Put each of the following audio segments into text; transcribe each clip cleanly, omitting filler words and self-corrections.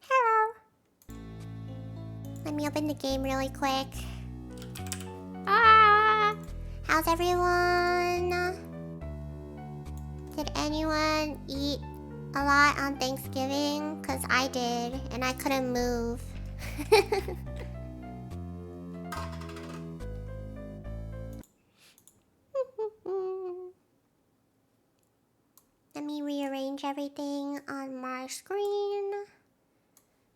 Hello. Let me open the game really quick. How's everyone? Did anyone eat a lot on Thanksgiving? Cause I did, and I couldn't move. Let me rearrange everything on my screen.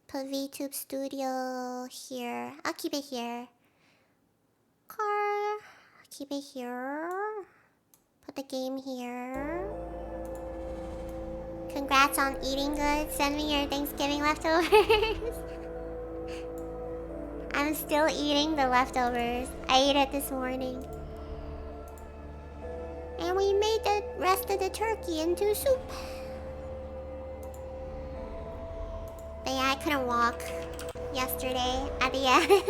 Put VTube Studio here. I'll keep it here. Car. Keep it here. Put the game here. Congrats on eating good. Send me your Thanksgiving leftovers. I'm still eating the leftovers. I ate it this morning. And we made the rest of the turkey into soup. But yeah, I couldn't walk yesterday at the end.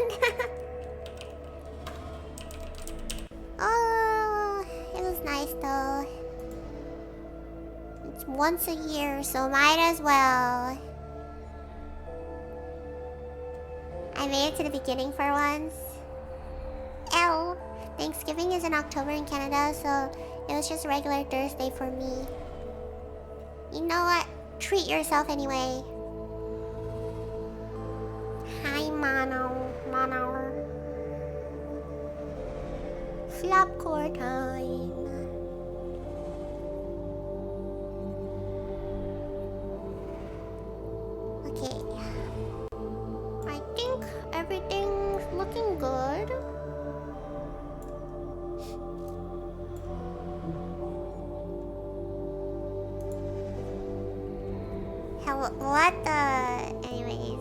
Oh, it was nice though. It's once a year, so might as well. I made it to the beginning for once. Ew. Thanksgiving is in October in Canada, so it was just a regular Thursday for me. You know what? Treat yourself anyway. Hi, Mono. Flopcore time. Okay. I think everything's looking good. What the... Anyways.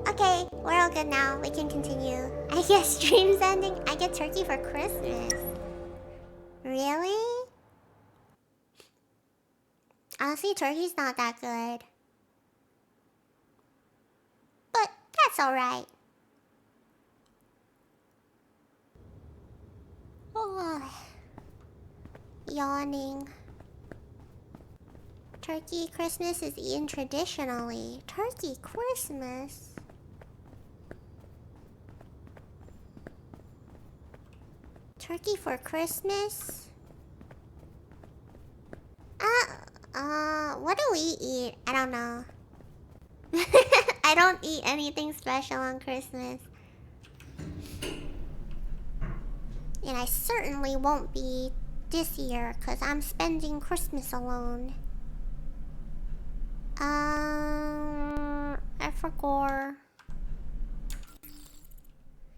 Okay, we're all good now. We can continue. I guess stream's ending. I get turkey for Christmas. Really? Honestly, turkey's not that good. But that's alright. Oh. Yawning. Turkey Christmas is eaten traditionally. Turkey Christmas? Turkey for Christmas? What do we eat? I don't know. I don't eat anything special on Christmas. And I certainly won't be this year, because I'm spending Christmas alone. I forgot.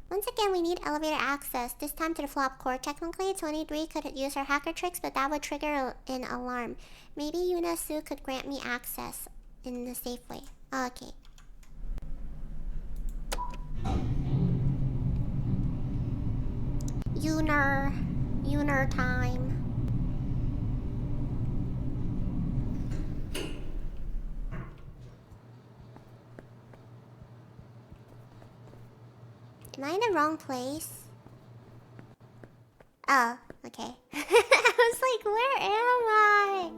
Once again, we need elevator access. This time to the flop core. Technically, 23 could use her hacker tricks, but that would trigger an alarm. Maybe Yuna Su could grant me access in a safe way. Okay. Yuner time. Am I in the wrong place? Oh, okay. I was like, where am I?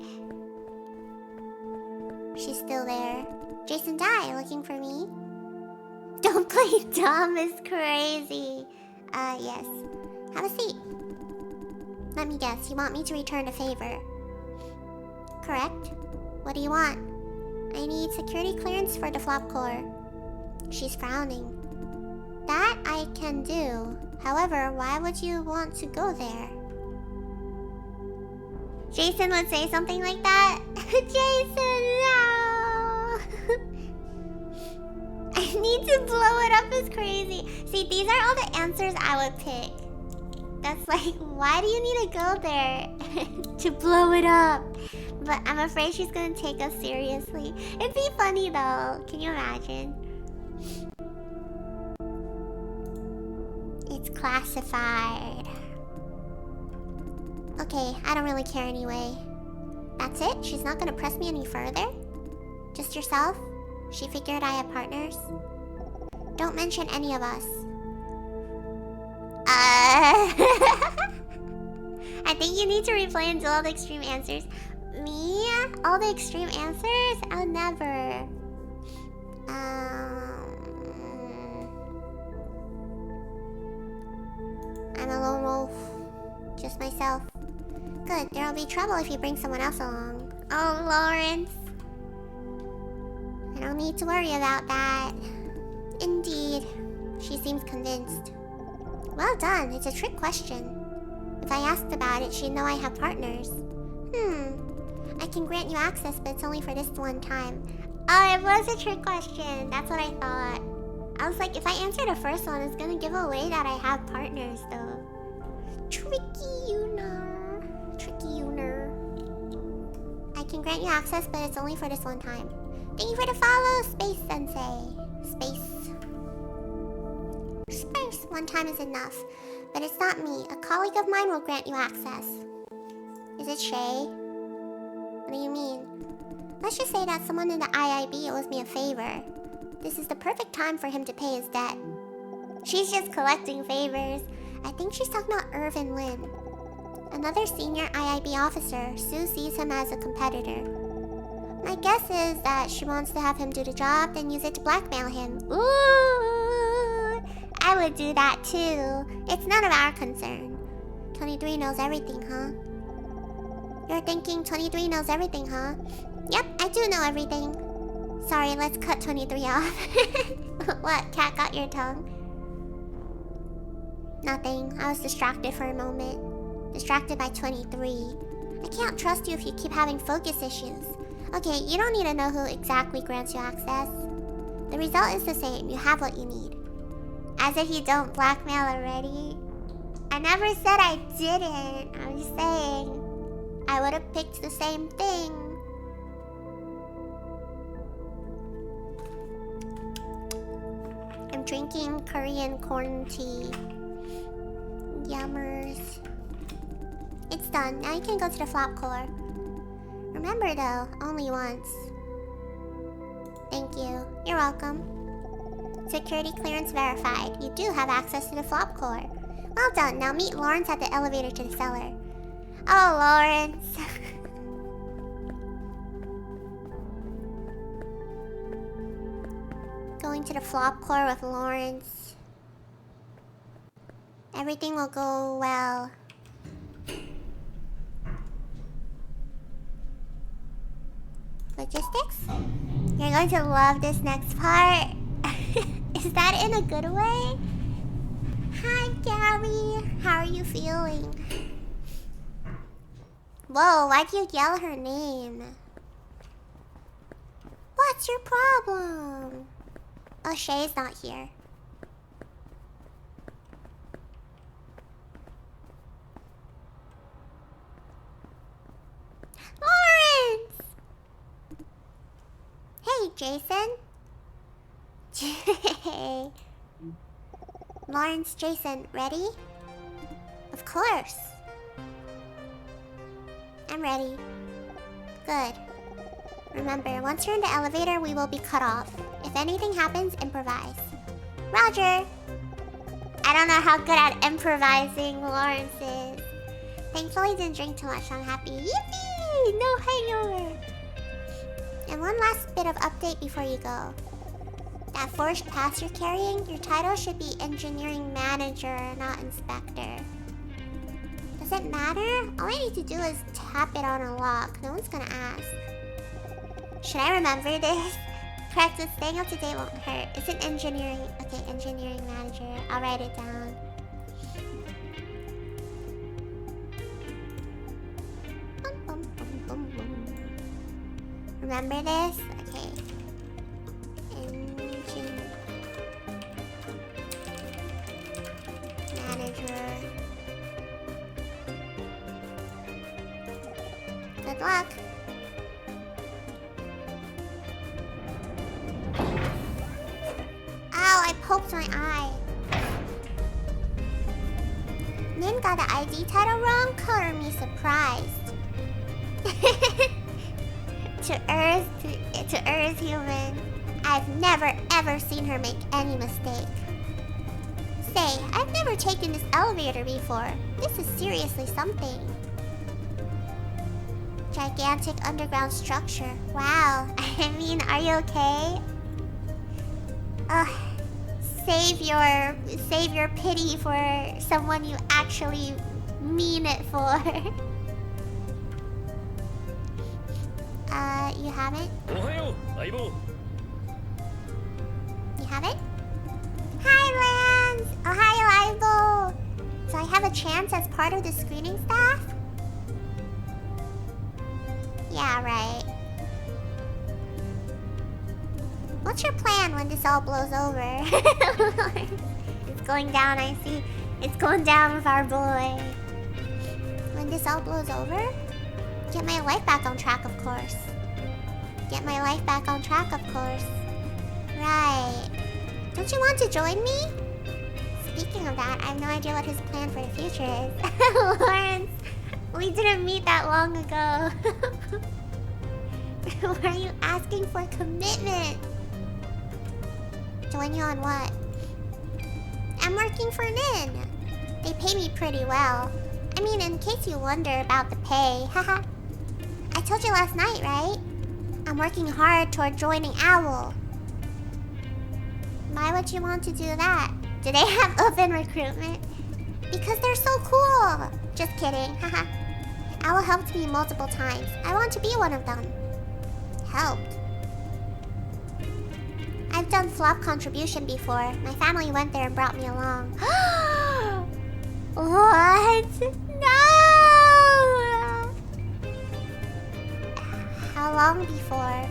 She's still there. Jason Dye, looking for me? Don't play dumb is crazy. Yes. Have a seat. Let me guess, you want me to return a favor? Correct? What do you want? I need security clearance for the flop core. She's frowning. That I can do. However, why would you want to go there? Jason would say something like that. Jason, no! I need to blow it up as crazy. See, these are all the answers I would pick. That's like, why do you need to go there? To blow it up. But I'm afraid she's gonna take us seriously. It'd be funny though. Can you imagine? It's classified. Okay, I don't really care anyway. That's it? She's not gonna press me any further? Just yourself? She figured I had partners? Don't mention any of us. I think you need to replay and do all the extreme answers. Me? All the extreme answers? I'll never. I'm a lone wolf. Just myself. Good, there'll be trouble if you bring someone else along. Oh, Lawrence. I don't need to worry about that. Indeed. She seems convinced. Well done, it's a trick question. If I asked about it, she'd know I have partners. I can grant you access, but it's only for this one time. Oh, it was a trick question. That's what I thought. I was like, if I answer the first one, it's gonna give away that I have partners, though. Tricky Uner. Tricky Uner. I can grant you access, but it's only for this one time. Thank you for the follow, Space Sensei. Space. One time is enough. But it's not me. A colleague of mine will grant you access. Is it Shay? What do you mean? Let's just say that someone in the IIB owes me a favor. This is the perfect time for him to pay his debt. She's just collecting favors. I think she's talking about Irvin Lin. Another senior IIB officer. Sue sees him as a competitor. My guess is that she wants to have him do the job, then use it to blackmail him. Ooh! I would do that too. It's none of our concern. 23 knows everything, huh? You're thinking 23 knows everything, huh? Yep, I do know everything. Sorry, let's cut 23 off. What, cat got your tongue? Nothing. I was distracted for a moment. Distracted by 23. I can't trust you if you keep having focus issues. Okay, you don't need to know who exactly grants you access. The result is the same. You have what you need. As if you don't blackmail already. I never said I didn't. I'm just saying. I would have picked the same thing. I'm drinking Korean corn tea. Yummers. It's done. Now you can go to the flop core. Remember though, only once. Thank you. You're welcome. Security clearance verified. You do have access to the flop core. Well done. Now meet Lawrence at the elevator to the cellar. Oh, Lawrence. Going to the flop core with Lawrence. Everything will go well. Logistics? You're going to love this next part. Is that in a good way? Hi, Gabby. How are you feeling? Whoa, why'd you yell her name? What's your problem? Oh, Shay's not here. Lawrence! Hey, Jason. Hey. Lawrence, Jason, ready? Of course. I'm ready. Good. Remember, once you're in the elevator, we will be cut off. If anything happens, improvise. Roger! I don't know how good at improvising Lawrence is. Thankfully, didn't drink too much, so I'm happy. Yippee! No hangover! And one last bit of update before you go. That forged pass you're carrying, your title should be Engineering Manager, not Inspector. Does it matter? All I need to do is tap it on a lock. No one's gonna ask. Should I remember this? Practice staying up to date won't hurt. It's an engineering... Okay, Engineering Manager. I'll write it down. Remember this? Okay. Engine Manager. Good luck. Ow, I poked my eye. Nin got the ID title wrong? Color me surprised. To Earth human. I've never ever seen her make any mistake. Say, I've never taken this elevator before. This is seriously something. Gigantic underground structure. Wow. I mean, are you okay? Save your pity for someone you actually mean it for. You haven't? You haven't? Hi, Lance! Oh, hi, Libo! So I have a chance as part of the screening staff? Yeah, right. What's your plan when this all blows over? It's going down, I see. It's going down with our boy. When this all blows over? Get my life back on track, of course. Get my life back on track, of course. Right. Don't you want to join me? Speaking of that, I have no idea what his plan for the future is. Lawrence, we didn't meet that long ago. Why are you asking for commitment? Join you on what? I'm working for Nin. They pay me pretty well. I mean, in case you wonder about the pay, haha. I told you last night, right? I'm working hard toward joining Owl. Why would you want to do that? Do they have open recruitment? Because they're so cool. Just kidding, haha. Owl helped me multiple times. I want to be one of them. Helped? I've done flop contribution before. My family went there and brought me along. What? No! How long before?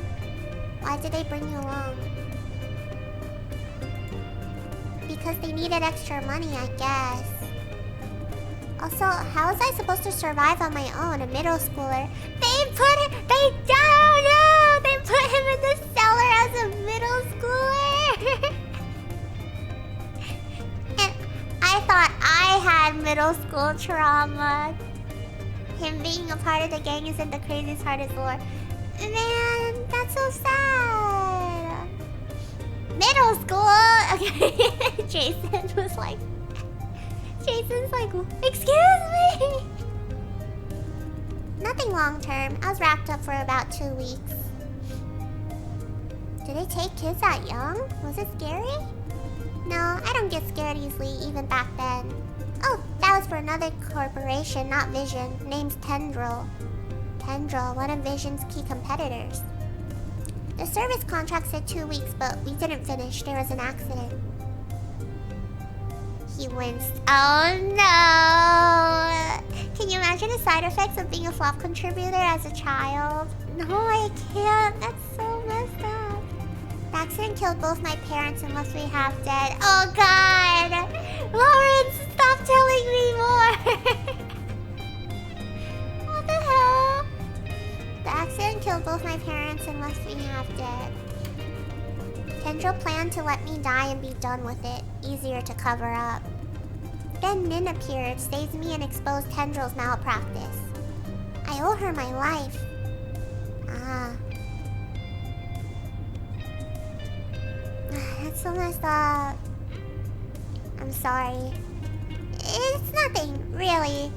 Why did they bring you along? Because they needed extra money, I guess. Also, how was I supposed to survive on my own, a middle schooler? They put him in the cellar as a middle schooler. And I thought I had middle school trauma. Him being a part of the gang isn't the craziest part of the lore. Man, that's so sad. Middle school? Okay, Jason's like, excuse me? Nothing long term. I was wrapped up for about 2 weeks. Do they take kids that young? Was it scary? No, I don't get scared easily, even back then. Oh, that was for another corporation, not Vision. Name's Tendril. Tendril, one of Vision's key competitors. The service contract said 2 weeks, but we didn't finish. There was an accident. He winced. Oh no! Can you imagine the side effects of being a flop contributor as a child? No, I can't. That's so messed up. The accident killed both my parents and left me half dead. Oh god! Lawrence, stop telling me more! What the hell? The accident killed both my parents and left me half dead. Tendril planned to let me die and be done with it. Easier to cover up. Then Nin appeared, saved me, and exposed Tendril's malpractice. I owe her my life. Ah. That's so messed up. I'm sorry. It's nothing, really.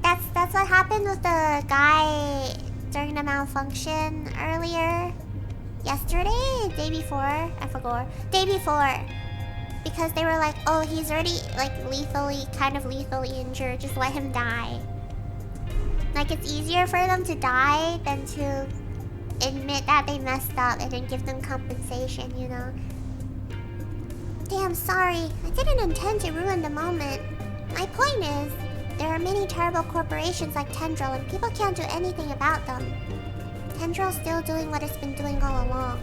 That's what happened with the guy during the malfunction earlier. Yesterday? Day before? I forgot. Day before. Because they were like, oh, he's already like kind of lethally injured. Just let him die. Like, it's easier for them to die than to admit that they messed up and then give them compensation, you know? Damn, sorry. I didn't intend to ruin the moment. My point is, there are many terrible corporations like Tendril and people can't do anything about them. Tendril's still doing what it's been doing all along.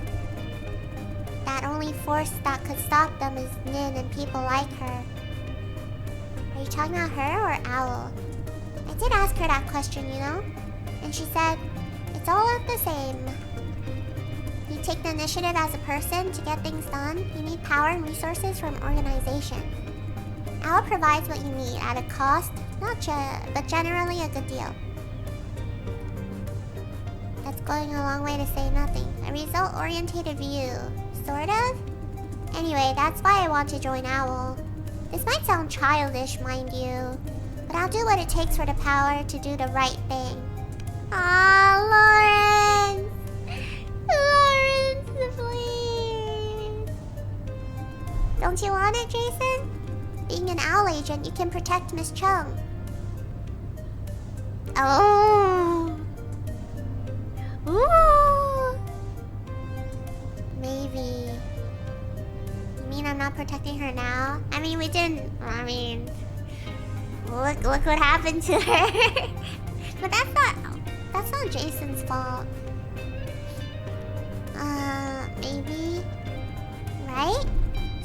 That only force that could stop them is Nin and people like her. Are you talking about her or Owl? I did ask her that question, you know? And she said, it's all the same. You take the initiative as a person to get things done, you need power and resources from organization. Owl provides what you need at a cost, but generally a good deal. That's going a long way to say nothing. A result-oriented view. Sort of? Anyway, that's why I want to join Owl. This might sound childish, mind you, but I'll do what it takes for the power to do the right thing. Aw, Lawrence! Lawrence, please! Don't you want it, Jason? Being an Owl agent, you can protect Miss Chung. Oh! Ooh! Maybe. You mean I'm not protecting her now? I mean, we didn't... I mean... Look what happened to her. But that's not Jason's fault. Maybe... Right?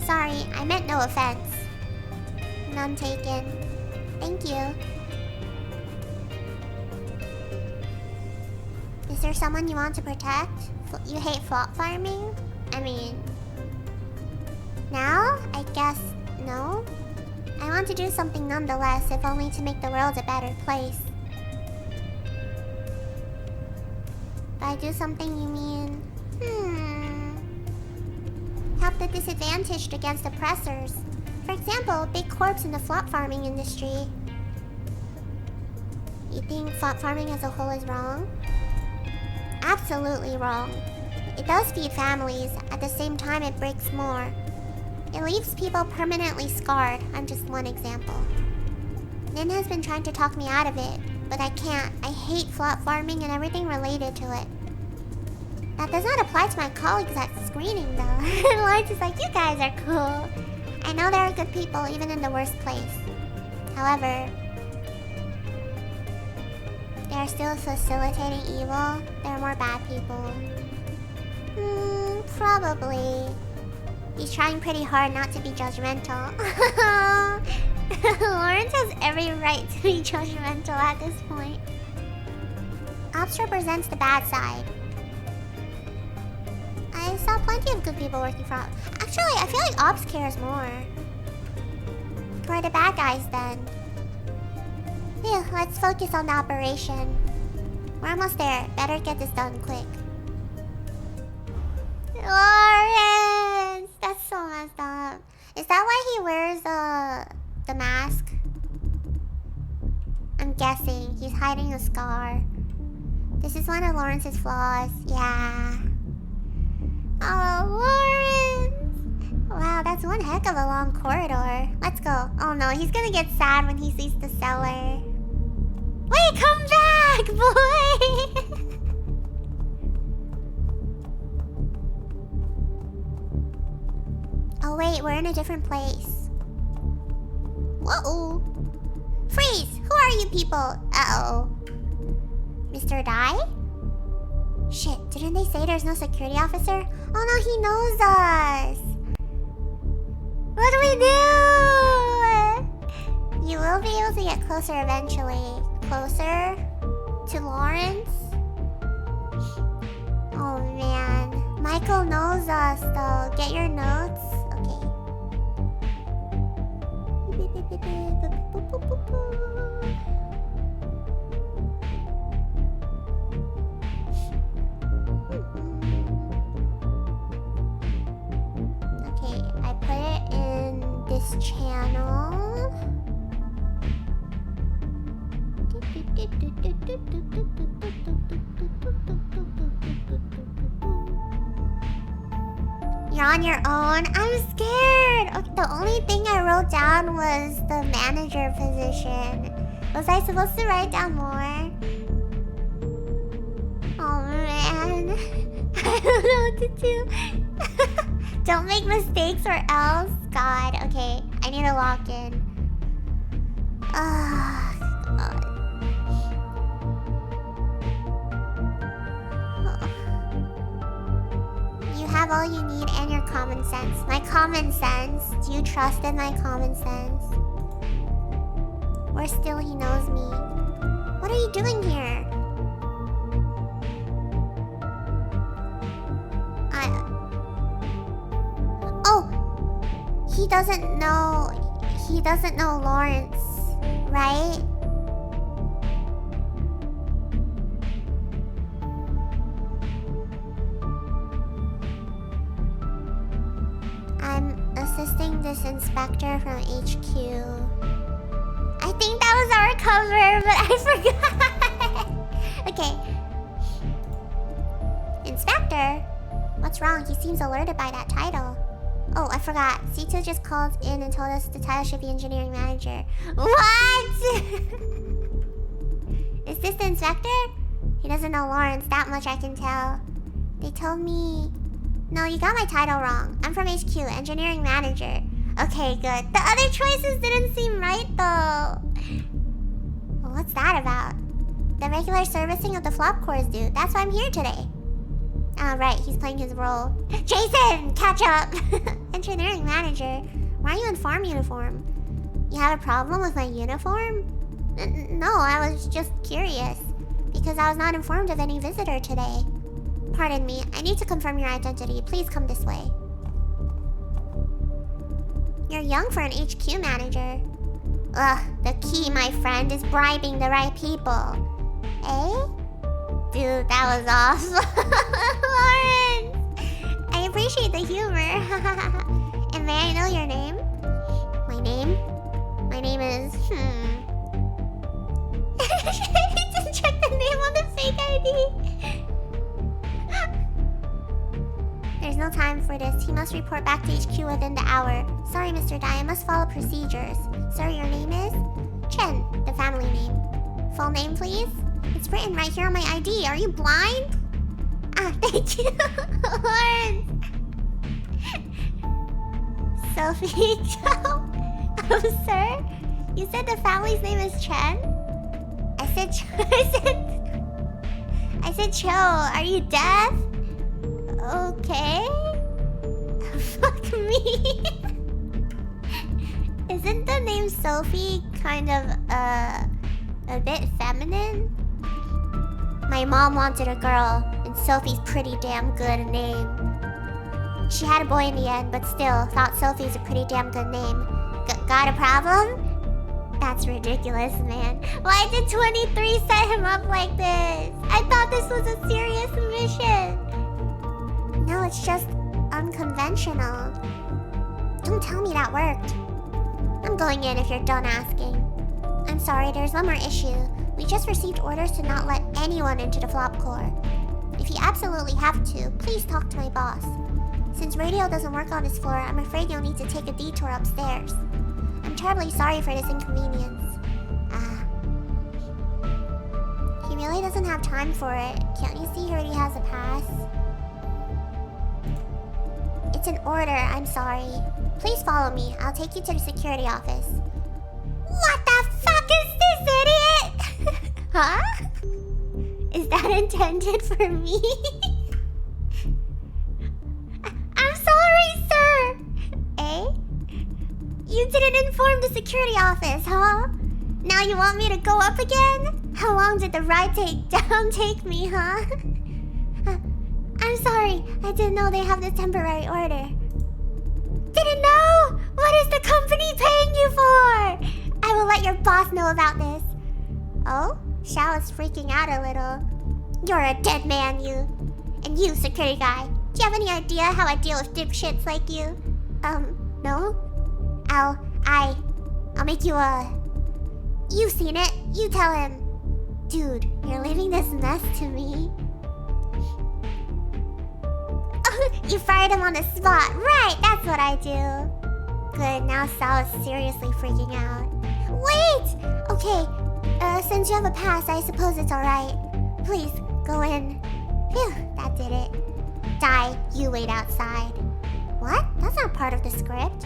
Sorry, I meant no offense. None taken. Thank you. Is there someone you want to protect? You hate flop farming? I mean... Now? I guess no? I want to do something nonetheless, if only to make the world a better place. By do something you mean... Help the disadvantaged against oppressors. For example, big corps in the flop farming industry. You think flop farming as a whole is wrong? Absolutely wrong. It does feed families, at the same time it breaks more. It leaves people permanently scarred. I'm just one example. Nin has been trying to talk me out of it, but I can't. I hate flop farming and everything related to it. That does not apply to my colleagues at screening though. Lawrence is like, you guys are cool. I know there are good people even in the worst place. However, they are still facilitating evil. There are more bad people. Probably. He's trying pretty hard not to be judgmental. Lawrence has every right to be judgmental at this point. Ops represents the bad side. I saw plenty of good people working for Ops. Actually, I feel like Ops cares more. Who are the bad guys then? Yeah, let's focus on the operation. We're almost there. Better get this done quick. Lawrence! That's so messed up. Is that why he wears the mask? I'm guessing. He's hiding a scar. This is one of Lawrence's flaws. Yeah. Oh, Lawrence! Wow, that's one heck of a long corridor. Let's go. Oh no, he's gonna get sad when he sees the cellar. Wait, come back, boy! Oh wait, we're in a different place. Whoa! Freeze! Who are you people? Uh-oh. Mr. Dai? Shit, didn't they say there's no security officer? Oh no, he knows us! What do we do? You will be able to get closer eventually. Closer? To Lawrence? Oh man. Michael knows us though. Get your notes? Okay, I put it in this channel. You're on your own? I'm scared! Okay, the only thing I wrote down was the manager position. Was I supposed to write down more? Oh man. I don't know what to do. Don't make mistakes or else. God, okay. I need to lock in. God. You have all you need and your common sense. My common sense? Do you trust in my common sense? Or still he knows me? What are you doing here? Oh! He doesn't know... He doesn't know Lawrence, right? I'm assisting this inspector from HQ. I think that was our cover, but I forgot. Okay. Inspector? What's wrong? He seems alerted by that title. Oh, I forgot. C2 just called in and told us the title should be engineering manager. What? Is this the inspector? He doesn't know Lawrence, that much I can tell. They told me... No, you got my title wrong. I'm from HQ, engineering manager. Okay, good. The other choices didn't seem right, though. Well, what's that about? The regular servicing of the flop cores, dude. That's why I'm here today. Ah, right. He's playing his role. Jason, catch up. Engineering manager. Why are you in farm uniform? You have a problem with my uniform? No, I was just curious. Because I was not informed of any visitor today. Pardon me. I need to confirm your identity. Please come this way. You're young for an HQ manager. Ugh, the key, my friend, is bribing the right people. Eh? Dude, that was off. Lawrence! I appreciate the humor. And may I know your name? My name? My name is... I need to check the name on the fake ID. There's no time for this. He must report back to HQ within the hour. Sorry, Mr. Dai, I must follow procedures. Sir, your name is? Chen, the family name. Full name, please? It's written right here on my ID. Are you blind? Ah, thank you, Lawrence. Sophie Chow. Oh, sir? You said the family's name is Chen? I said I said Cho. Are you deaf? Okay. Fuck me. Isn't the name Sophie kind of a bit feminine? My mom wanted a girl, and Sophie's pretty damn good name. She had a boy in the end, but still thought Sophie's a pretty damn good name. Got a problem? That's ridiculous, man. Why did 23 set him up like this? I thought this was a serious mission. No, it's just unconventional. Don't tell me that worked. I'm going in if you're done asking. I'm sorry, there's one more issue. We just received orders to not let anyone into the flop core. If you absolutely have to, please talk to my boss. Since radio doesn't work on this floor, I'm afraid you'll need to take a detour upstairs. I'm terribly sorry for this inconvenience. He really doesn't have time for it. Can't you see he already has a pass? It's an order, I'm sorry. Please follow me. I'll take you to the security office. What the fuck is this, idiot? Huh? Is that intended for me? I'm sorry, sir. Eh? You didn't inform the security office, huh? Now you want me to go up again? How long did the ride take me, huh? I'm sorry. I didn't know they have this temporary order. Didn't know? What is the company paying you for? I will let your boss know about this. Oh? Shao is freaking out a little. You're a dead man, you. And you, security guy. Do you have any idea how I deal with dipshits like you? No? I'll make you You've seen it. You tell him. Dude, you're leaving this mess to me. You fired him on the spot. Right, that's what I do. Good, now Sal is seriously freaking out. Wait! Okay, since you have a pass, I suppose it's alright. Please, go in. Phew, that did it. Dai, you wait outside. What? That's not part of the script.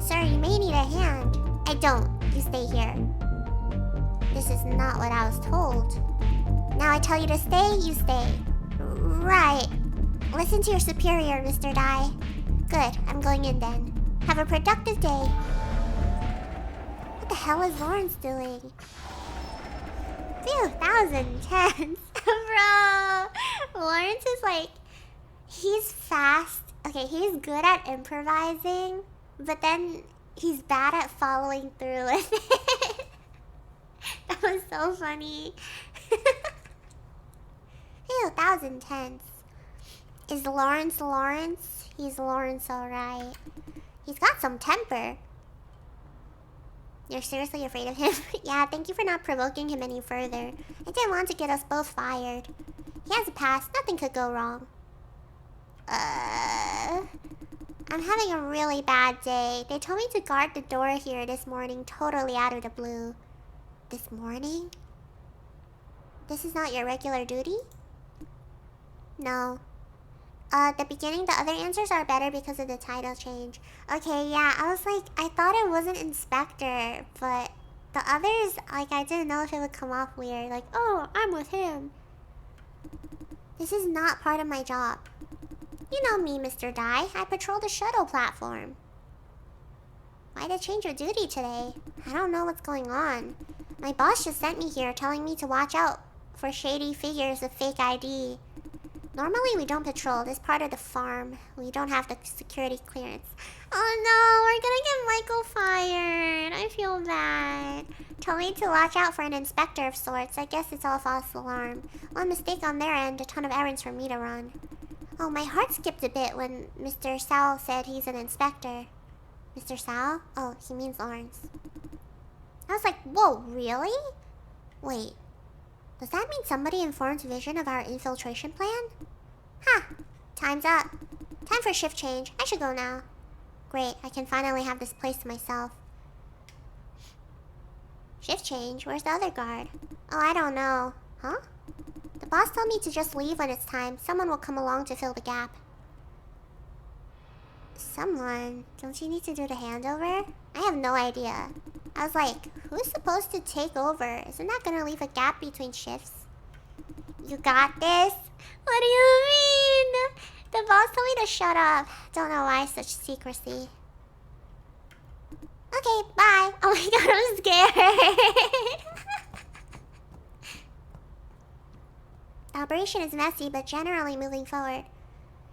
Sir, you may need a hand. I don't. You stay here. This is not what I was told. Now I tell you to stay, you stay. Right. Listen to your superior, Mr. Dai. Good, I'm going in then. Have a productive day. What the hell is Lawrence doing? Phew, that was intense. Bro, Lawrence is like... He's fast. Okay, he's good at improvising. But then he's bad at following through with it. That was so funny. Phew, that was intense. Is Lawrence Lawrence? He's Lawrence, alright. He's got some temper. You're seriously afraid of him? Yeah, thank you for not provoking him any further. I didn't want to get us both fired. He has a pass. Nothing could go wrong. I'm having a really bad day. They told me to guard the door here this morning, totally out of the blue. This morning? This is not your regular duty? No. The beginning, the other answers are better because of the title change. Okay, yeah, I was like, I thought it wasn't Inspector, but the others, like, I didn't know if it would come off weird. Like, oh, I'm with him. This is not part of my job. You know me, Mr. Dai. I patrol the shuttle platform. Why'd I change your duty today? I don't know what's going on. My boss just sent me here telling me to watch out for shady figures with fake ID. Normally we don't patrol this part of the farm. We don't have the security clearance. Oh no, we're gonna get Michael fired. I feel bad. Told me to watch out for an inspector of sorts. I guess it's all false alarm. One mistake on their end, a ton of errands for me to run. Oh, my heart skipped a bit when Mr. Sal said he's an inspector. Mr. Sal? Oh, he means Lawrence. I was like, whoa, really? Wait. Does that mean somebody informed Vision of our infiltration plan? Huh. Time's up. Time for shift change. I should go now. Great, I can finally have this place to myself. Shift change? Where's the other guard? Oh, I don't know. Huh? The boss told me to just leave when it's time. Someone will come along to fill the gap. Someone? Don't you need to do the handover? I have no idea. I was like, who's supposed to take over? Isn't that gonna leave a gap between shifts? You got this? What do you mean? The boss told me to shut up. Don't know why such secrecy. Okay, bye. Oh my god, I'm scared. The operation is messy, but generally moving forward.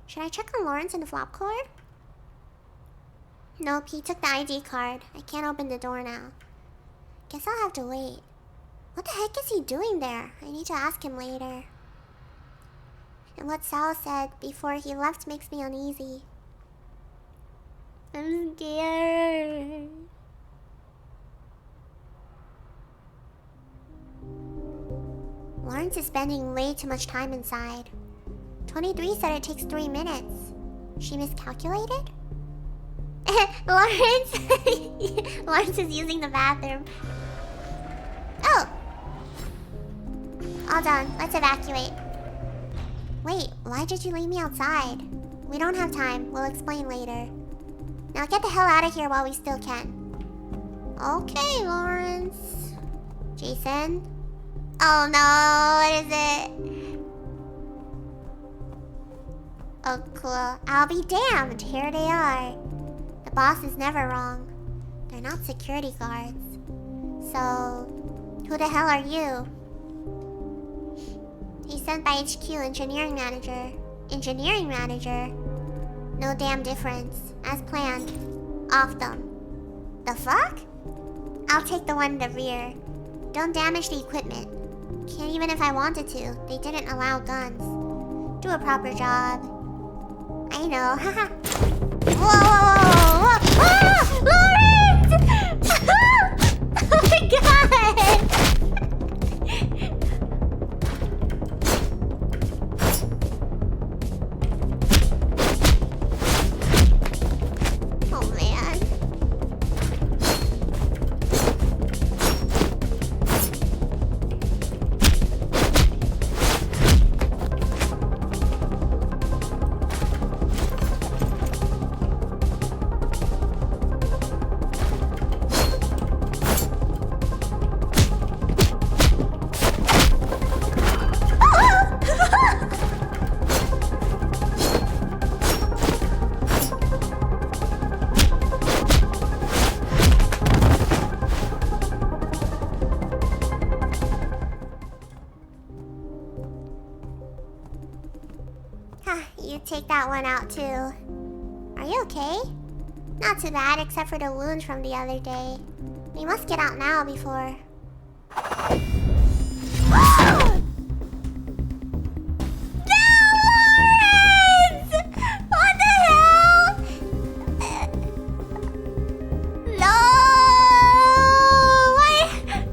Should I check on Lawrence in the flop core? Nope, he took the ID card. I can't open the door now. Guess I'll have to wait. What the heck is he doing there? I need to ask him later. And what Sal said before he left makes me uneasy. I'm scared. Lawrence is spending way too much time inside. 23 said it takes 3 minutes. She miscalculated? Lawrence! Lawrence is using the bathroom. Oh! All done. Let's evacuate. Wait, why did you leave me outside? We don't have time. We'll explain later. Now get the hell out of here while we still can. Okay, Lawrence. Jason? Oh no, what is it? Oh, cool. I'll be damned. Here they are. The boss is never wrong. They're not security guards. So, who the hell are you? He's sent by HQ, engineering manager. Engineering manager? No damn difference. As planned. Off them. The fuck? I'll take the one in the rear. Don't damage the equipment. Can't even if I wanted to. They didn't allow guns. Do a proper job. I know, haha. Whoa, whoa, whoa, whoa! Ah! Lawrence! Oh my god! Oh man. You take that one out too. Are you okay? Not too bad, except for the wounds from the other day. We must get out now before... Whoa! No, Lawrence! What the hell? No! Why?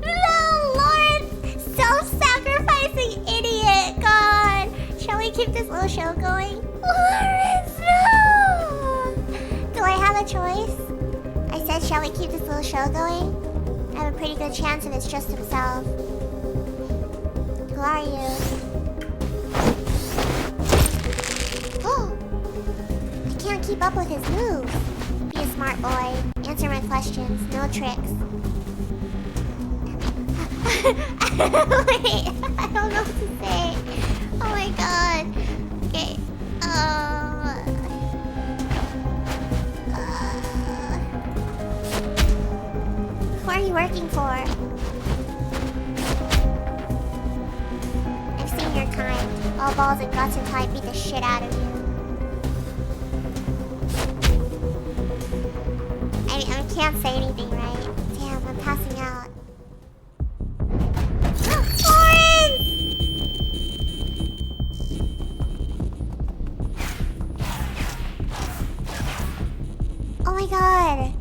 No, Lawrence! Self-sacrificing idiot! God! Shall we keep this little show going? Lawrence, no! Do I have a choice? I said, shall we keep this little show going? I have a pretty good chance if it's just himself. Who are you? Oh! I can't keep up with his moves. Be a smart boy. Answer my questions. No tricks. Wait, I don't know what to say. Oh my god. Okay. Who are you working for? I've seen your kind. All balls and guts until I beat the shit out of you. I can't say anything, right? Damn, I'm passing out. Lawrence! Oh my god.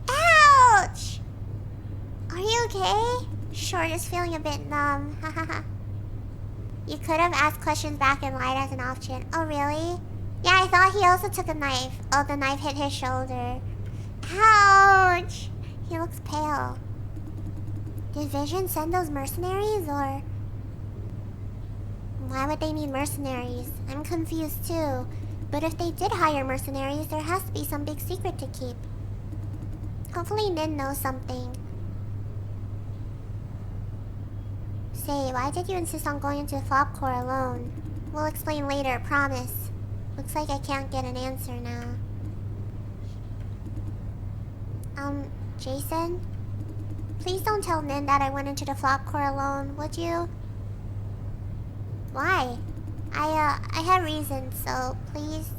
Ouch! Are you okay? Sure, just feeling a bit numb. Hahaha. You could have asked questions back and lied as an option. Oh, really? Yeah, I thought he also took a knife. Oh, the knife hit his shoulder. Ouch! He looks pale. Did Vision send those mercenaries, or... Why would they need mercenaries? I'm confused too. But if they did hire mercenaries, there has to be some big secret to keep. Hopefully Nin knows something. Say, why did you insist on going into the flop core alone? We'll explain later, promise. Looks like I can't get an answer now. Jason? Please don't tell Nin that I went into the flop core alone, would you? Why? I had reasons, so please.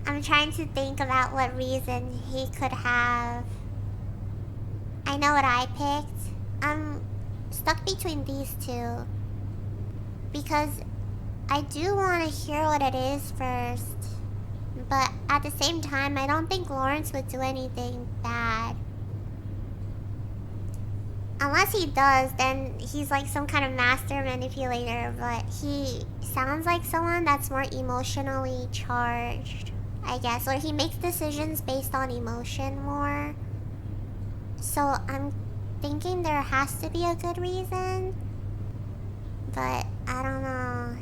I'm trying to think about what reason he could have. I know what I picked. I'm stuck between these two. Because I do want to hear what it is first. But at the same time, I don't think Lawrence would do anything bad. Unless he does, then he's like some kind of master manipulator. But he sounds like someone that's more emotionally charged, I guess. Or he makes decisions based on emotion more. So I'm thinking there has to be a good reason. But I don't know.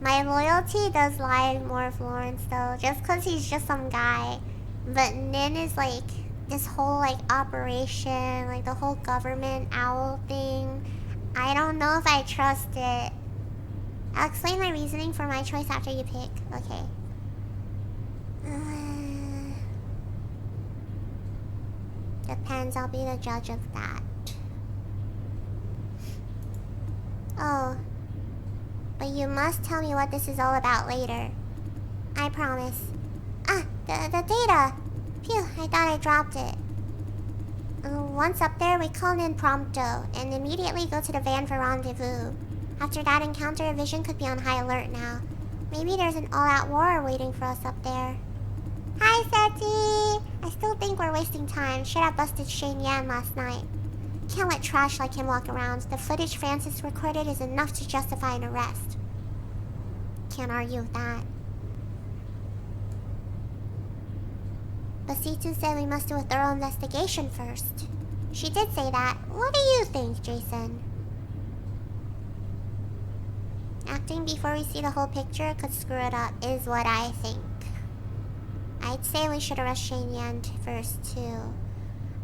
My loyalty does lie more with Lawrence though. Just because he's just some guy. But Nin is like this whole like operation, like the whole government owl thing. I don't know if I trust it. I'll explain my reasoning for my choice after you pick. Okay. Depends, I'll be the judge of that. Oh. But you must tell me what this is all about later. I promise. The data! Phew, I thought I dropped it. Once up there, we call in prompto, and immediately go to the van for rendezvous. After that encounter, a vision could be on high alert now. Maybe there's an all-out war waiting for us up there. Hi, Seti! I still think we're wasting time. Should have busted Shane Yan last night. Can't let trash like him walk around. The footage Francis recorded is enough to justify an arrest. Can't argue with that. Basitu said we must do a thorough investigation first. She did say that. What do you think, Jason? Acting before we see the whole picture could screw it up, is what I think. I'd say we should arrest Shane Yan first, too.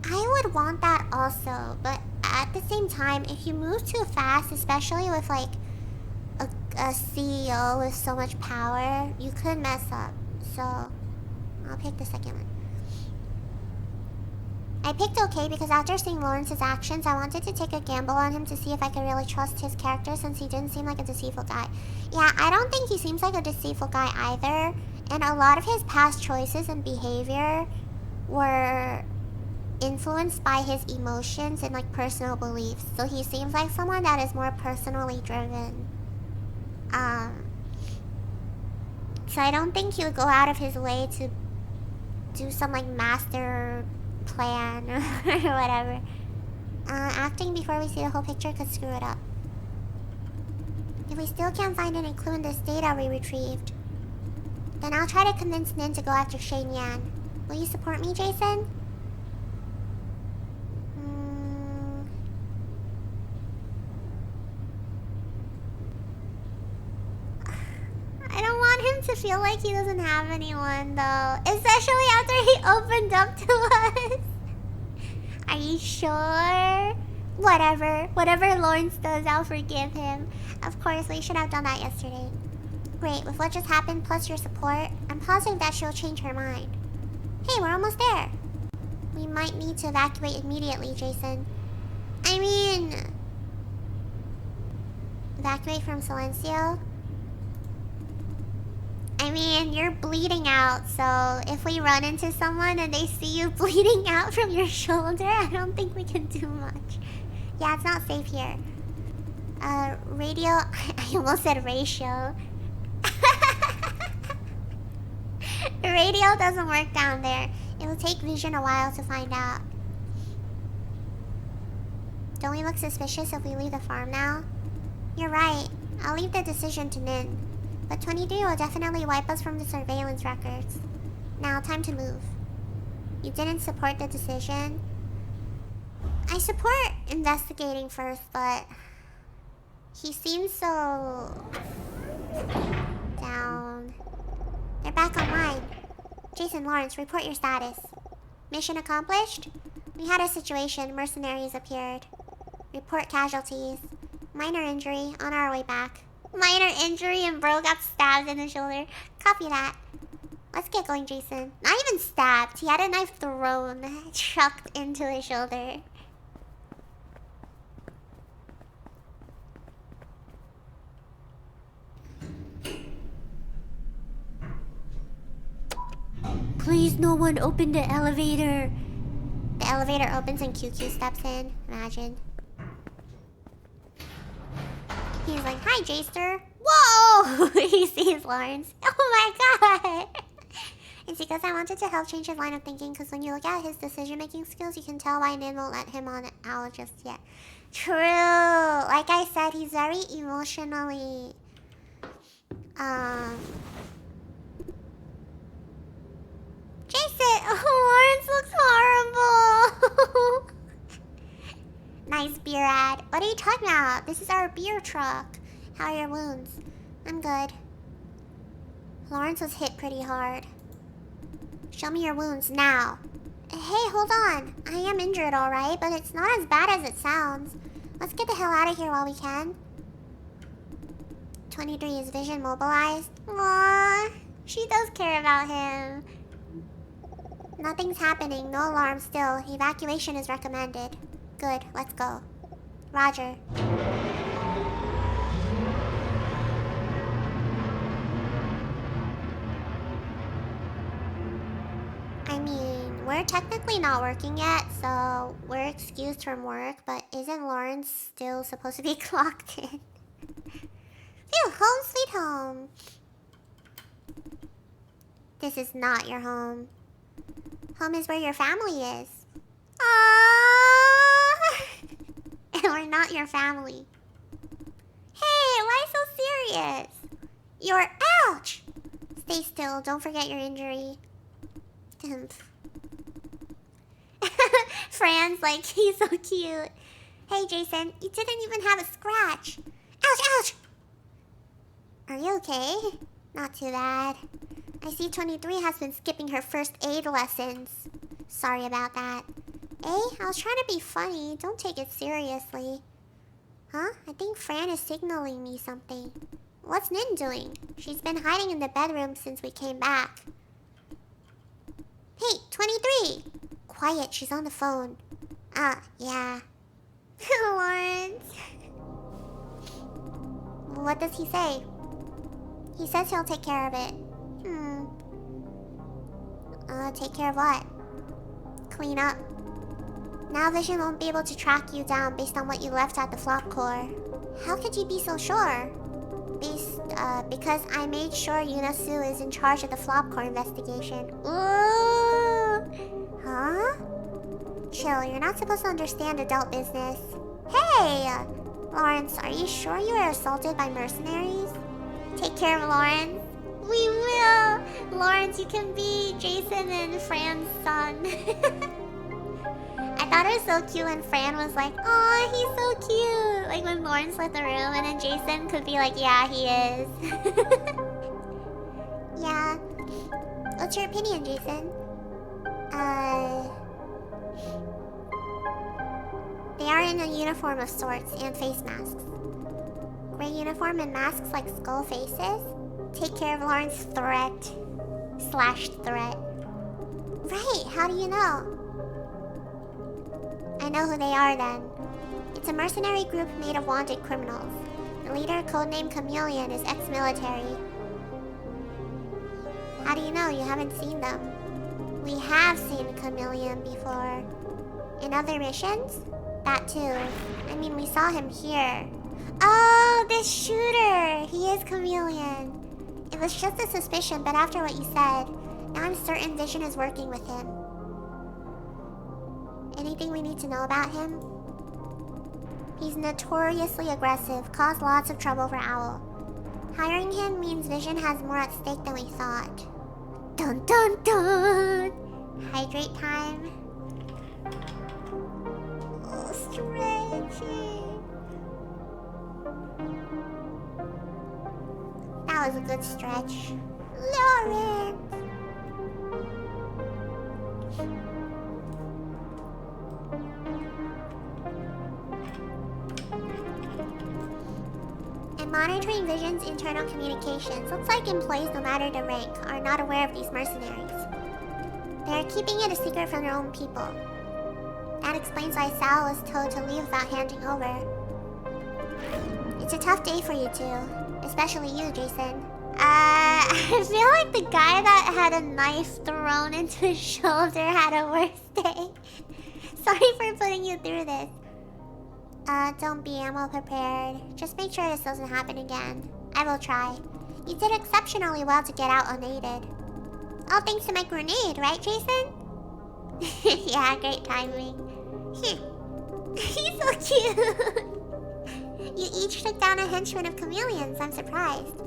I would want that also, but at the same time, if you move too fast, especially with like a CEO with so much power, you could mess up. So, I'll pick the second one. I picked okay because after seeing Lawrence's actions, I wanted to take a gamble on him to see if I could really trust his character since he didn't seem like a deceitful guy. Yeah, I don't think he seems like a deceitful guy either. And a lot of his past choices and behavior were influenced by his emotions and like personal beliefs. So he seems like someone that is more personally driven. So I don't think he would go out of his way to do some like master plan or whatever. Acting before we see the whole picture could screw it up. If we still can't find any clue in this data we retrieved, then I'll try to convince Nin to go after Shane Yan. Will you support me, Jason? I don't want him to feel like he doesn't have anyone, though. Especially after he opened up to us. Are you sure? Whatever. Whatever Lawrence does, I'll forgive him. Of course, we should have done that yesterday. Great, with what just happened plus your support, I'm positive that she'll change her mind. Hey, we're almost there. We might need to evacuate immediately, Jason. I mean... Evacuate from Silencio? I mean, you're bleeding out, so if we run into someone and they see you bleeding out from your shoulder, I don't think we can do much. Yeah, it's not safe here. Radio... I almost said ratio. Radio doesn't work down there. It will take Vision a while to find out. Don't we look suspicious if we leave the farm now? You're right. I'll leave the decision to Nin. But 23 will definitely wipe us from the surveillance records. Now, time to move. You didn't support the decision? I support investigating first, but... he seems so... down. They're back online. Jason, Lawrence, report your status. Mission accomplished? We had a situation. Mercenaries appeared. Report casualties. Minor injury. On our way back. Minor injury and bro got stabbed in the shoulder. Copy that. Let's get going, Jason. Not even stabbed. He had a knife thrown, chucked into his shoulder. Please, no one open the elevator. The elevator opens and QQ steps in. Imagine. He's like, hi, Jaster. Whoa! He sees Lawrence. Oh my god! It's because I wanted to help change his line of thinking, because when you look at his decision-making skills, you can tell why Nin won't let him on out just yet. True! Like I said, he's very emotionally... Jason! Oh, Lawrence looks horrible! Nice beer ad. What are you talking about? This is our beer truck. How are your wounds? I'm good. Lawrence was hit pretty hard. Show me your wounds now. Hey, hold on. I am injured, alright, but it's not as bad as it sounds. Let's get the hell out of here while we can. 23 is vision mobilized. Aww, she does care about him. Nothing's happening. No alarm still. Evacuation is recommended. Good, let's go. Roger. I mean, we're technically not working yet, so we're excused from work, but isn't Lawrence still supposed to be clocked in? Phew, home sweet home. This is not your home. Home is where your family is. Aww. And we're not your family. Hey, why so serious? You're ouch! Stay still, don't forget your injury. Fran's like, he's so cute. Hey, Jason, you didn't even have a scratch. Ouch, ouch! Are you okay? Not too bad. I see 23 has been skipping her first aid lessons. Sorry about that. Eh? I was trying to be funny. Don't take it seriously. Huh? I think Fran is signaling me something. What's Nin doing? She's been hiding in the bedroom since we came back. Hey, 23! Quiet, she's on the phone. Yeah. Lawrence. What does he say? He says he'll take care of it. Take care of what? Clean up. Now Vision won't be able to track you down based on what you left at the flop core. How could you be so sure? Because I made sure Yunasu is in charge of the flop core investigation. Ooh! Huh? Chill, you're not supposed to understand adult business. Hey! Lawrence, are you sure you were assaulted by mercenaries? Take care of Lawrence. We will! Lawrence, you can be Jason and Fran's son. I thought it was so cute when Fran was like, "Aw, he's so cute." Like when Lawrence left the room and then Jason could be like, "Yeah, he is." Yeah. What's your opinion, Jason? They are in a uniform of sorts and face masks. Gray uniform and masks like skull faces? Take care of Lawrence's threat. /threat. Right, how do you know? I know who they are then. It's a mercenary group made of wanted criminals. The leader, codenamed Chameleon, is ex-military. How do you know? You haven't seen them. We have seen Chameleon before. In other missions? That too. I mean, we saw him here. Oh, this shooter! He is Chameleon. It was just a suspicion, but after what you said, now I'm certain Vision is working with him. Anything we need to know about him? He's notoriously aggressive, caused lots of trouble for Owl. Hiring him means Vision has more at stake than we thought. Dun dun dun! Hydrate time. Oh, stretching. That was a good stretch. Lawrence! And monitoring Vision's internal communications. Looks like employees, no matter the rank, are not aware of these mercenaries. They are keeping it a secret from their own people. That explains why Sal was told to leave without handing over. It's a tough day for you two. Especially you, Jason. I feel like the guy that had a knife thrown into his shoulder had a worse day. Sorry for putting you through this. Don't be. I'm well prepared. Just make sure this doesn't happen again. I will try. You did exceptionally well to get out unaided. All thanks to my grenade, right, Jason? Yeah, great timing. He's so cute. You each took down a henchman of chameleons. I'm surprised.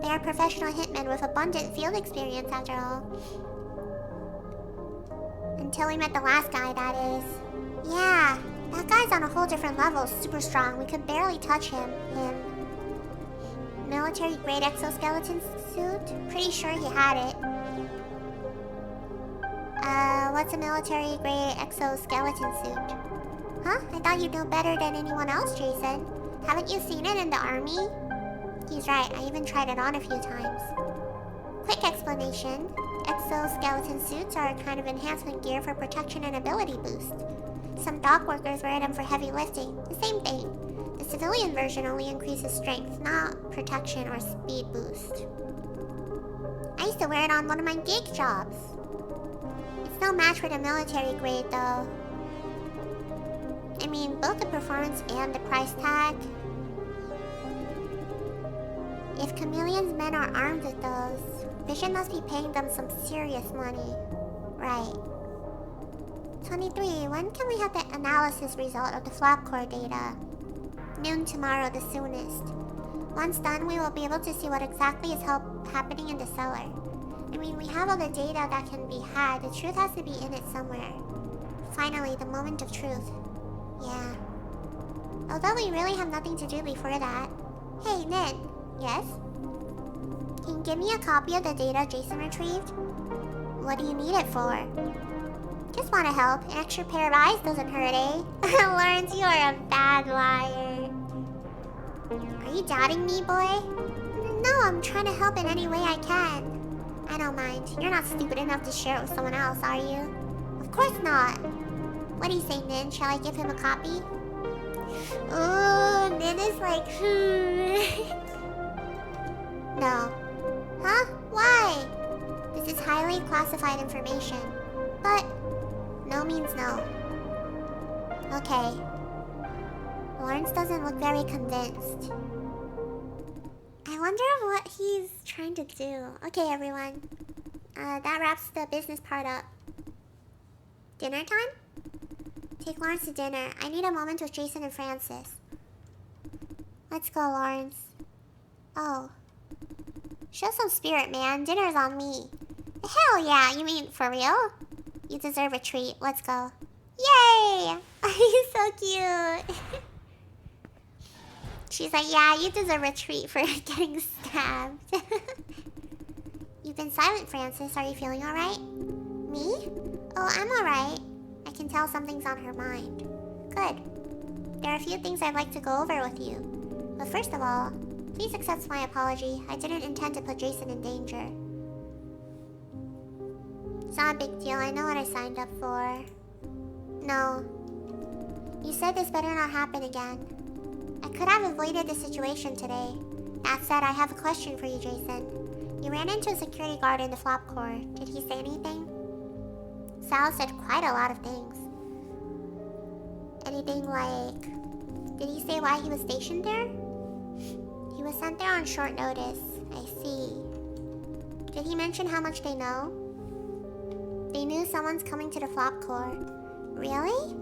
They are professional hitmen with abundant field experience, after all. Until we met the last guy, that is. Yeah, that guy's on a whole different level. Super strong. We could barely touch him. Military-grade exoskeleton suit? Pretty sure he had it. What's a military-grade exoskeleton suit? Huh? I thought you'd know better than anyone else, Jason. Haven't you seen it in the army? He's right, I even tried it on a few times. Quick explanation. Exoskeleton suits are a kind of enhancement gear for protection and ability boost. Some dock workers wear them for heavy lifting. The same thing. The civilian version only increases strength, not protection or speed boost. I used to wear it on one of my gig jobs. It's no match for the military grade, though. I mean, both the performance and the price tag. If Chameleon's men are armed with those, Vision must be paying them some serious money. Right. 23. When can we have the analysis result of the flap core data? Noon tomorrow, the soonest. Once done, we will be able to see what exactly is happening in the cellar. I mean, we have all the data that can be had. The truth has to be in it somewhere. Finally, the moment of truth. Yeah. Although we really have nothing to do before that. Hey, Nin. Yes? Can you give me a copy of the data Jason retrieved? What do you need it for? Just want to help. An extra pair of eyes doesn't hurt, eh? Lawrence, you are a bad liar. Are you doubting me, boy? No, I'm trying to help in any way I can. I don't mind. You're not stupid enough to share it with someone else, are you? Of course not. What do you say, Nin? Shall I give him a copy? Ooh, Nin is like, No. Huh? Why? This is highly classified information. But no means no. Okay. Lawrence doesn't look very convinced. I wonder what he's trying to do. Okay, everyone. That wraps the business part up. Dinner time? Take Lawrence to dinner. I need a moment with Jason and Francis. Let's go, Lawrence. Oh. Show some spirit, man. Dinner's on me. Hell yeah, you mean for real? You deserve a treat. Let's go. Yay! He's so cute. She's like, yeah, you deserve a treat for getting stabbed. You've been silent, Francis. Are you feeling alright? Me? Oh, I'm alright. I can tell something's on her mind. Good. There are a few things I'd like to go over with you. But first of all, please accept my apology. I didn't intend to put Jason in danger. It's not a big deal. I know what I signed up for. No. You said this better not happen again. I could have avoided the situation today. That said, I have a question for you, Jason. You ran into a security guard in the flop core. Did he say anything? Sal said quite a lot of things. Anything like... Did he say why he was stationed there? He was sent there on short notice. I see. Did he mention how much they know? They knew someone's coming to the flop core. Really?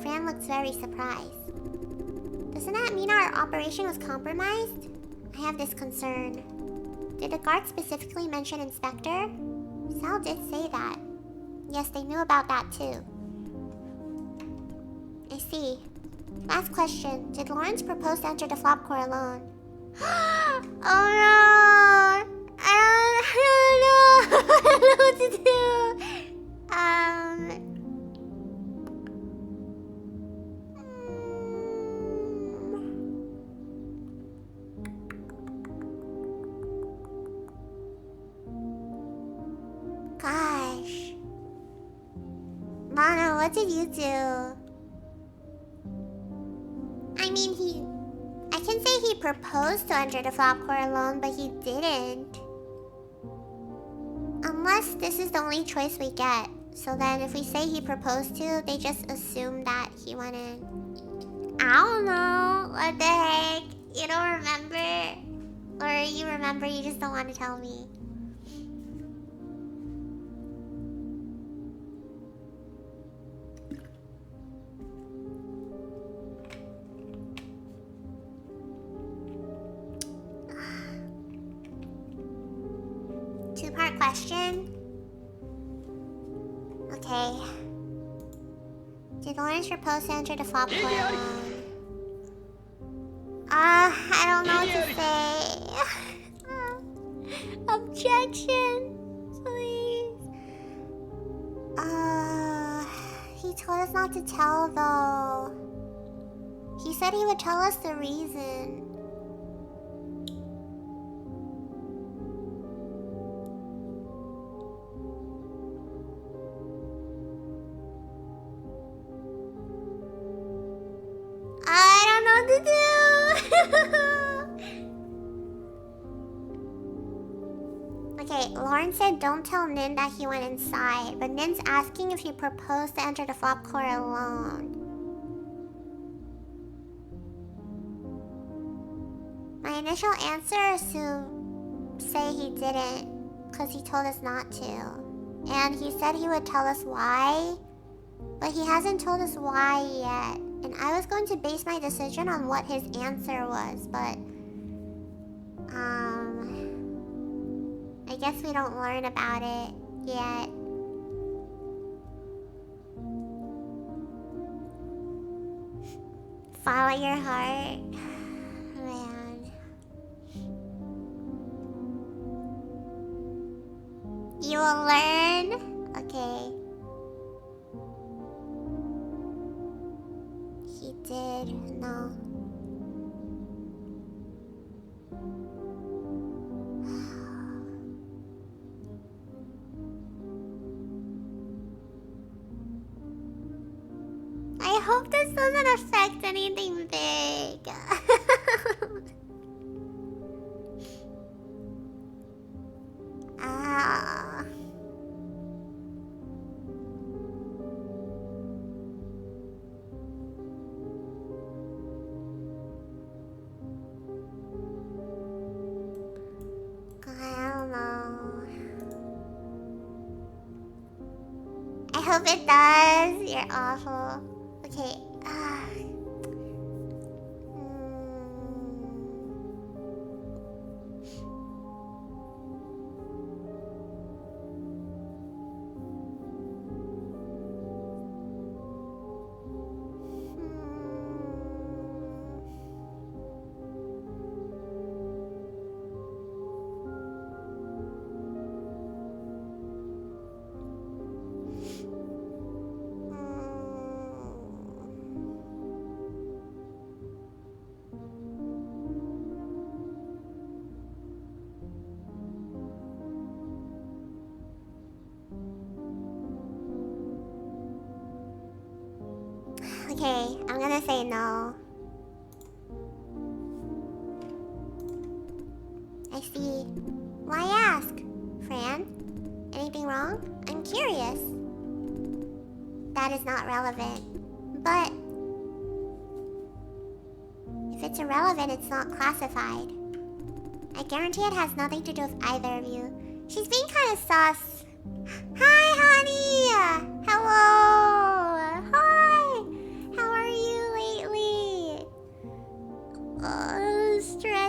Fran looks very surprised. Doesn't that mean our operation was compromised? I have this concern. Did the guard specifically mention Inspector? Sal did say that. Yes, they knew about that too. I see. Last question. Did Lawrence propose to enter the flop core alone? Oh no! I don't know! I don't know what to do! Gosh. Mono, what did you do? I mean, I can say he proposed to enter the flop core alone, but he didn't. Unless this is the only choice we get. So then if we say he proposed to, they just assume that he went in. I don't know. What the heck? You don't remember? Or you remember, you just don't want to tell me. Two-part question. Okay. Did Lawrence propose to enter the flop core alone? I don't know what to say. Objection, please. He told us not to tell though. He said he would tell us the reason. To do. Okay, Lauren said don't tell Nin that he went inside, but Nin's asking if he proposed to enter the flop core alone. My initial answer is to say he didn't, because he told us not to. And he said he would tell us why, but he hasn't told us why yet. And I was going to base my decision on what his answer was, but I guess we don't learn about it yet. Follow your heart. Man. You will learn? Okay. He did, no. I hope this doesn't affect anything big. I hope it does. You're awful. Okay. Okay, I'm gonna say no. I see. Why ask? Fran? Anything wrong? I'm curious. That is not relevant. But if it's irrelevant, it's not classified. I guarantee it has nothing to do with either of you. She's being kind of sus. Hi, honey! Hello! Hi! How are you lately?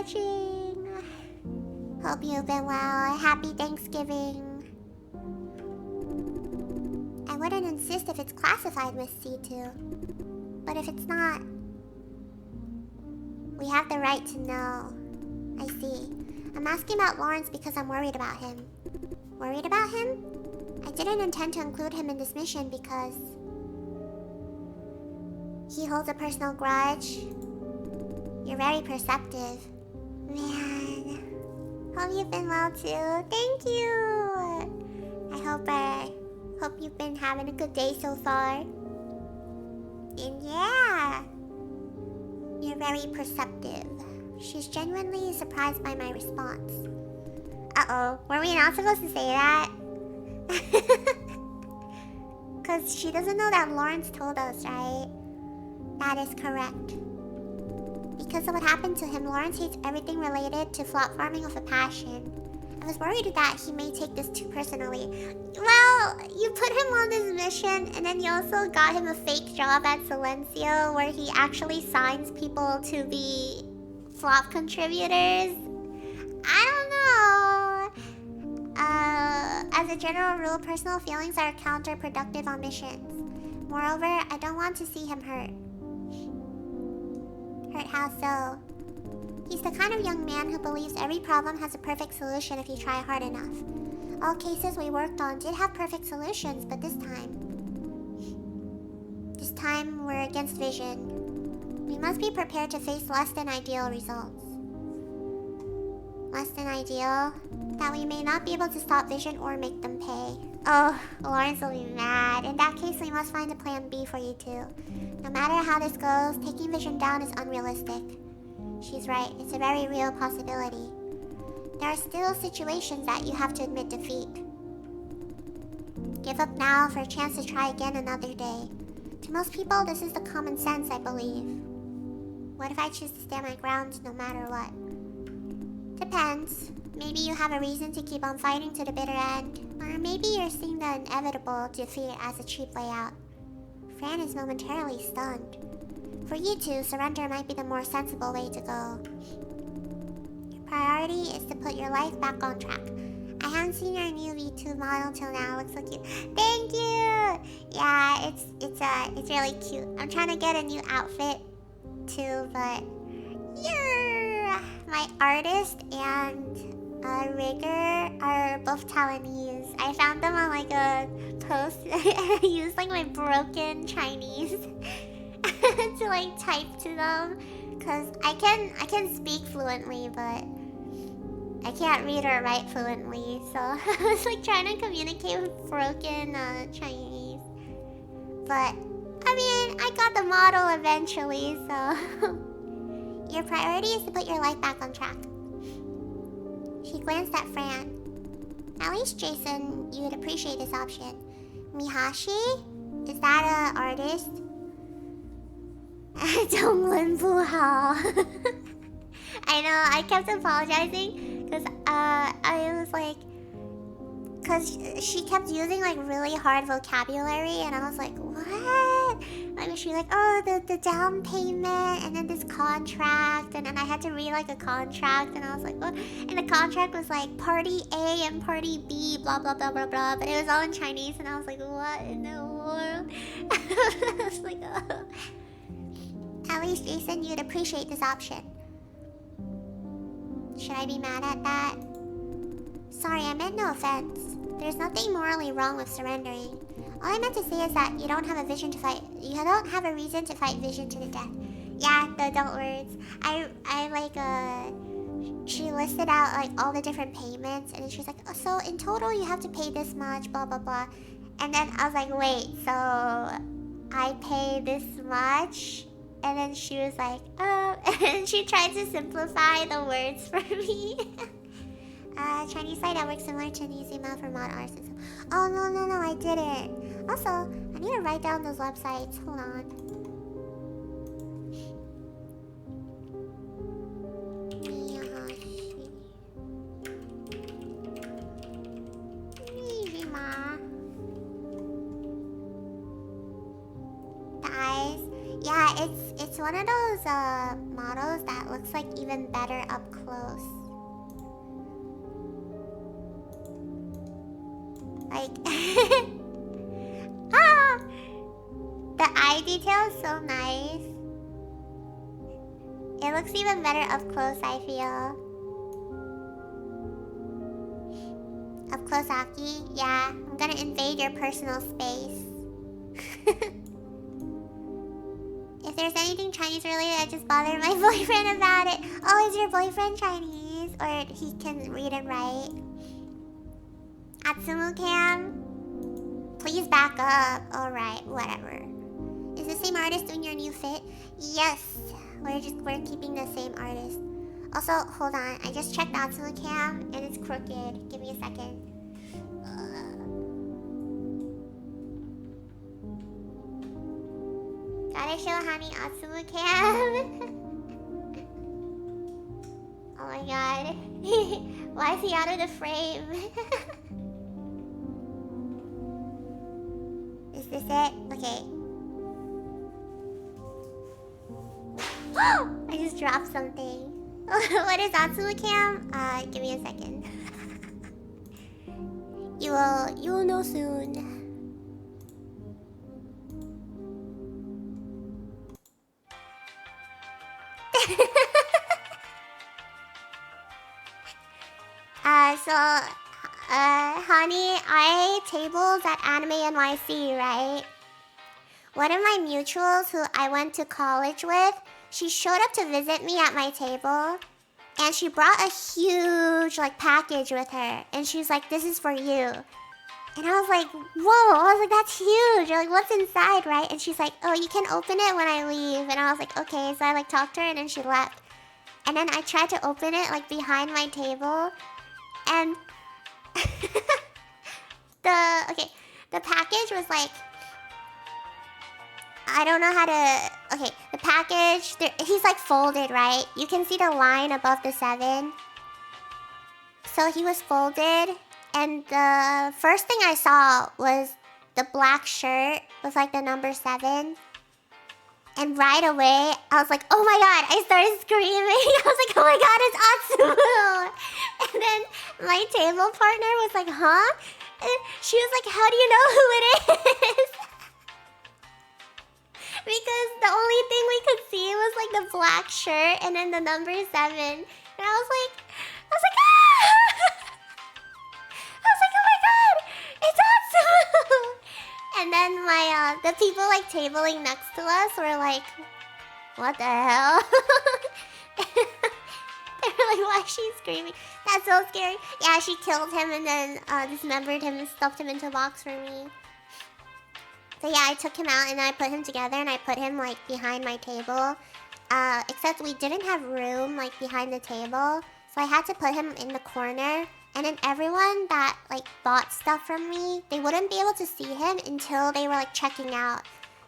watching. Hope you've been well. Happy Thanksgiving. I wouldn't insist if it's classified with C2. But if it's not, we have the right to know. I see. I'm asking about Lawrence because I'm worried about him. Worried about him? I didn't intend to include him in this mission because he holds a personal grudge. You're very perceptive. Man. Hope you've been well too. Thank you. I hope you've been having a good day so far. And yeah, you're very perceptive. She's genuinely surprised by my response. Uh-oh, were we not supposed to say that? Because she doesn't know that Lawrence told us, right? That is correct. Because of what happened to him, Lawrence hates everything related to flop farming with a passion. I was worried that he may take this too personally. Well, you put him on this mission, and then you also got him a fake job at Silencio where he actually signs people to be flop contributors. I don't know. As a general rule, personal feelings are counterproductive on missions. Moreover, I don't want to see him hurt. Hurt how so? He's the kind of young man who believes every problem has a perfect solution if you try hard enough. All cases we worked on did have perfect solutions, but this time we're against vision. We must be prepared to face less than ideal results. Less than ideal? That we may not be able to stop vision or make them pay. Oh, Lawrence will be mad. In that case, we must find a plan B for you two. No matter how this goes, taking vision down is unrealistic. She's right, it's a very real possibility. There are still situations that you have to admit defeat. Give up now for a chance to try again another day. To most people, this is the common sense, I believe. What if I choose to stand my ground no matter what? Depends. Maybe you have a reason to keep on fighting to the bitter end. Or maybe you're seeing the inevitable defeat as a cheap way out. Fran is momentarily stunned. For you two, surrender might be the more sensible way to go. Your priority is to put your life back on track. I haven't seen your new V2 model till now. It looks so cute. Thank you! Yeah, it's really cute. I'm trying to get a new outfit too, but yeah, my artist and rigger are both Taiwanese. I found them on like a post and I used like my broken Chinese to like type to them, cause I can speak fluently, but I can't read or write fluently. So I was like trying to communicate with broken Chinese. But I mean, I got the model eventually. So your priority is to put your life back on track. She glanced at Fran. At least, Jason, you would appreciate this option. Mihashi? Is that an artist? Donglin Buhao. I know, I kept apologizing because I was like, because she kept using like really hard vocabulary, and I was like, what? Like she like, oh, the down payment, and then this contract, and then I had to read like a contract, and I was like, what? And the contract was like party A and party B, blah blah blah blah blah, but it was all in Chinese, and I was like, what in the world? I was like, oh. At least, Jason, you'd appreciate this option. Should I be mad at that? Sorry, I meant no offense. There's nothing morally wrong with surrendering. All I meant to say is that you don't have a vision to fight. You don't have a reason to fight vision to the death. Yeah, the adult words. I like, she listed out like all the different payments, and then she's like, oh, so in total you have to pay this much, blah blah blah. And then I was like, wait, so I pay this much? And then she was like, oh, and she tried to simplify the words for me. Chinese site that works similar to New Zealand for mod artists. Oh, no, I didn't. Also, I need to write down those websites. Hold on. The eyes. Yeah, it's one of those models that looks like even better up close. Like, ah, the eye detail is so nice. It looks even better up close, I feel. Up close, Aki. Yeah, I'm gonna invade your personal space. If there's anything Chinese related, I just bothered my boyfriend about it. Oh, is your boyfriend Chinese? Or he can read and write? Atsumu Cam? Please back up. Alright, whatever. Is the same artist doing your new fit? Yes. We're keeping the same artist. Also, hold on. I just checked Atsumu Cam and it's crooked. Give me a second. Gotta show Honey Atsumu Cam. Oh my god. Why is he out of the frame? Is this it? Okay. I just dropped something. What is Atsumu Cam? Give me a second. You will know soon. Honey, I tables at Anime NYC, right? One of my mutuals who I went to college with, she showed up to visit me at my table. And she brought a huge, like, package with her. And she was like, this is for you. And I was like, whoa. I was like, that's huge. Like, what's inside, right? And she's like, oh, you can open it when I leave. And I was like, okay. So I, like, talked to her and then she left. And then I tried to open it, like, behind my table. And the package was like, I don't know how to... Okay, the package... he's like folded, right? You can see the line above the 7. So he was folded. And the first thing I saw was the black shirt with like the number 7. And right away, I was like, oh my god, I started screaming. I was like, oh my god, it's Atsumu. And then my table partner was like, huh? And she was like, how do you know who it is? Because the only thing we could see was like the black shirt and then the number 7. And I was like, ah! I was like, oh my god, it's Atsumu. And then the people like tabling next to us were like, what the hell? They were like, why is she screaming? That's so scary. Yeah, she killed him and then dismembered him and stuffed him into a box for me. So yeah, I took him out and I put him together and I put him like behind my table. Except we didn't have room like behind the table. So I had to put him in the corner. And then everyone that like bought stuff from me, they wouldn't be able to see him until they were like checking out.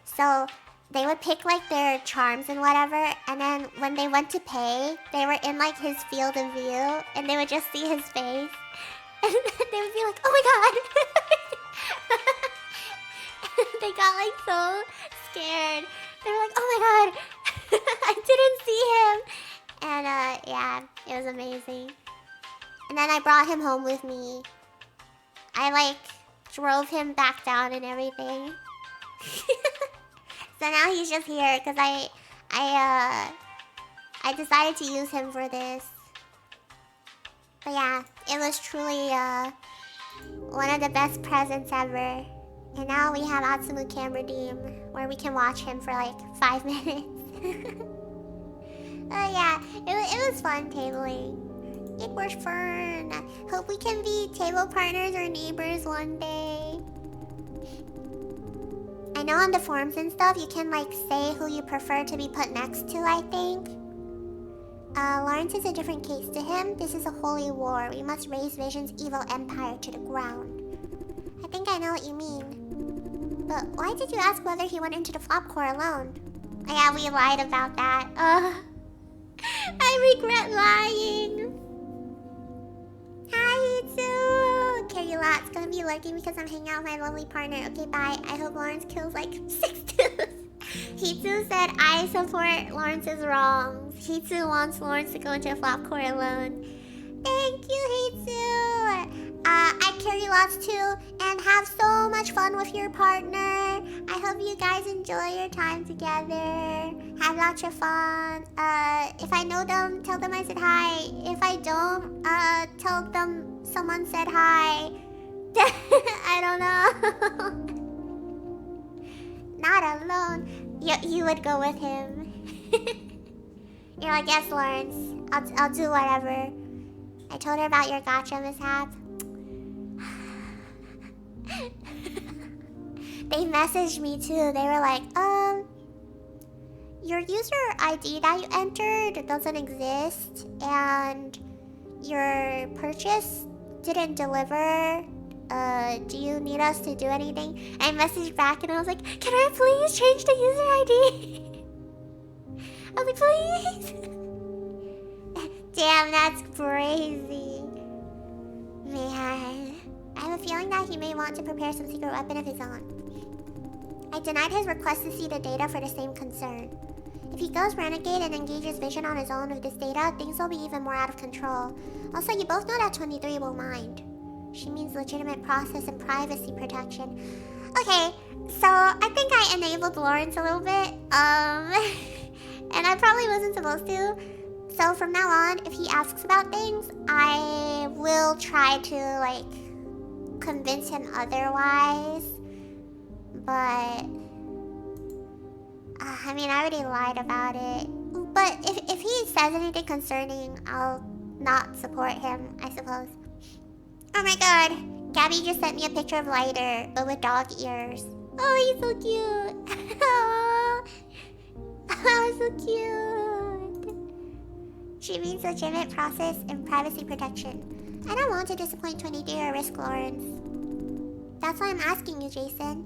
So they would pick like their charms and whatever. And then when they went to pay, they were in like his field of view. And they would just see his face. And then they would be like, oh my god. They got like so scared. They were like, oh my god. I didn't see him. And yeah, it was amazing. And then I brought him home with me. I like drove him back down and everything. So now he's just here because I decided to use him for this. But yeah, it was truly one of the best presents ever. And now we have Atsumu Cam Redeem, where we can watch him for like 5 minutes. Oh yeah, it was fun tabling. It was fun. Hope we can be table partners or neighbors one day. I know on the forums and stuff, you can like say who you prefer to be put next to, I think. Lawrence is a different case to him. This is a holy war. We must raise Vision's evil empire to the ground. I think I know what you mean. But why did you ask whether he went into the flop core alone? Oh, yeah, we lied about that. I regret lying. Hi, Hitsu! Carry lots. Gonna be lurking because I'm hanging out with my lovely partner. Okay, bye. I hope Lawrence kills like 6 dudes. Hitsu said I support Lawrence's wrongs. Hitsu wants Lawrence to go into a flop core alone. Thank you, Hitsu! I carry lots too, and and have so much fun with your partner. I hope you guys enjoy your time together. Have lots of fun. If I know them, tell them I said hi. If I don't, tell them someone said hi. I don't know. Not alone. You would go with him. You're like, yes, Lawrence. I'll do whatever. I told her about your gacha mishap. They messaged me too. They were like, your user ID that you entered doesn't exist, and your purchase didn't deliver. Do you need us to do anything? I messaged back and I was like, can I please change the user ID? I was like, please. Damn, that's crazy. Man, I have a feeling that he may want to prepare some secret weapon of his own. I denied his request to see the data for the same concern. If he goes renegade and engages vision on his own with this data, things will be even more out of control. Also, you both know that 23 will mind. She means legitimate process and privacy protection. Okay, so I think I enabled Lawrence a little bit. And I probably wasn't supposed to. So from now on, if he asks about things, I will try to, like, convince him otherwise. But I mean, I already lied about it. But if he says anything concerning, I'll not support him, I suppose. Oh my god, Gabby just sent me a picture of Lighter, but with dog ears. Oh, he's so cute. Oh, so cute. She means legitimate process and privacy protection. I don't want to disappoint 23 or risk Lawrence. That's why I'm asking you, Jason.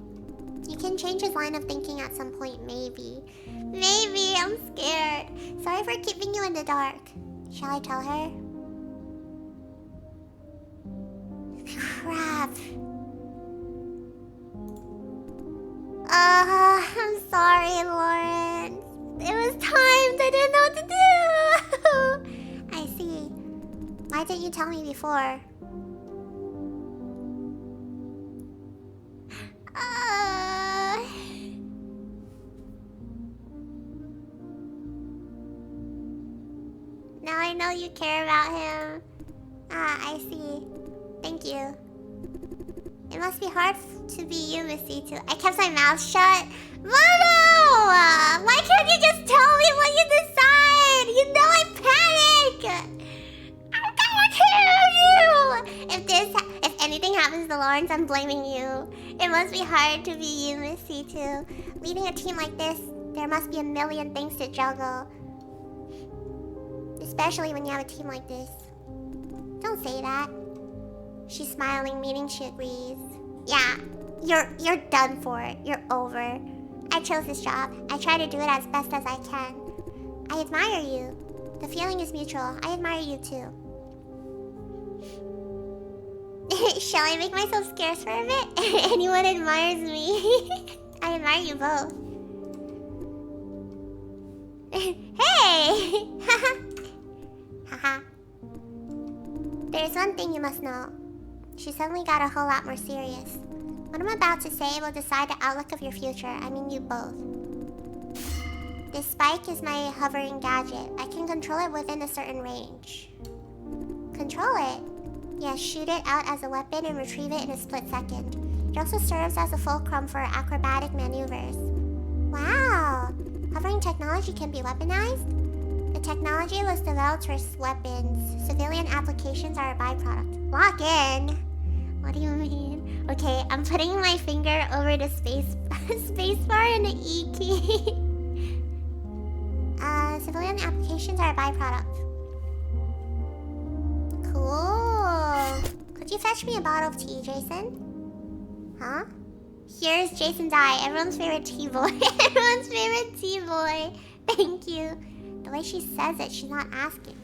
You can change his line of thinking at some point, maybe. Maybe, I'm scared. Sorry for keeping you in the dark. Shall I tell her? Crap. I'm sorry, Lawrence. It was timed. I didn't know what to do. I see. Why didn't you tell me before? Now I know you care about him. I see. Thank you. It must be hard to be you, Missy, too. I kept my mouth shut. Mono! Why can't you just tell me what you decide? You know I panic! I'm gonna kill you! If anything happens to Lawrence, I'm blaming you. It must be hard to be you, Missy, too. Leading a team like this, there must be a million things to juggle. Especially when you have a team like this. Don't say that. She's smiling, meaning she agrees. Yeah, you're done for. You're over. I chose this job. I try to do it as best as I can. I admire you. The feeling is mutual. I admire you too. Shall I make myself scarce for a bit? Anyone admires me. I admire you both. Hey! Haha. There's one thing you must know. She suddenly got a whole lot more serious. What I'm about to say will decide the outlook of your future. I mean you both. This spike is my hovering gadget. I can control it within a certain range. Control it? Yes, shoot it out as a weapon and retrieve it in a split second. It also serves as a fulcrum for acrobatic maneuvers. Wow! Hovering technology can be weaponized? The technology was developed for weapons. Civilian applications are a byproduct. Lock in? What do you mean? Okay, I'm putting my finger over the spacebar and the E key. Civilian applications are a byproduct. Cool. Could you fetch me a bottle of tea, Jason? Huh? Here's Jason's eye. Everyone's favorite tea boy. Everyone's favorite tea boy. Thank you. The way she says it, she's not asking.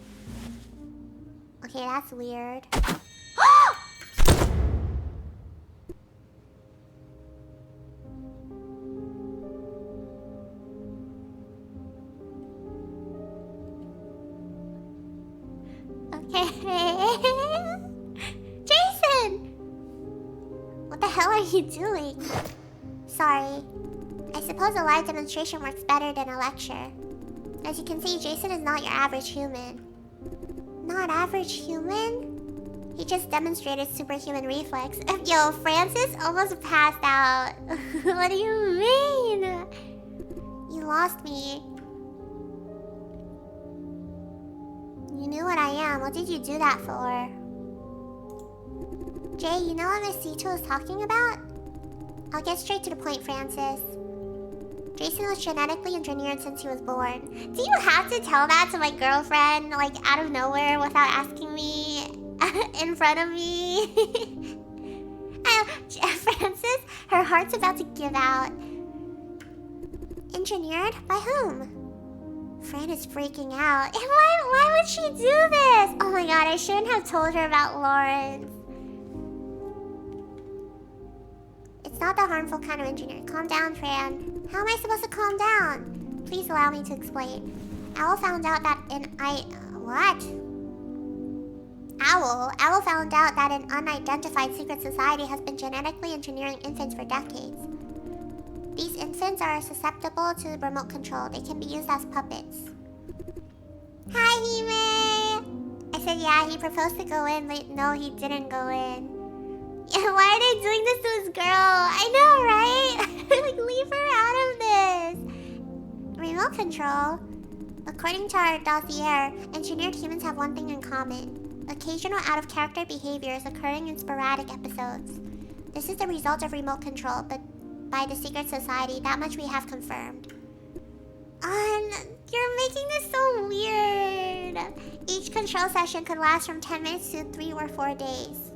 Okay, that's weird. Okay. Jason! What What the hell are you doing? Sorry. I suppose a live demonstration works better than a lecture. As you can see, Jason is not your average human. Not average human? He just demonstrated superhuman reflex. Yo, Francis almost passed out. What do you mean? You lost me. You knew what I am. What did you do that for? Jay, you know what Miss C2 was talking about? I'll get straight to the point, Francis. Jason was genetically engineered since he was born. Do you have to tell that to my girlfriend, like, out of nowhere without asking me in front of me? Francis, her heart's about to give out. Engineered? By whom? Fran is freaking out. And why would she do this? Oh my god, I shouldn't have told her about Lawrence. It's not the harmful kind of engineer. Calm down, Fran. How am I supposed to calm down? Please allow me to explain. Owl found out that Owl found out that an unidentified secret society has been genetically engineering infants for decades. These infants are susceptible to remote control. They can be used as puppets. Hi, Hime! I said, yeah, he proposed to go in, but no, he didn't go in. Why are they doing this to his girl? I know, right? Like, leave her out of this. Remote control? According to our dossier, engineered humans have one thing in common. Occasional out-of-character behaviors occurring in sporadic episodes. This is the result of remote control, but by the secret society, that much we have confirmed. You're making this so weird. Each control session could last from 10 minutes to 3 or 4 days.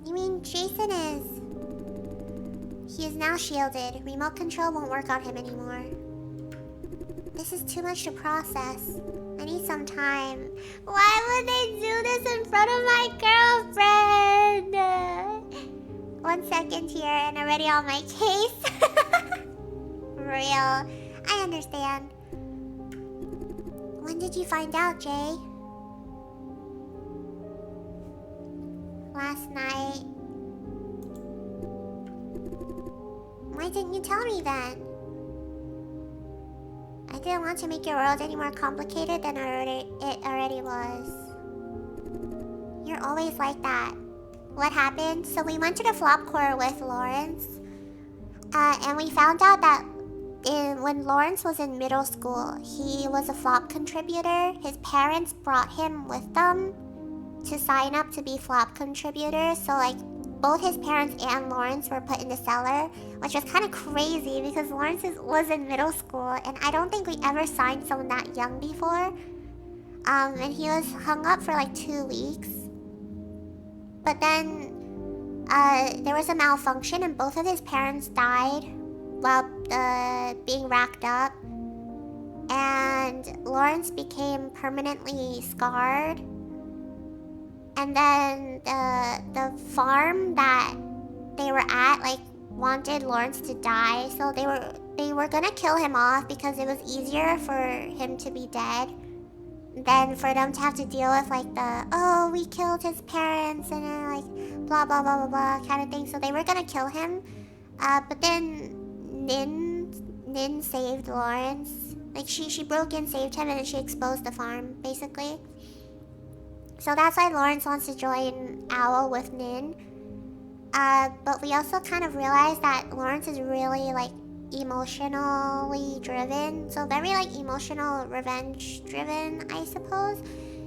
You mean Jason is... He is now shielded. Remote control won't work on him anymore. This is too much to process. I need some time. Why would they do this in front of my girlfriend? 1 second here and already on my case. Real. I understand. When did you find out, Jay? Last night. Why didn't you tell me then? I didn't want to make your world any more complicated than it already was. You're always like that. What happened? So we went to the flop core with Lawrence. And we found out that when Lawrence was in middle school, he was a flop contributor. His parents brought him with them to sign up to be flop contributors. So like both his parents and Lawrence were put in the cellar, which was kind of crazy because Lawrence was in middle school and I don't think we ever signed someone that young before. And he was hung up for like 2 weeks. But then there was a malfunction and both of his parents died while being racked up. And Lawrence became permanently scarred. And then the farm that they were at like wanted Lawrence to die, so they were gonna kill him off because it was easier for him to be dead than for them to have to deal with like the we killed his parents and then like blah blah blah blah blah kind of thing. So they were gonna kill him, but then Nin saved Lawrence. Like she broke in, saved him, and then she exposed the farm basically. So that's why Lawrence wants to join Owl with Nin. But we also kind of realized that Lawrence is really like emotionally driven. So very like emotional revenge driven, I suppose.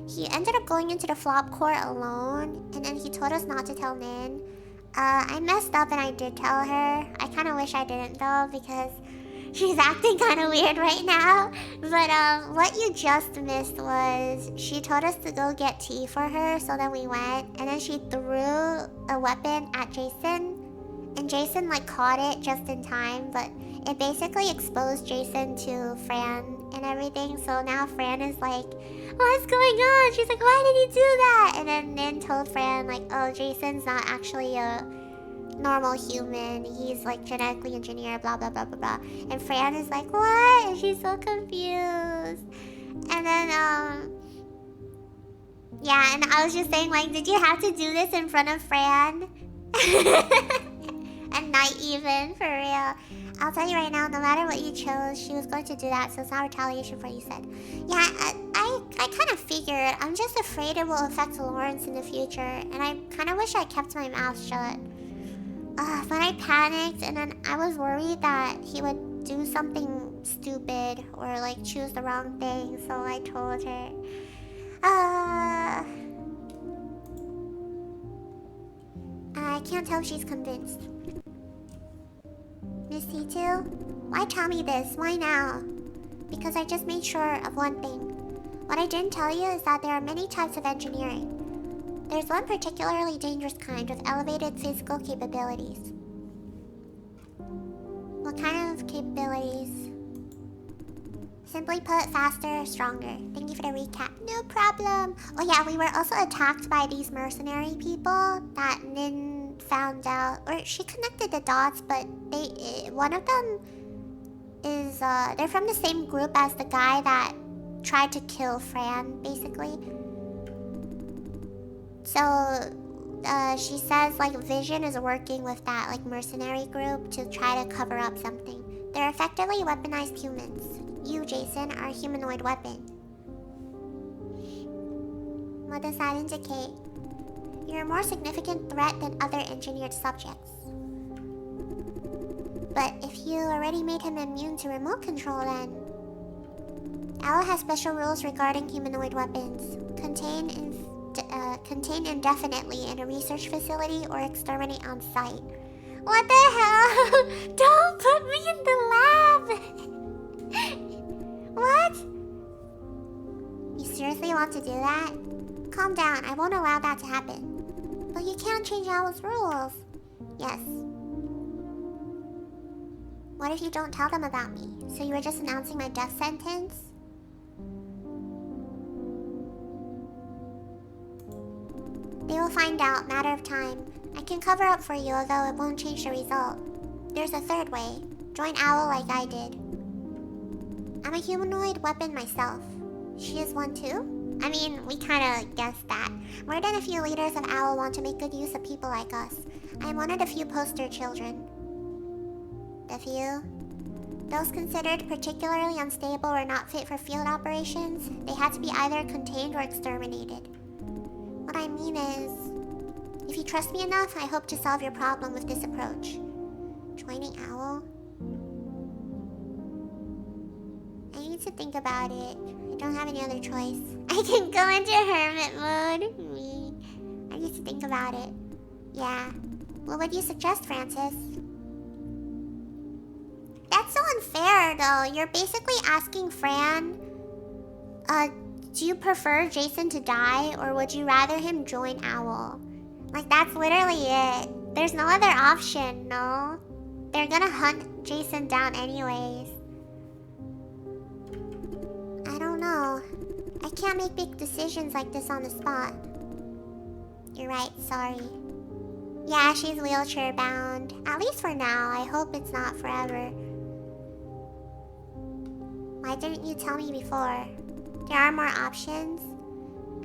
He ended up going into the flop court alone. And then he told us not to tell Nin. I messed up and I did tell her. I kind of wish I didn't though because she's acting kind of weird right now. But what you just missed was she told us to go get tea for her, so then we went, and then she threw a weapon at Jason, and Jason like caught it just in time, but it basically exposed Jason to Fran and everything. So now Fran is like, what's going on? She's like, why did he do that? And then Nin told Fran like, oh, Jason's not actually a normal human, he's like genetically engineered, blah blah blah blah blah. And Fran is like, what? And she's so confused. And then yeah, and I was just saying like, did you have to do this in front of Fran? And not even, for real. I'll tell you right now, no matter what you chose, she was going to do that, so it's not retaliation for what you said. Yeah, I kind of figured. I'm just afraid it will affect Lawrence in the future, and I kind of wish I kept my mouth shut. But I panicked, and then I was worried that he would do something stupid or like choose the wrong thing, so I told her. I can't tell if she's convinced. Miss C2, why tell me this? Why now? Because I just made sure of one thing. What I didn't tell you is that there are many types of engineering. There's one particularly dangerous kind with elevated physical capabilities. What kind of capabilities? Simply put, faster, stronger. Thank you for the recap. No problem. Oh yeah, we were also attacked by these mercenary people that Nin found out. Or she connected the dots, but one of them is, they're from the same group as the guy that tried to kill Fran, basically. So, she says, like, Vision is working with that, like, mercenary group to try to cover up something. They're effectively weaponized humans. You, Jason, are a humanoid weapon. What does that indicate? You're a more significant threat than other engineered subjects. But if you already made him immune to remote control, then... Owl has special rules regarding humanoid weapons. Contain indefinitely in a research facility or exterminate on site. What the hell? Don't put me in the lab! What? You seriously want to do that? Calm down, I won't allow that to happen. But you can't change Owl's rules. Yes. What if you don't tell them about me? So you were just announcing my death sentence? They will find out, matter of time. I can cover up for you, although it won't change the result. There's a third way. Join Owl like I did. I'm a humanoid weapon myself. She is one too? I mean, we kinda guessed that. More than a few leaders of Owl want to make good use of people like us. I am one of the few poster children. The few? Those considered particularly unstable or not fit for field operations, they had to be either contained or exterminated. What I mean is, if you trust me enough, I hope to solve your problem with this approach. Joining Owl? I need to think about it. I don't have any other choice. I can go into hermit mode. I need to think about it. Yeah. What would you suggest, Francis? That's so unfair, though. You're basically asking Fran, do you prefer Jason to die, or would you rather him join Owl? Like, that's literally it. There's no other option, no? They're gonna hunt Jason down anyways. I don't know. I can't make big decisions like this on the spot. You're right, sorry. Yeah, she's wheelchair bound. At least for now. I hope it's not forever. Why didn't you tell me before? There are more options.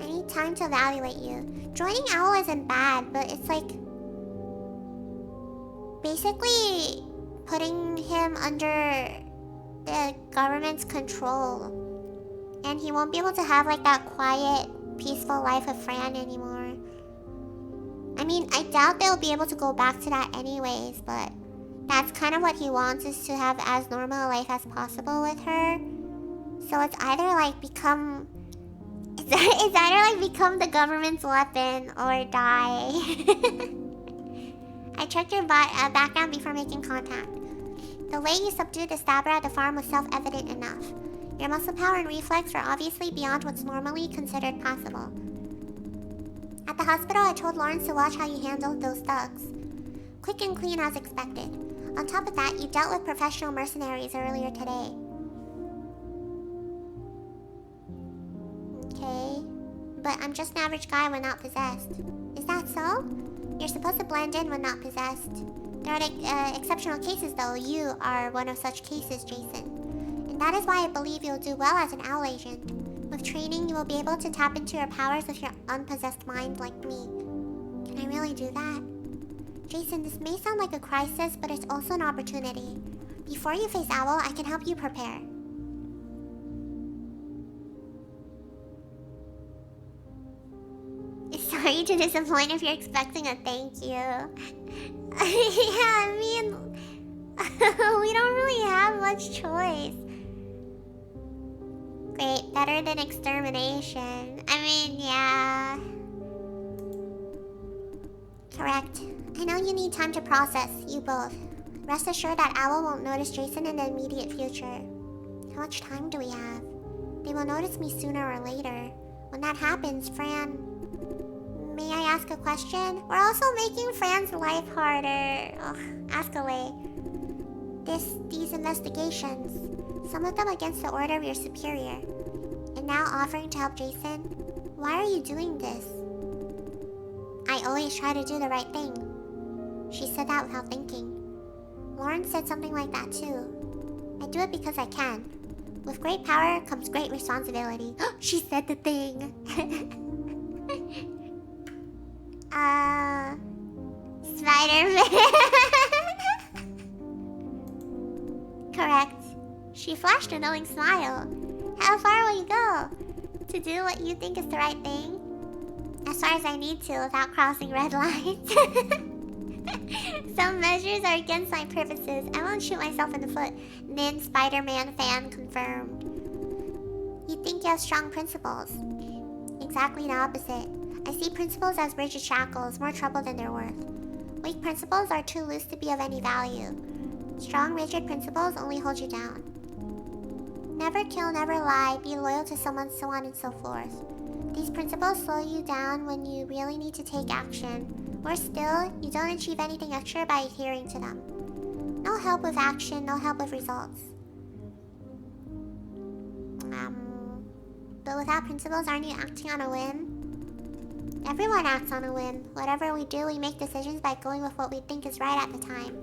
I need time to evaluate you. Joining Owl isn't bad, but it's like... basically putting him under the government's control. And he won't be able to have like that quiet, peaceful life of Fran anymore. I mean, I doubt they'll be able to go back to that anyways, but that's kind of what he wants, is to have as normal a life as possible with her. So it's either like become... It's either like become the government's weapon or die. I checked your background before making contact. The way you subdued the stabber at the farm was self-evident enough. Your muscle power and reflex were obviously beyond what's normally considered possible. At the hospital, I told Lawrence to watch how you handled those thugs. Quick and clean as expected. On top of that, you dealt with professional mercenaries earlier today. Okay. But I'm just an average guy when not possessed. Is that so? You're supposed to blend in when not possessed. There are exceptional cases though. You are one of such cases, Jason. And that is why I believe you'll do well as an Owl agent. With training, you will be able to tap into your powers with your unpossessed mind like me. Can I really do that? Jason, this may sound like a crisis, but it's also an opportunity. Before you face Owl, I can help you prepare. Sorry to disappoint if you're expecting a thank you. Yeah, I mean, we don't really have much choice. Great, better than extermination. I mean, yeah. Correct. I know you need time to process, you both. Rest assured that Owl won't notice Jason in the immediate future. How much time do we have? They will notice me sooner or later. When that happens, Fran... May I ask a question? We're also making Fran's life harder. Ugh, ask away. These investigations, some of them against the order of your superior, and now offering to help Jason. Why are you doing this? I always try to do the right thing. She said that without thinking. Lauren said something like that too. I do it because I can. With great power comes great responsibility. She said the thing. Spider-Man. Correct. She flashed a knowing smile. How far will you go? To do what you think is the right thing? As far as I need to without crossing red lines. Some measures are against my purposes. I won't shoot myself in the foot. Nin Spider-Man fan confirmed. You think you have strong principles. Exactly the opposite. I see principles as rigid shackles, more trouble than they're worth. Weak principles are too loose to be of any value. Strong, rigid principles only hold you down. Never kill, never lie, be loyal to someone, so on and so forth. These principles slow you down when you really need to take action. Or still, you don't achieve anything extra by adhering to them. No help with action, no help with results. But without principles, aren't you acting on a whim? Everyone acts on a whim. Whatever we do, we make decisions by going with what we think is right at the time.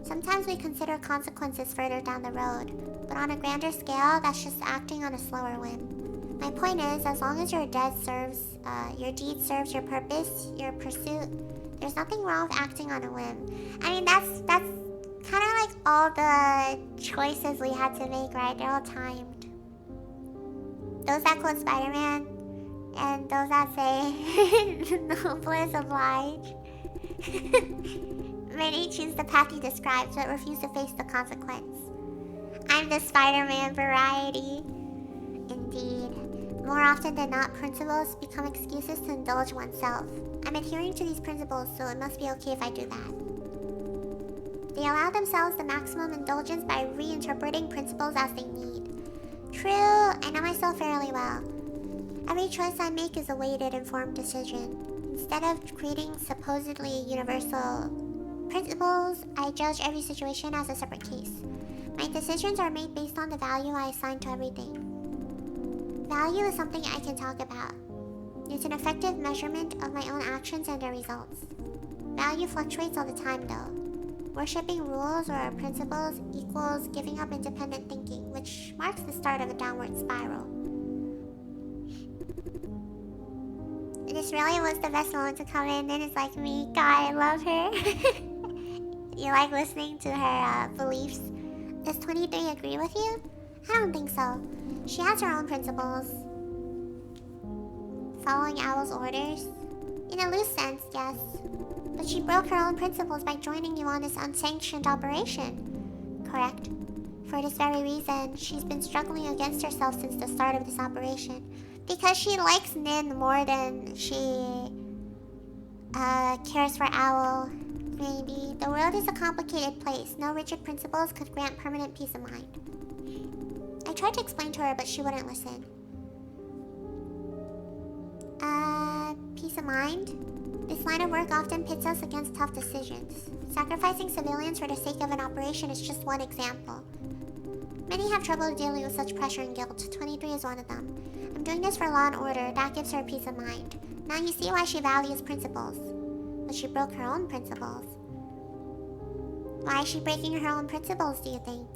Sometimes we consider consequences further down the road, but on a grander scale, that's just acting on a slower whim. My point is, as long as your deed serves your purpose, your pursuit, there's nothing wrong with acting on a whim. I mean, that's kind of like all the choices we had to make, right? They're all timed. Those that quote Spider-Man, and those that say, noblesse oblige. Many choose the path he describes, but refuse to face the consequence. I'm the Spider-Man variety. Indeed. More often than not, principles become excuses to indulge oneself. I'm adhering to these principles, so it must be okay if I do that. They allow themselves the maximum indulgence by reinterpreting principles as they need. True, I know myself fairly well. Every choice I make is a weighted, informed decision. Instead of creating supposedly universal principles, I judge every situation as a separate case. My decisions are made based on the value I assign to everything. Value is something I can talk about. It's an effective measurement of my own actions and their results. Value fluctuates all the time though. Worshipping rules or principles equals giving up independent thinking, which marks the start of a downward spiral. This really was the best moment to come in, and it's like me. God, I love her. You like listening to her beliefs? Does 23 agree with you? I don't think so. She has her own principles. Following Owl's orders? In a loose sense, yes. But she broke her own principles by joining you on this unsanctioned operation. Correct. For this very reason, she's been struggling against herself since the start of this operation. Because she likes Nin more than she cares for Owl. Maybe. The world is a complicated place. No rigid principles could grant permanent peace of mind. I tried to explain to her, but she wouldn't listen. Peace of mind? This line of work often pits us against tough decisions. Sacrificing civilians for the sake of an operation is just one example. Many have trouble dealing with such pressure and guilt. 23 is one of them. I'm doing this for law and order. That gives her peace of mind. Now you see why she values principles. But she broke her own principles. Why is she breaking her own principles, do you think?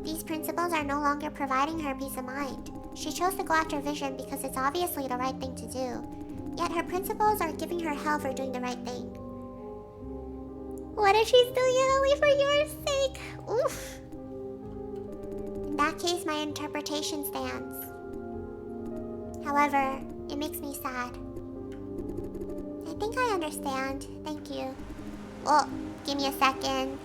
These principles are no longer providing her peace of mind. She chose to go after Vision because it's obviously the right thing to do. Yet her principles are giving her hell for doing the right thing. What if she's doing it only for your sake? Oof. In that case, my interpretation stands. However, it makes me sad. I think I understand. Thank you. Oh, give me a second.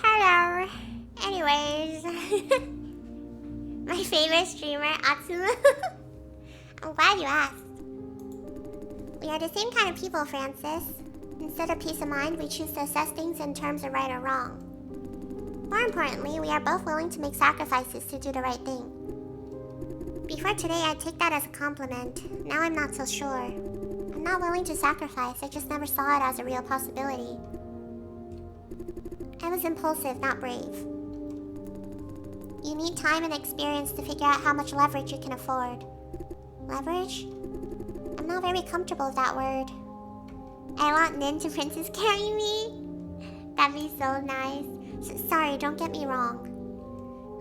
Hello. Anyways, my favorite streamer, Atsumu. I'm glad you asked. We are the same kind of people, Francis. Instead of peace of mind, we choose to assess things in terms of right or wrong. More importantly, we are both willing to make sacrifices to do the right thing. Before today, I'd take that as a compliment. Now I'm not so sure. I'm not willing to sacrifice, I just never saw it as a real possibility. I was impulsive, not brave. You need time and experience to figure out how much leverage you can afford. Leverage? I'm not very comfortable with that word. I want Ninja Princess carry me. That'd be so nice. Sorry, don't get me wrong.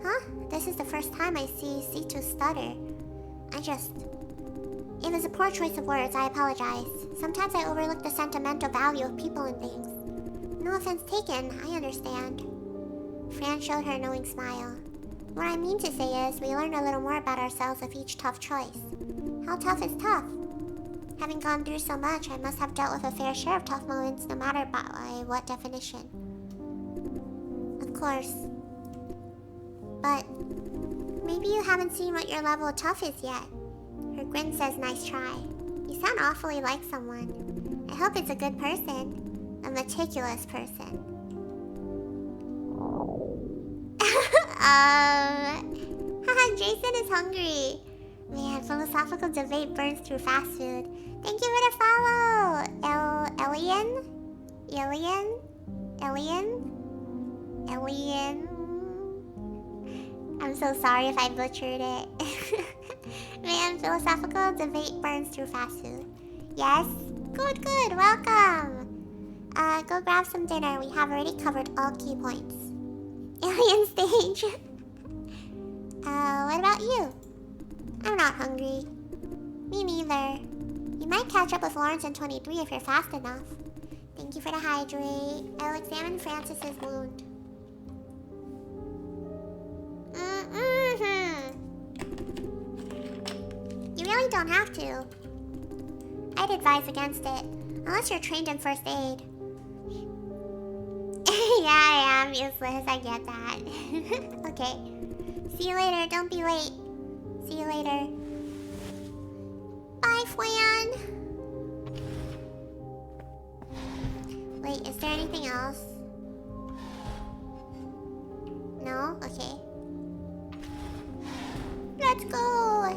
Huh? This is the first time I see C2 stutter. It was a poor choice of words, I apologize. Sometimes I overlook the sentimental value of people and things. No offense taken, I understand. Fran showed her a knowing smile. What I mean to say is, we learn a little more about ourselves with each tough choice. How tough is tough? Having gone through so much, I must have dealt with a fair share of tough moments, no matter by what definition. Of course. But maybe you haven't seen what your level of tough is yet. Her grin says, nice try. You sound awfully like someone. I hope it's a good person. A meticulous person. Haha, Jason is hungry. Man, philosophical debate burns through fast food. Thank you for the follow! Alien? I'm so sorry if I butchered it. Man, philosophical debate burns through fast food. Yes? Good, welcome! Go grab some dinner. We have already covered all key points. Alien stage. What about you? I'm not hungry. Me neither. You might catch up with Lawrence in 23 if you're fast enough. Thank you for the hydrate. I'll examine Francis's wound. You really don't have to. I'd advise against it, unless you're trained in first aid. Yeah, I am useless, I get that. Okay. See you later, don't be late. See you later. Bye, Fran. Wait, is there anything else? No? Okay. Let's go!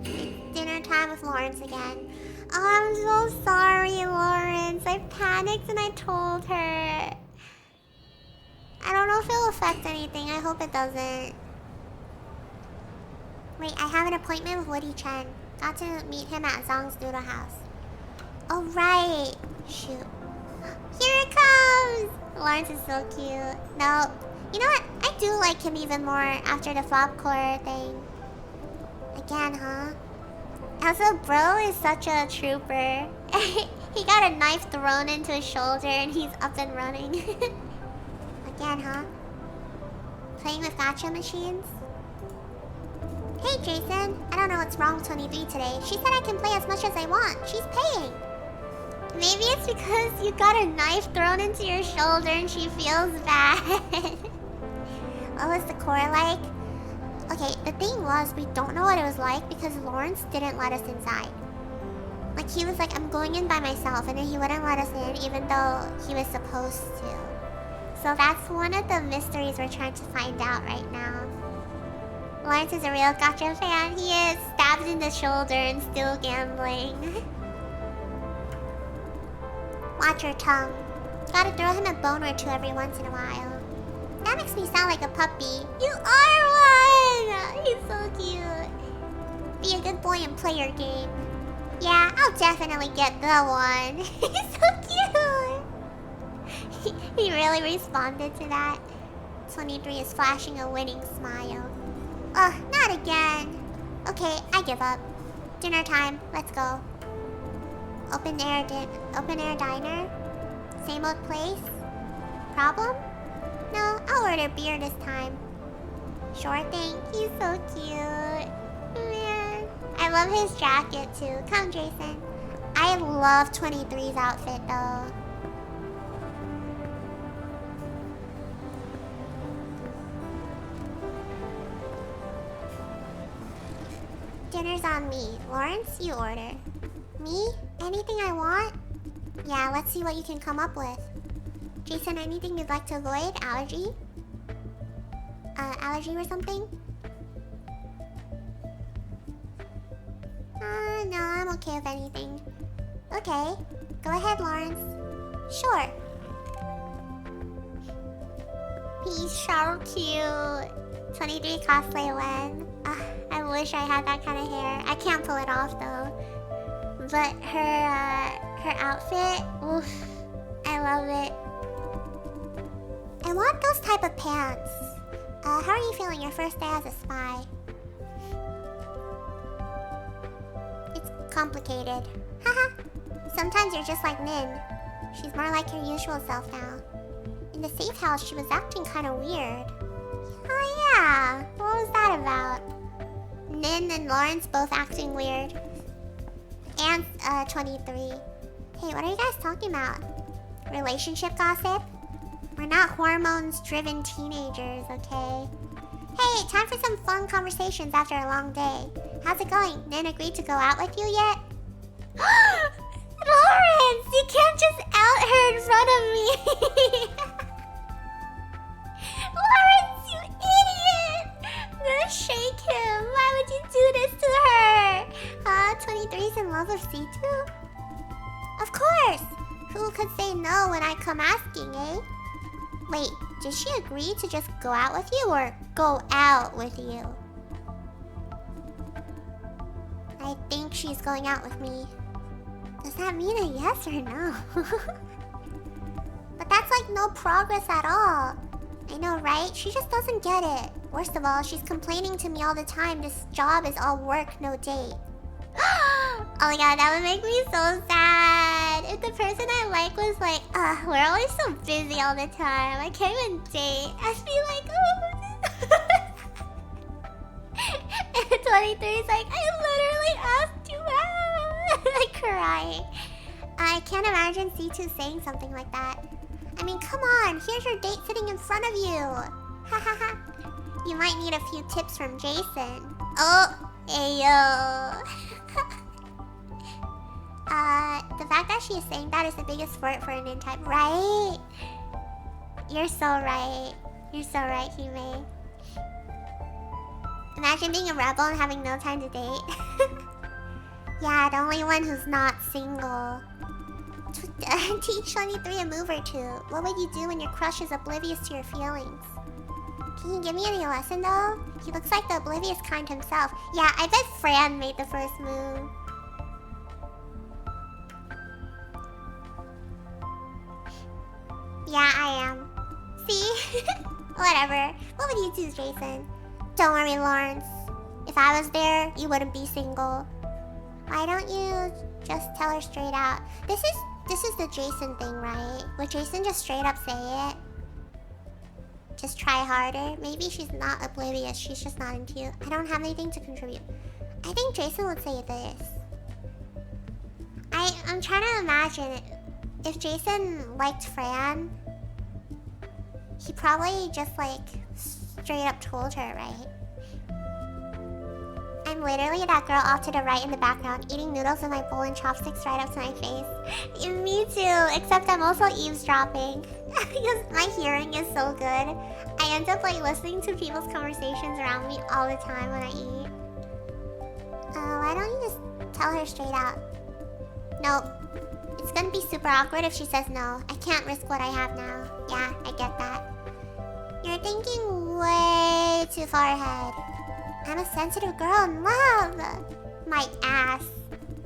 It's dinner time with Lawrence again. Oh, I'm so sorry, Lawrence. I panicked and I told her. I don't know if it'll affect anything. I hope it doesn't. Wait, I have an appointment with Woody Chen. Got to meet him at Zong's Noodle House. Oh, right. Shoot. Here it comes! Lawrence is so cute. No. You know what? I do like him even more after the flopcore thing. Again, huh? Also, bro is such a trooper. He got a knife thrown into his shoulder and he's up and running. Again, huh? Playing with gacha machines? Hey, Jason. I don't know what's wrong with 23 today. She said I can play as much as I want. She's paying. Maybe it's because you got a knife thrown into your shoulder and she feels bad. What was the core like? Okay, the thing was, we don't know what it was like because Lawrence didn't let us inside. Like, he was like, I'm going in by myself, and then he wouldn't let us in even though he was supposed to. So that's one of the mysteries we're trying to find out right now. Lawrence is a real gotcha fan. He is stabbed in the shoulder and still gambling. Watch your tongue. Gotta throw him a bone or two every once in a while. That makes me sound like a puppy. You are one! He's so cute. Be a good boy and play your game. Yeah, I'll definitely get the one. He's so cute. He really responded to that. 23 is flashing a winning smile. Ugh, not again. Okay, I give up. Dinner time. Let's go. Open air diner? Same old place? Problem? No, I'll order beer this time. Sure thing. He's so cute. Man. I love his jacket too. Come, Jason. I love 23's outfit though. Dinner's on me. Lawrence, you order. Me? Anything I want? Yeah, let's see what you can come up with. Jason, anything you'd like to avoid? Allergy? Allergy or something? No, I'm okay with anything. Okay, go ahead, Lawrence. Sure. He's so cute. 23 cosplay when. I wish I had that kind of hair. I can't pull it off though. But her outfit, oof, I love it. I want those type of pants. How are you feeling your first day as a spy? It's complicated. Haha. Sometimes you're just like Nin. She's more like her usual self now. In the safe house, she was acting kind of weird. Oh yeah, what was that about? Nin and Lawrence both acting weird. And 23. Hey, what are you guys talking about? Relationship gossip? We're not hormones-driven teenagers, okay? Hey, time for some fun conversations after a long day. How's it going? Nin agreed to go out with you yet? Lawrence, you can't just out her in front of me. Lawrence, you idiot! I'm gonna shake him. Why would you do this to her? 23's in love with C2? Of course! Who could say no when I come asking, eh? Wait, did she agree to just go out with you or go out with you? I think she's going out with me. Does that mean a yes or no? But that's like no progress at all. I know, right? She just doesn't get it. Worst of all, she's complaining to me all the time this job is all work, no date. Oh my god, that would make me so sad. If the person I like was like, we're always so busy all the time. I can't even date. I'd be like, And 23 is like, I literally asked you out. Like crying. I can't imagine C2 saying something like that. I mean, come on. Here's your date sitting in front of you. Hahaha. You might need a few tips from Jason. Oh, ayo. The fact that she is saying that is the biggest flirt for an in-type, right? You're so right. You're so right, Hime. Imagine being a rebel and having no time to date. Yeah, the only one who's not single. Teach 23 a move or two. What would you do when your crush is oblivious to your feelings? Can you give me any lesson though? He looks like the oblivious kind himself. Yeah, I bet Fran made the first move. Yeah, I am. See? Whatever. What would you do, Jason? Don't worry, Lawrence. If I was there, you wouldn't be single. Why don't you just tell her straight out? This is the Jason thing, right? Would Jason just straight up say it? Just try harder? Maybe she's not oblivious, she's just not into you. I don't have anything to contribute. I think Jason would say this. I'm trying to imagine if Jason liked Fran, he probably just like straight up told her, right? I'm literally that girl off to the right in the background, eating noodles with my bowl and chopsticks right up to my face. Me too, except I'm also eavesdropping. Because my hearing is so good. I end up like listening to people's conversations around me all the time when I eat. Why don't you just tell her straight out? Nope. It's gonna be super awkward if she says no. I can't risk what I have now. Yeah, I get that. You're thinking way too far ahead. I'm a sensitive girl in love. My ass.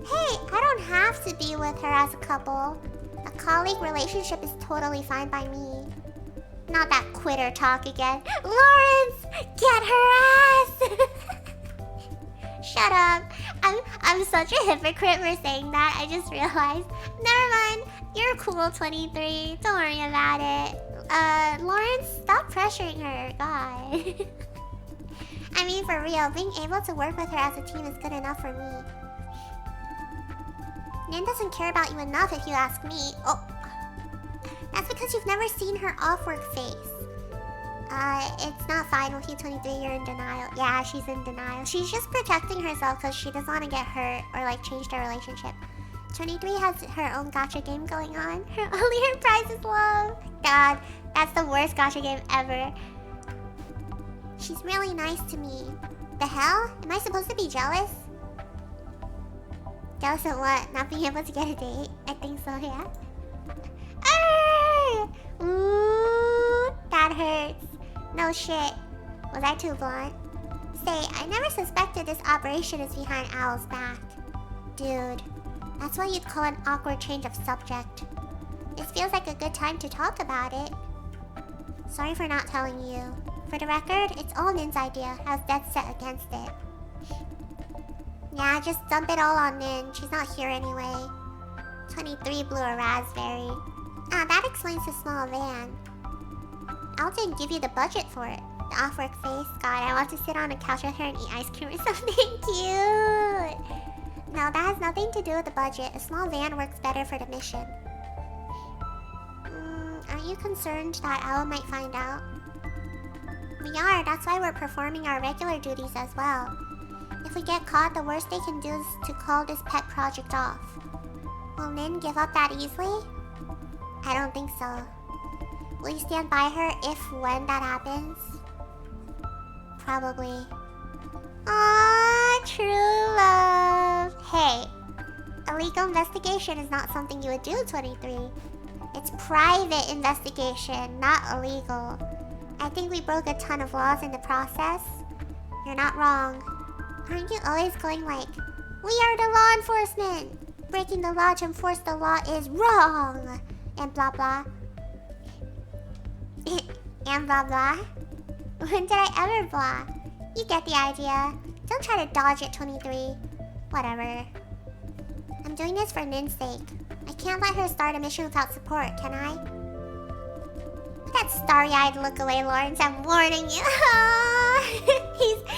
Hey, I don't have to be with her as a couple. A colleague relationship is totally fine by me. Not that quitter talk again. Lawrence, get her ass. Shut up. I'm such a hypocrite for saying that. I just realized. Never mind. You're cool, 23. Don't worry about it. Lawrence, stop pressuring her. God. I mean, for real, being able to work with her as a team is good enough for me. Nin doesn't care about you enough if you ask me. Oh. That's because you've never seen her off-work face. It's not fine with you, 23. You're in denial. Yeah, she's in denial. She's just protecting herself because she doesn't want to get hurt or like change their relationship. 23 has her own gacha game going on. Only her prize is love. God, that's the worst gacha game ever. She's really nice to me. The hell? Am I supposed to be jealous? Jealous of what? Not being able to get a date? I think so, yeah. Ooh, that hurts. No shit. Was I too blunt? Say, I never suspected this operation is behind Owl's back. Dude, that's what you'd call an awkward change of subject. This feels like a good time to talk about it. Sorry for not telling you. For the record, it's all Nin's idea. I was dead set against it. Yeah, just dump it all on Nin. She's not here anyway. 23 blew a raspberry. Ah, that explains the small van. Al didn't give you the budget for it. The off-work face. God, I want to sit on a couch with her and eat ice cream or something cute. No, that has nothing to do with the budget. A small van works better for the mission. Are you concerned that Al might find out? We are. That's why we're performing our regular duties as well. If we get caught, the worst they can do is to call this pet project off. Will Nin give up that easily? I don't think so. Will you stand by her when that happens? Probably. Aww, true love. Hey, a legal investigation is not something you would do, 23. It's private investigation, not illegal. I think we broke a ton of laws in the process. You're not wrong. Aren't you always going like, we are the law enforcement. Breaking the law to enforce the law is wrong. And blah blah. And blah blah. When did I ever blah? You get the idea. Don't try to dodge it, 23. Whatever. I'm doing this for Nin's sake. I can't let her start a mission without support, can I? Put that starry-eyed look away, Lawrence. I'm warning you.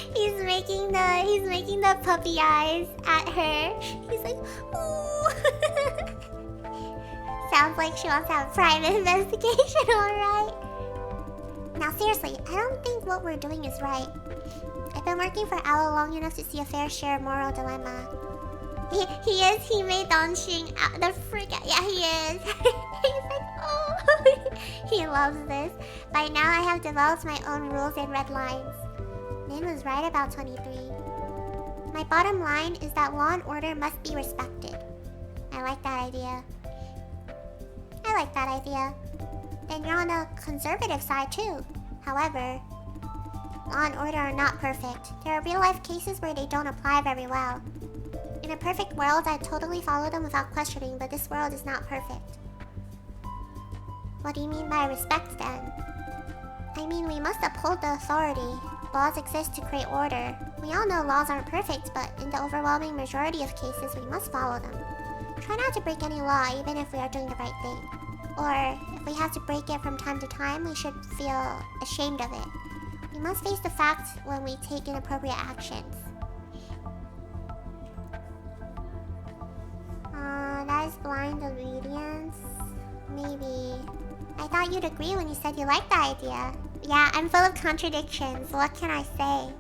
he's making the puppy eyes at her. He's like, ooh. Sounds like she wants to have a private investigation, alright? Now seriously, I don't think what we're doing is right. I've been working for Owl long enough to see a fair share of moral dilemma. He made Donxing the freak out. Yeah, he is. He's like, oh. He loves this. By now I have developed my own rules and red lines. Nin was right about 23. My bottom line is that law and order must be respected. I like that idea. Then you're on the conservative side too. However, law and order are not perfect. There are real-life cases where they don't apply very well. In a perfect world, I'd totally follow them without questioning, but this world is not perfect. What do you mean by respect, then? I mean, we must uphold the authority. Laws exist to create order. We all know laws aren't perfect, but in the overwhelming majority of cases, we must follow them. Try not to break any law, even if we are doing the right thing. Or, if we have to break it from time to time, we should feel ashamed of it. We must face the facts when we take inappropriate actions. That is blind obedience. Maybe. I thought you'd agree when you said you liked the idea. Yeah, I'm full of contradictions. What can I say?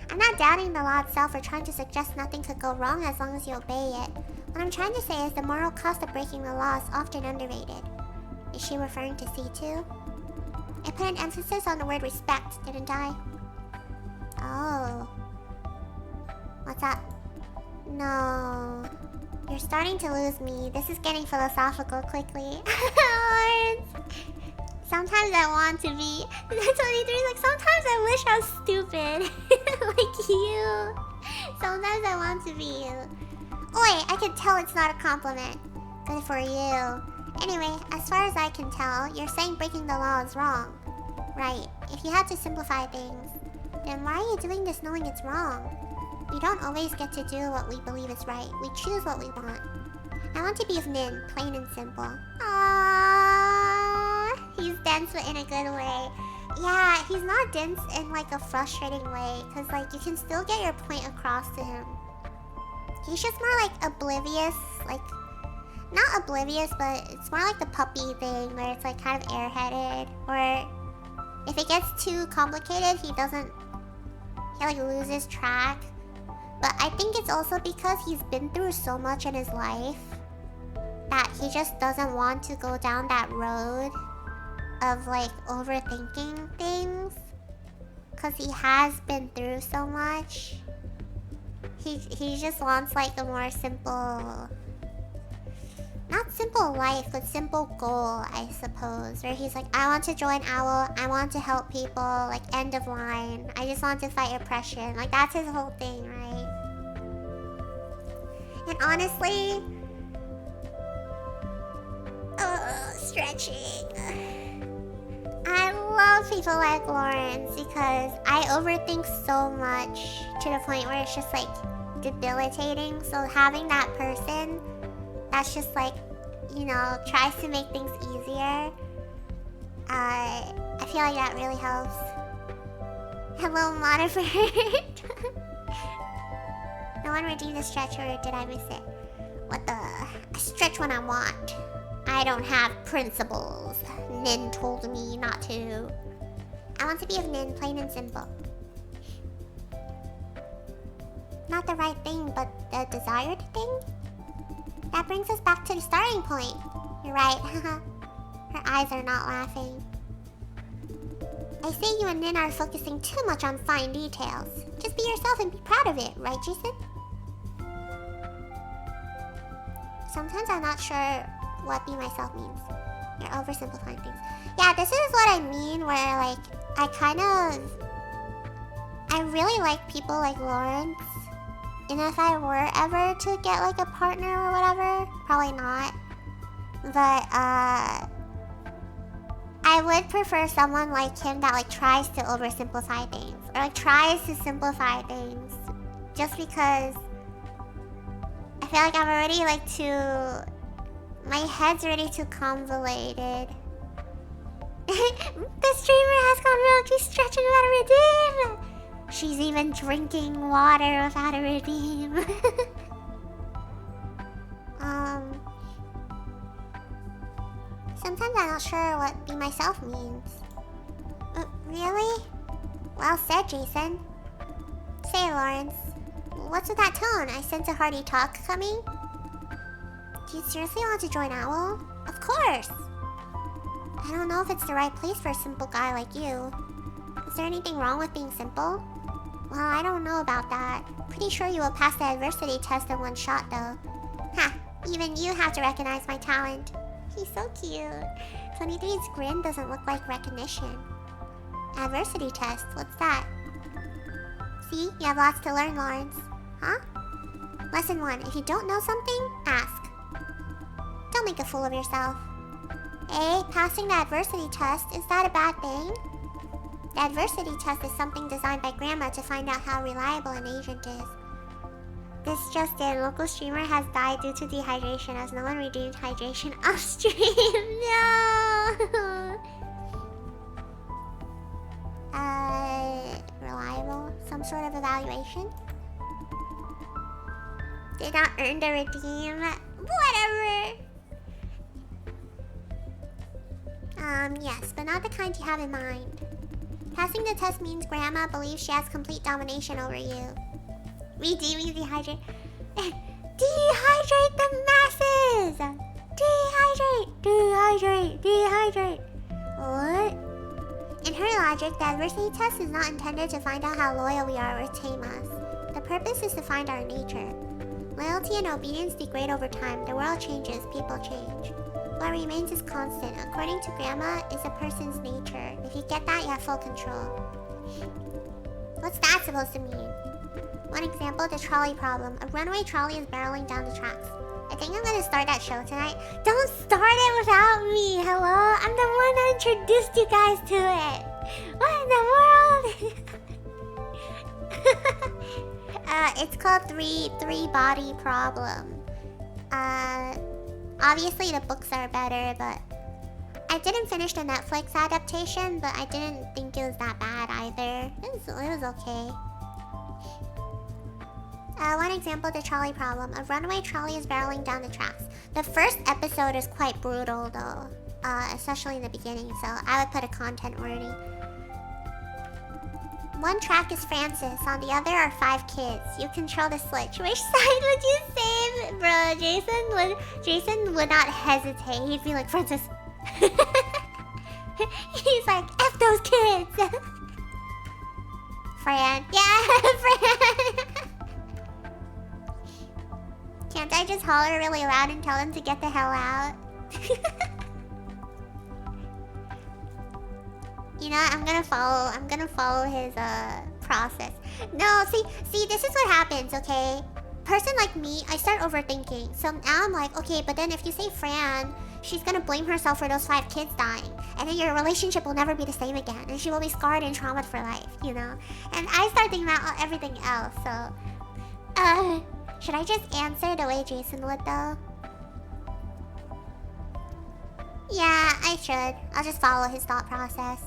I'm not doubting the law itself or trying to suggest nothing could go wrong as long as you obey it. What I'm trying to say is the moral cost of breaking the law is often underrated. Is she referring to C2? I put an emphasis on the word respect, didn't I? Oh. What's up? No. You're starting to lose me. This is getting philosophical quickly. Lawrence. Sometimes I want to be. 23 like, sometimes I wish I was stupid. Like you. Sometimes I want to be you. Oi, I can tell it's not a compliment. Good for you. Anyway, as far as I can tell, you're saying breaking the law is wrong. Right. If you had to simplify things, then why are you doing this knowing it's wrong? We don't always get to do what we believe is right. We choose what we want. I want to be with Nin, plain and simple. Aww. He's dense but in a good way. Yeah, he's not dense in like a frustrating way, because like you can still get your point across to him. He's just more like oblivious, like not oblivious, but it's more like the puppy thing where it's like kind of airheaded. Or if it gets too complicated, he like loses track. But I think it's also because he's been through so much in his life that he just doesn't want to go down that road of like overthinking things. Because he has been through so much. He just wants like a more simple... Not simple life, but simple goal, I suppose. Where he's like, I want to join OWL, I want to help people, like end of line. I just want to fight oppression. Like that's his whole thing, right? And honestly... stretching. I love people like Lawrence because I overthink so much to the point where it's just like debilitating. So having that person that's just like, you know, tries to make things easier, I feel like that really helps. Hello, Moniford. No one redeemed the stretch, or did I miss it? What the? I stretch when I want. I don't have principles. Nin told me not to. I want to be with Nin, plain and simple. Not the right thing, but the desired thing? That brings us back to the starting point. You're right, Her eyes are not laughing. I say you and Nin are focusing too much on fine details. Just be yourself and be proud of it, right, Jason? Sometimes I'm not sure what be myself means. You're oversimplifying things. Yeah, this is what I mean, where like, I really like people like Lawrence. And if I were ever to get like a partner or whatever, probably not. But I would prefer someone like him that like tries to oversimplify things. Or like tries to simplify things. Just because I feel like I'm already like too... My head's already too convoluted. The streamer has gone rogue. She's stretching without a redeem. She's even drinking water without a redeem. Sometimes I'm not sure what be myself means. Really? Well said, Jason. Say, Lawrence, what's with that tone? I sense a hearty talk coming. Do you seriously want to join OWL? Of course! I don't know if it's the right place for a simple guy like you. Is there anything wrong with being simple? Well, I don't know about that. Pretty sure you will pass the adversity test in one shot, though. Ha! Even you have to recognize my talent. He's so cute. 23's grin doesn't look like recognition. Adversity test? What's that? See? You have lots to learn, Lawrence. Huh? Lesson 1. If you don't know something, ask. Don't make a fool of yourself. Hey, passing the adversity test, is that a bad thing? The adversity test is something designed by Grandma to find out how reliable an agent is. This just in, local streamer has died due to dehydration as no one redeemed hydration upstream. No! Reliable? Some sort of evaluation? Did not earn the redeem. Whatever. Yes, but not the kind you have in mind. Passing the test means Grandma believes she has complete domination over you. Redeeming dehydrate. Dehydrate the masses! Dehydrate! What? In her logic, the adversity test is not intended to find out how loyal we are or tame us. The purpose is to find our nature. Loyalty and obedience degrade over time. The world changes, people change. What remains is constant. According to Grandma, is a person's nature. If you get that, you have full control. What's that supposed to mean? One example, the trolley problem. A runaway trolley is barreling down the tracks. I think I'm gonna start that show tonight. Don't start it without me, hello? I'm the one that introduced you guys to it. What in the world? It's called three body problem. Obviously the books are better, but I didn't finish the Netflix adaptation, but I didn't think it was that bad either. It was okay. One example, the trolley problem. A runaway trolley is barreling down the tracks. The first episode is quite brutal though, especially in the beginning, so I would put a content warning. One track is Francis, on the other are 5 kids. You control the switch. Which side would you save? Bro, Jason would not hesitate. He'd be like, Francis. He's like, F those kids. Fran. Yeah, Fran. Can't I just holler really loud and tell them to get the hell out? You know, I'm gonna follow his process. No, see, this is what happens, okay? Person like me, I start overthinking. So now I'm like, okay, but then if you say Fran, she's gonna blame herself for those 5 kids dying. And then your relationship will never be the same again. And she will be scarred and traumatized for life, you know? And I start thinking about everything else, so... should I just answer the way Jason would, though? Yeah, I should. I'll just follow his thought process.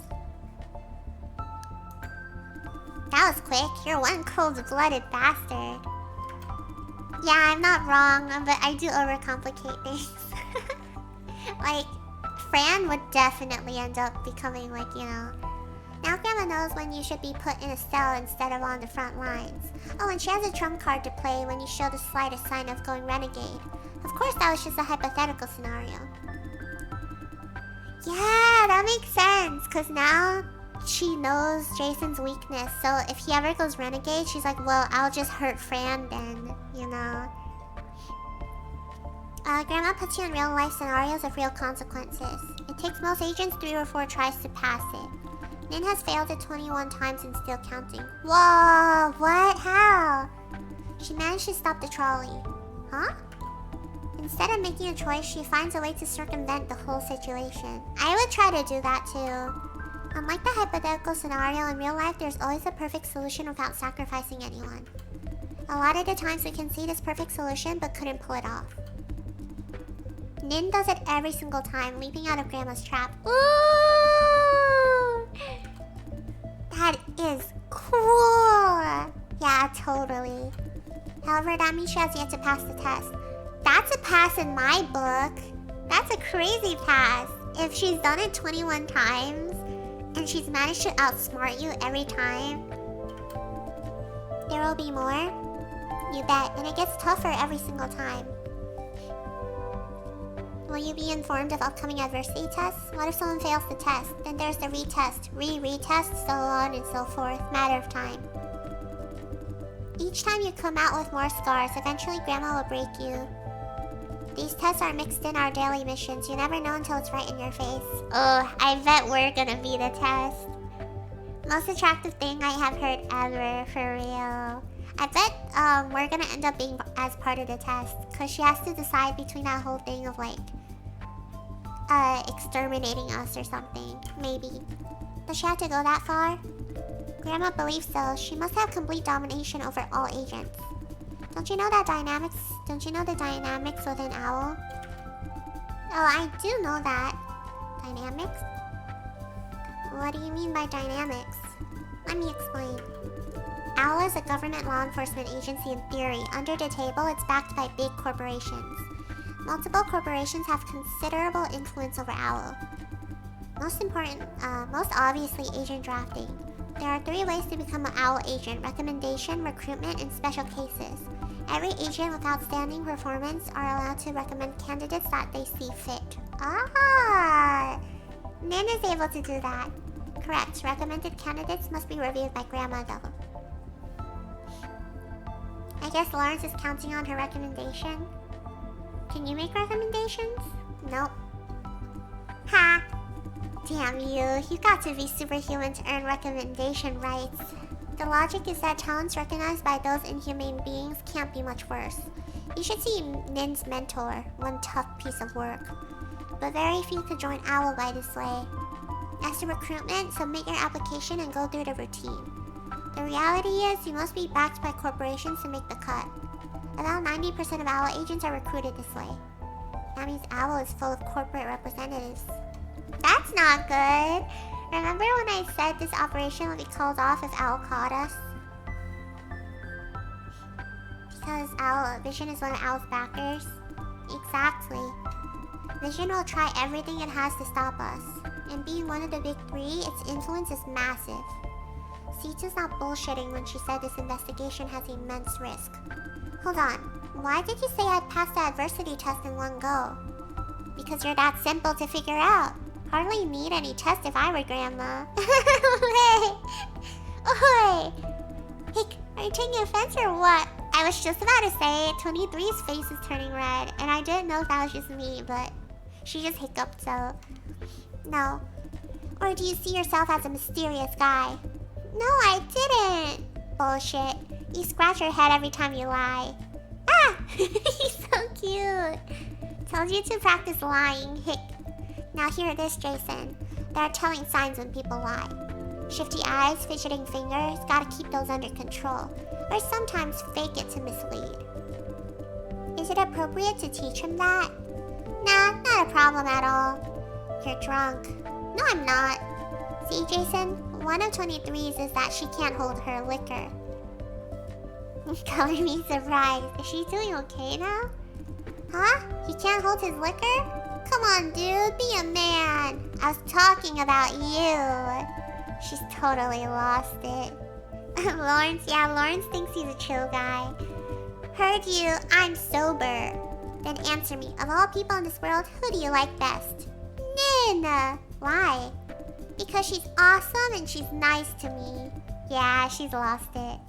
That was quick. You're one cold-blooded bastard. Yeah, I'm not wrong, but I do overcomplicate things. Like, Fran would definitely end up becoming like, you know... Now Grandma knows when you should be put in a cell instead of on the front lines. Oh, and she has a trump card to play when you show the slightest sign of going renegade. Of course, that was just a hypothetical scenario. Yeah, that makes sense, because now she knows Jason's weakness. So if he ever goes renegade, she's like, well, I'll just hurt Fran then, you know. Grandma puts you in real life scenarios of real consequences. It takes most agents 3 or 4 tries to pass it. Nin has failed it 21 times and still counting. Whoa, what? How? She managed to stop the trolley. Huh? Instead of making a choice, she finds a way to circumvent the whole situation. I would try to do that too. Unlike the hypothetical scenario, in real life there's always a perfect solution without sacrificing anyone. A lot of the times we can see this perfect solution but couldn't pull it off. Nin does it every single time, leaping out of Grandma's trap. Ooh! That is cool! Yeah, totally. However, that means she has yet to pass the test. That's a pass in my book. That's a crazy pass. If she's done it 21 times, and she's managed to outsmart you every time, there will be more? You bet, and it gets tougher every single time. Will you be informed of upcoming adversity tests? What if someone fails the test? Then there's the retest, retest, so on and so forth. Matter of time. Each time you come out with more scars, eventually Grandma will break you. These tests are mixed in our daily missions. You never know until it's right in your face. Oh, I bet we're gonna be the test. Most attractive thing I have heard ever, for real. I bet we're gonna end up being as part of the test, because she has to decide between that whole thing of like exterminating us or something. Maybe. Does she have to go that far? Grandma believes so. She must have complete domination over all agents. Don't you know the dynamics within Owl? Oh, I do know that. Dynamics? What do you mean by dynamics? Let me explain. Owl is a government law enforcement agency in theory. Under the table, it's backed by big corporations. Multiple corporations have considerable influence over OWL. Most obviously agent drafting. There are 3 ways to become an OWL agent: recommendation, recruitment, and special cases. Every agent with outstanding performance are allowed to recommend candidates that they see fit. Ah! Nin is able to do that. Correct. Recommended candidates must be reviewed by Grandma though. I guess Lawrence is counting on her recommendation. Can you make recommendations? Nope. Ha! Damn you. You got to be superhuman to earn recommendation rights. The logic is that talents recognized by those inhumane beings can't be much worse. You should see Nin's mentor, one tough piece of work. But very few could join OWL by this way. As to recruitment, submit your application and go through the routine. The reality is, you must be backed by corporations to make the cut. About 90% of OWL agents are recruited this way. That means OWL is full of corporate representatives. That's not good! Remember when I said this operation would be called off if OWL caught us? Because Vision is one of OWL's backers? Exactly. Vision will try everything it has to stop us. And being one of the big 3, its influence is massive. C2's not bullshitting when she said this investigation has immense risk. Hold on, why did you say I passed the adversity test in one go? Because you're that simple to figure out. Hardly need any test if I were Grandma. Oi! Hey, are you taking offense or what? I was just about to say 23's face is turning red, and I didn't know if that was just me, but she just hiccuped, so... No. Or do you see yourself as a mysterious guy? No, I didn't! Bullshit. You scratch your head every time you lie. Ah! He's so cute! Told you to practice lying, hick. Now hear this, Jason. There are telling signs when people lie. Shifty eyes, fidgeting fingers, gotta keep those under control. Or sometimes fake it to mislead. Is it appropriate to teach him that? Nah, not a problem at all. You're drunk. No, I'm not. See, Jason? One of 23's is that she can't hold her liquor. Color me surprised. Is she doing okay now? Huh? He can't hold his liquor? Come on, dude. Be a man. I was talking about you. She's totally lost it. Lawrence thinks he's a chill guy. Heard you. I'm sober. Then answer me. Of all people in this world, who do you like best? Nin. Why? Because she's awesome and she's nice to me. Yeah, she's lost it.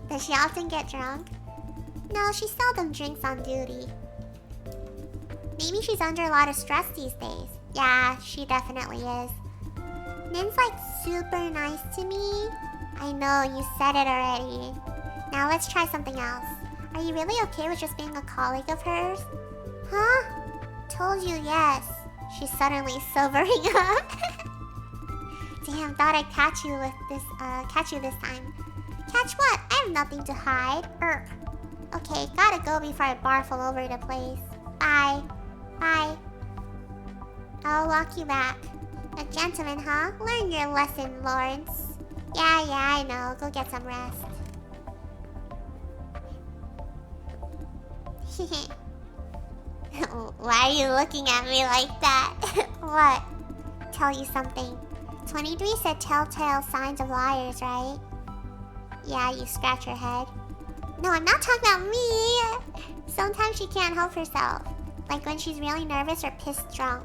Does she often get drunk? No, she seldom drinks on duty. Maybe she's under a lot of stress these days. Yeah, she definitely is. Nin's like super nice to me. I know, you said it already. Now let's try something else. Are you really okay with just being a colleague of hers? Huh? Told you yes. She's suddenly sobering up. Damn, thought I'd catch you this time. Catch what? I have nothing to hide. Okay, gotta go before I barf all over the place. Bye. Bye. I'll walk you back. A gentleman, huh? Learn your lesson, Lawrence. Yeah, I know. Go get some rest. Why are you looking at me like that? What? Tell you something. 23 said telltale signs of liars, right? Yeah, you scratch your head. No, I'm not talking about me. Sometimes she can't help herself. Like when she's really nervous or pissed drunk.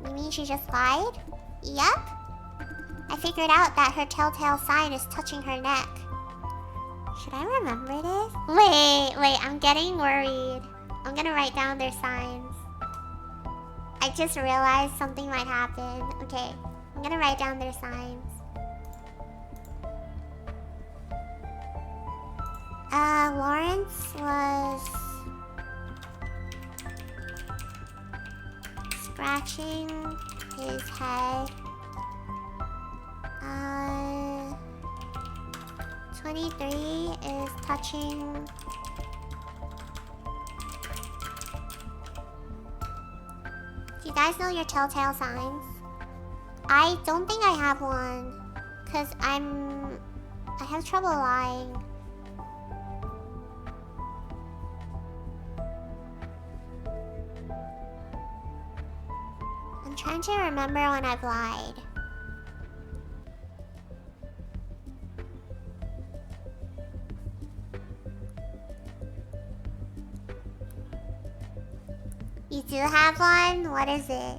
You mean she just lied? Yep. I figured out that her telltale sign is touching her neck. Should I remember this? Wait, I'm getting worried. I'm gonna write down their signs. I just realized something might happen. Okay, I'm gonna write down their signs. Lawrence was scratching his head. 23 is touching. Do you guys know your telltale signs? I don't think I have one. Cause I have trouble lying. trying to remember when I've lied. You do have one? What is it?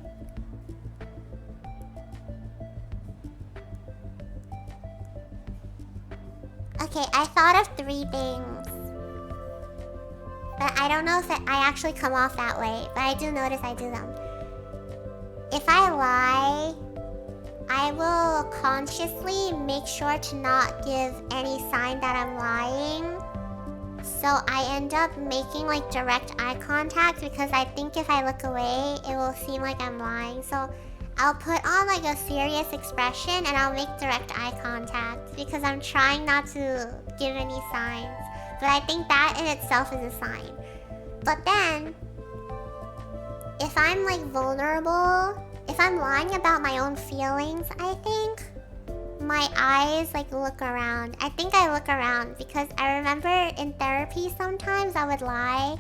Okay, I thought of 3 things. But I don't know if I actually come off that way. But I do notice I do them. If I lie, I will consciously make sure to not give any sign that I'm lying. So I end up making like direct eye contact because I think if I look away, it will seem like I'm lying. So I'll put on like a serious expression and I'll make direct eye contact because I'm trying not to give any signs. But I think that in itself is a sign. But then, if I'm like vulnerable, if I'm lying about my own feelings, I think my eyes like look around. I think I look around because I remember in therapy sometimes I would lie.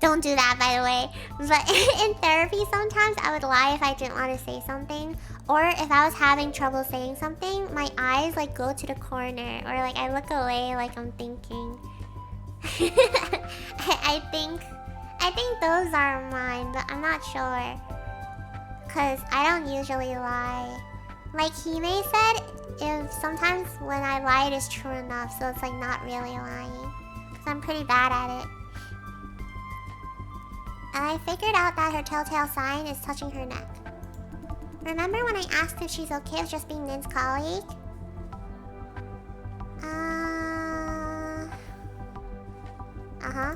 Don't do that, by the way. But in therapy sometimes I would lie if I didn't want to say something. Or if I was having trouble saying something, my eyes like go to the corner. Or like I look away like I'm thinking. I think those are mine, but I'm not sure. Cause I don't usually lie. Like Hime said, if sometimes when I lie it is true enough, so it's like not really lying. Cause I'm pretty bad at it. And I figured out that her telltale sign is touching her neck. Remember when I asked if she's okay with just being Nin's colleague? Uh-huh.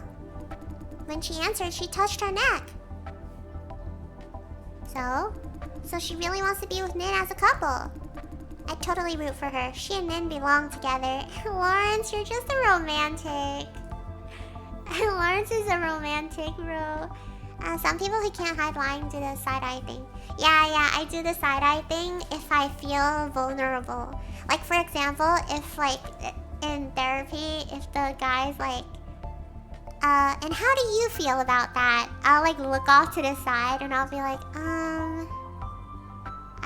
When she answered, she touched her neck. So she really wants to be with Nin as a couple. I totally root for her. She and Nin belong together. Lawrence, you're just a romantic. Lawrence is a romantic, bro. Some people who can't hide lying do the side-eye thing. Yeah, I do the side-eye thing if I feel vulnerable. Like, for example, if, like, in therapy, if the guy's like, and how do you feel about that? I'll, like, look off to the side and I'll be like,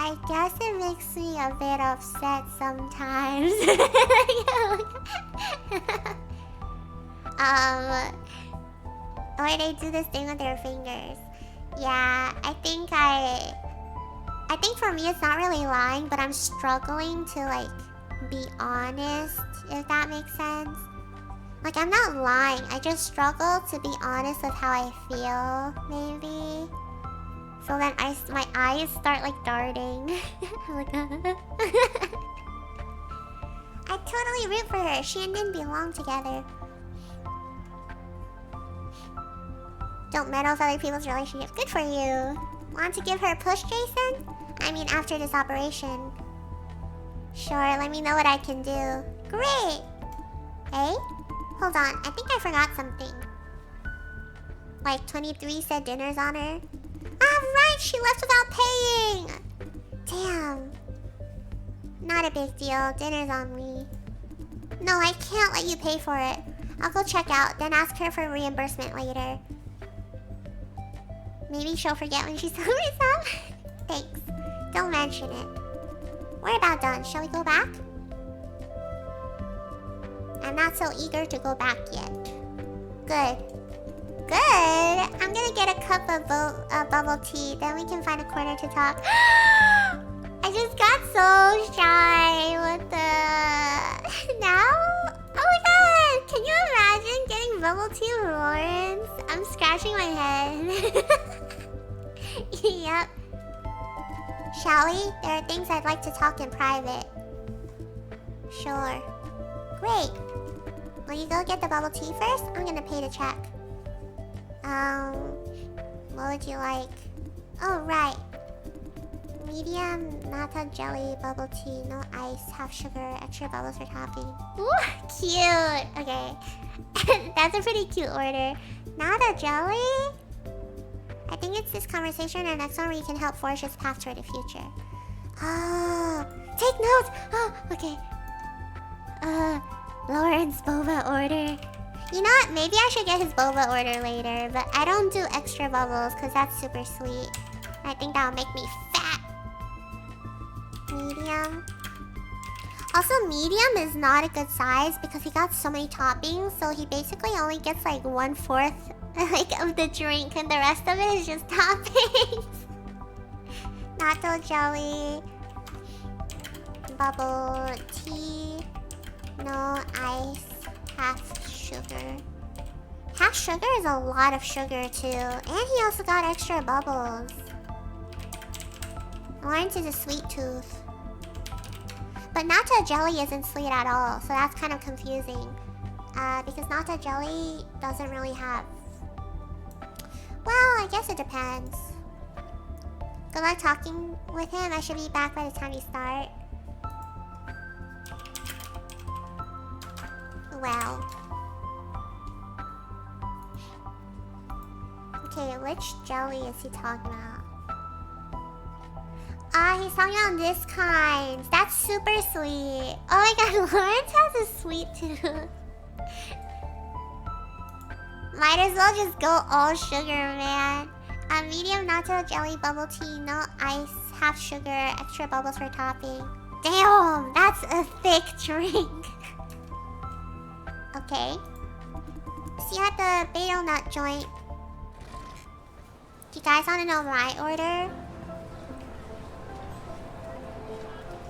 I guess it makes me a bit upset sometimes. Or they do this thing with their fingers. Yeah, I think for me it's not really lying, but I'm struggling to like be honest, if that makes sense. Like I'm not lying, I just struggle to be honest with how I feel, maybe. So then my eyes start like darting. I'm like, I totally root for her. She and Nin belong together. Don't meddle with other people's relationships. Good for you. Want to give her a push, Jason? I mean, after this operation. Sure, let me know what I can do. Great! Hey? Hold on, I think I forgot something. Like, 23 said dinner's on her. Ah, right! She left without paying! Damn. Not a big deal. Dinner's on me. No, I can't let you pay for it. I'll go check out, then ask her for reimbursement later. Maybe she'll forget when she celebrates that. Thanks. Don't mention it. We're about done. Shall we go back? I'm not so eager to go back yet. Good. Good! I'm gonna get a cup of bubble tea. Then we can find a corner to talk. I just got so shy. What the... Now? Oh my god! Can you imagine getting bubble tea with Lawrence? I'm scratching my head. Yep. Shall we? There are things I'd like to talk in private. Sure. Great. Will you go get the bubble tea first? I'm gonna pay the check. What would you like? Oh, right. Medium nata jelly bubble tea, no ice, half sugar, extra bubbles for topping. Ooh, cute. Okay. That's a pretty cute order. Nata jelly? I think it's this conversation and next one where you can help forge his path toward the future. Oh, take notes. Oh, okay. Lawrence boba order. You know what? Maybe I should get his boba order later, but I don't do extra bubbles because that's super sweet. I think that'll make me fat. Medium. Also, medium is not a good size because he got so many toppings, so he basically only gets like 1/4 like of the drink, and the rest of it is just toppings. Natto jelly, bubble tea, no ice, half sugar. Half sugar is a lot of sugar too, and he also got extra bubbles. Lawrence is a sweet tooth. But natto jelly isn't sweet at all, so that's kind of confusing. Because natto jelly doesn't really have... Well, I guess it depends. Good luck talking with him. I should be back by the time you start. Well. Okay, which jelly is he talking about? He's talking about this kind. That's super sweet. Oh my god, Lawrence has a sweet tooth. Might as well just go all sugar, man. Medium natto jelly bubble tea, no ice, half sugar, extra bubbles for topping. Damn, that's a thick drink. Okay. See you at the betel nut joint. Do you guys want to know my order?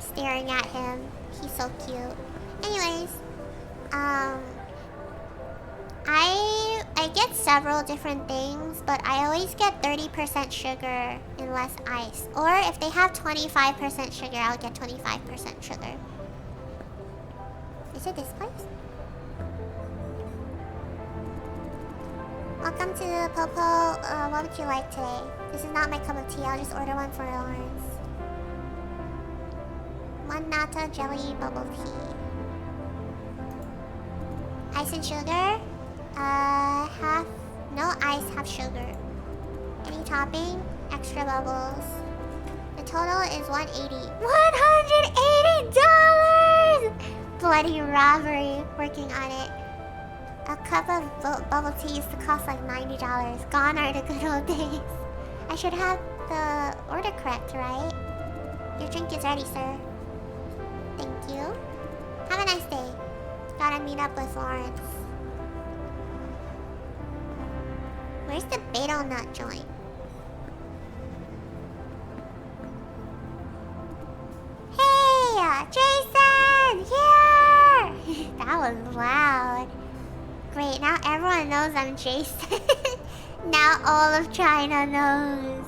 Staring at him. He's so cute. Anyways, I get several different things, but I always get 30% sugar and less ice. Or if they have 25% sugar, I'll get 25% sugar. Is it this place? Welcome to the Popo. What would you like today? This is not my cup of tea. I'll just order one for Lawrence. One natto jelly bubble tea. Ice and sugar? Half... No ice, half sugar. Any topping? Extra bubbles. The total is $180. $180! Bloody robbery. Working on it. A cup of bubble tea used to cost like $90. Gone are the good old days. I should have the order correct, right? Your drink is ready, sir. Thank you. Have a nice day. Gotta meet up with Lawrence. Where's the betel nut joint? Hey! Jason! Here! That was loud. Great, now everyone knows I'm Jason. Now all of China knows.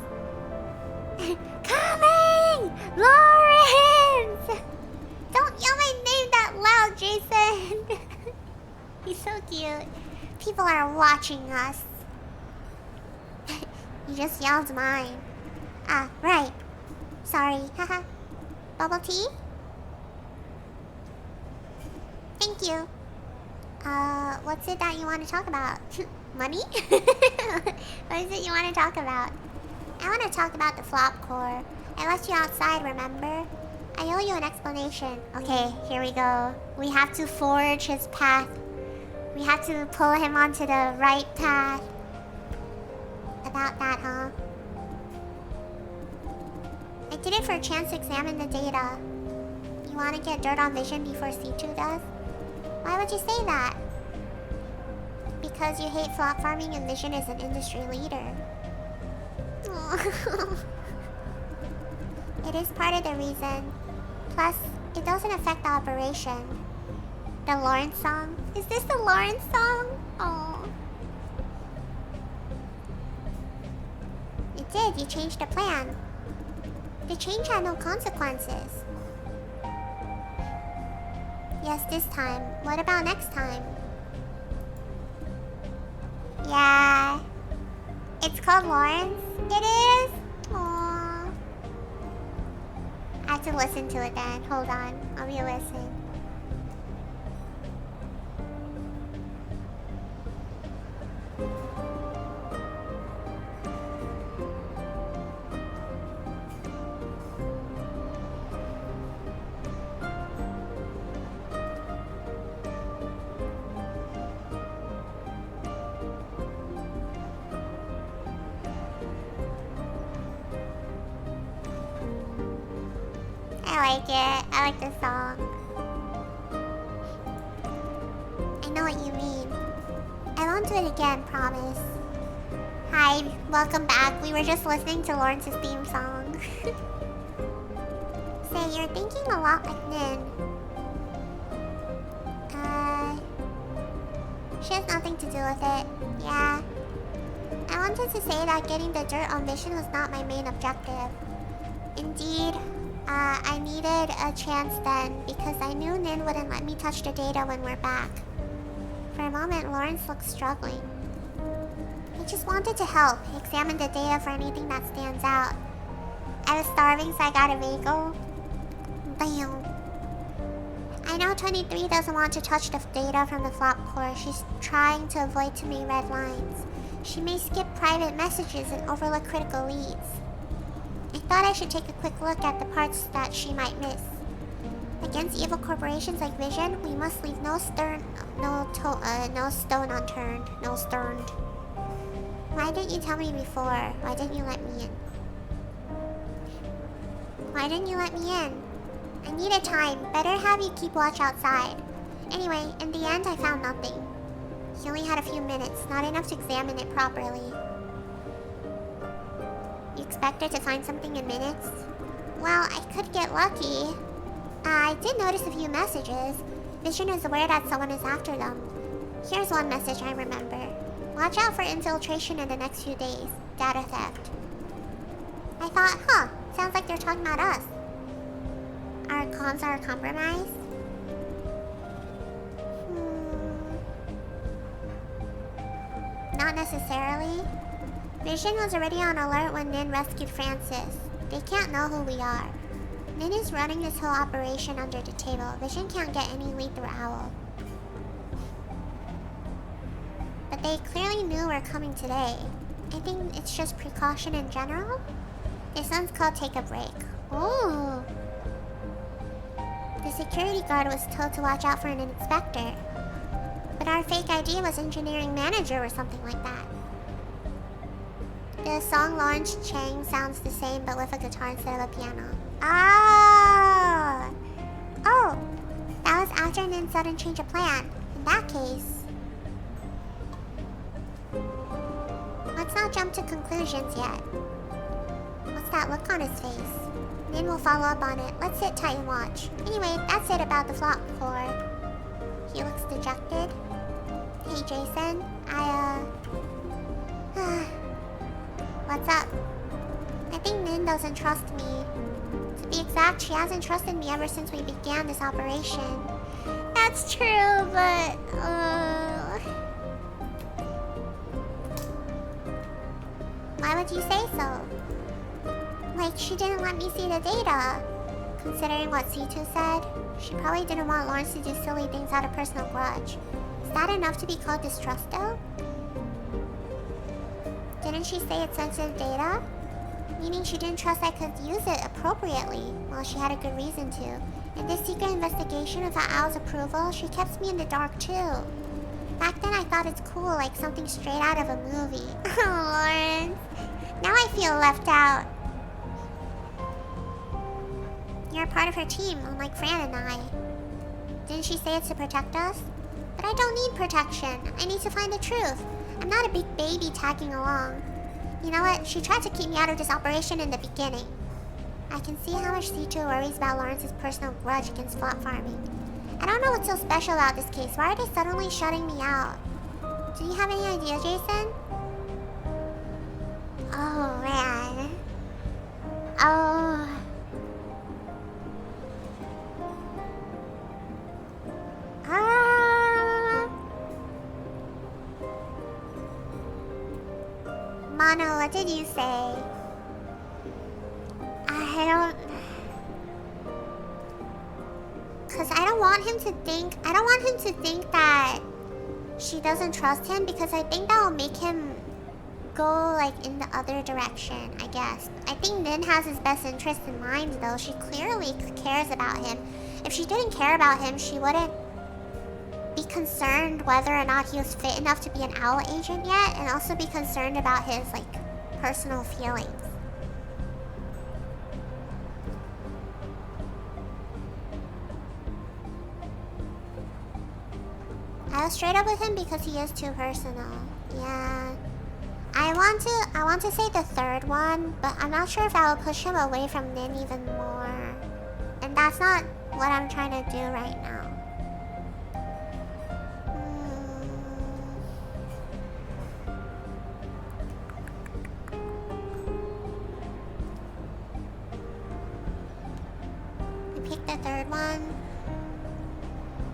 Coming! Lawrence! Don't yell my name that loud, Jason! He's so cute. People are watching us. You just yelled mine. Ah, right. Sorry, haha. Bubble tea? Thank you. What's it that you want to talk about? Money? What is it you want to talk about? I want to talk about the flop core. I left you outside, remember? I owe you an explanation. Okay, here we go. We have to forge his path. We have to pull him onto the right path. About that, huh? I did it for a chance to examine the data. You want to get dirt on vision before C2 does? Why would you say that? Because you hate flop farming and Vision is an industry leader. It is part of the reason. Plus, it doesn't affect the operation. The Lawrence song? Is this the Lawrence song? Oh. It did, you changed the plan. The change had no consequences. Yes, this time. What about next time? Yeah. It's called Lawrence? It is? Aww. I have to listen to it then. Hold on. I'll be listening. I like it. I like this song. I know what you mean. I won't do it again, promise. Hi, welcome back. We were just listening to Lawrence's theme song. Say, you're thinking a lot like Nin. She has nothing to do with it. Yeah. I wanted to say that getting the dirt on Vision was not my main objective. Indeed, I needed a chance then because I knew Nin wouldn't let me touch the data when we're back. For a moment, Lawrence looked struggling. I just wanted to help, examine the data for anything that stands out. I was starving, so I got a bagel. Damn. I know 23 doesn't want to touch the data from the flop core. She's trying to avoid too many red lines. She may skip private messages and overlook critical leads. I thought I should take a quick look at the parts that she might miss. Against evil corporations like Vision, we must leave no stone unturned. No sterned. Why didn't you tell me before? Why didn't you let me in? Why didn't you let me in? I needed time. Better have you keep watch outside. Anyway, in the end, I found nothing. He only had a few minutes, not enough to examine it properly. You expected to find something in minutes? Well, I could get lucky. I did notice a few messages. Vision is aware that someone is after them. Here's one message I remember. Watch out for infiltration in the next few days. Data theft. I thought, sounds like they're talking about us. Our comms are compromised? Not necessarily. Vision was already on alert when Nin rescued Francis. They can't know who we are. Nin is running this whole operation under the table. Vision can't get any lead through Owl. But they clearly knew we're coming today. I think it's just precaution in general? This one's called Take a Break. Ooh. The security guard was told to watch out for an inspector. But our fake ID was engineering manager or something like that. The song Lawrence Chang sounds the same but with a guitar instead of a piano. Ah! Oh! That was after Nin's sudden change of plan. In that case... Let's not jump to conclusions yet. What's that look on his face? Nin will follow up on it. Let's sit tight and watch. Anyway, that's it about the flop core. He looks dejected. Hey Jason, what's up? I think Nin doesn't trust me. To be exact, she hasn't trusted me ever since we began this operation. That's true, but... Why would you say so? Like, she didn't let me see the data. Considering what C2 said, she probably didn't want Lawrence to do silly things out of personal grudge. Is that enough to be called distrust, though? Didn't she say it's sensitive data? Meaning she didn't trust I could use it appropriately. Well, she had a good reason to. In this secret investigation without Al's approval, she kept me in the dark, too. Back then, I thought it's cool, like something straight out of a movie. Oh, Lawrence. Now I feel left out. You're a part of her team, unlike Fran and I. Didn't she say it's to protect us? But I don't need protection. I need to find the truth. I'm not a big baby tagging along. You know what? She tried to keep me out of this operation in the beginning. I can see how much C2 worries about Lawrence's personal grudge against flop farming. I don't know what's so special about this case. Why are they suddenly shutting me out? Do you have any idea, Jason? Oh, man. Oh... Mono, what did you say? Cause I don't want him to think that she doesn't trust him, because I think that will make him go like in the other direction, I guess. I think Nin has his best interest in mind though. She clearly cares about him. If she didn't care about him, she wouldn't be concerned whether or not he was fit enough to be an Owl agent yet, and also be concerned about his like personal feelings. straight up with him because he is too personal. Yeah. I want to say the third one, but I'm not sure if I will push him away from Nin even more. And that's not what I'm trying to do right now. I picked the third one.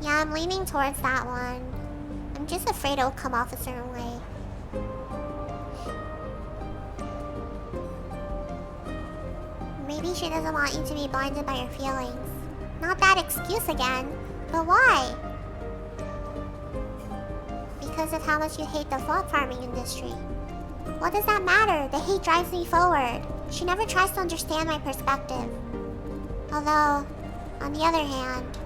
Yeah, I'm leaning towards that one. I'm just afraid it'll come off a certain way. Maybe she doesn't want you to be blinded by your feelings. Not that excuse again, but why? Because of how much you hate the flop farming industry. What does that matter? The hate drives me forward. She never tries to understand my perspective. Although, on the other hand,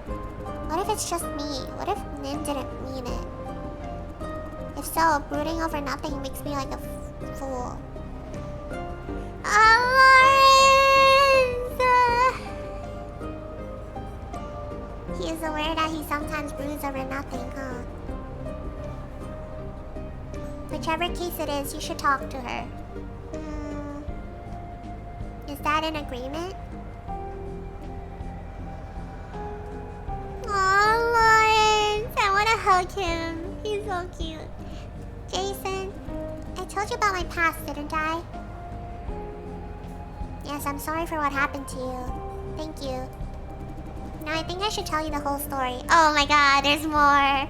what if it's just me? What if Nin didn't mean it? If so, brooding over nothing makes me like a fool. He is aware that he sometimes broods over nothing, huh? Whichever case it is, you should talk to her. Is that an agreement? Aw, Lawrence! I want to hug him. He's so cute. Jason, I told you about my past, didn't I? Yes, I'm sorry for what happened to you. Thank you. No, I think I should tell you the whole story. Oh my god, there's more.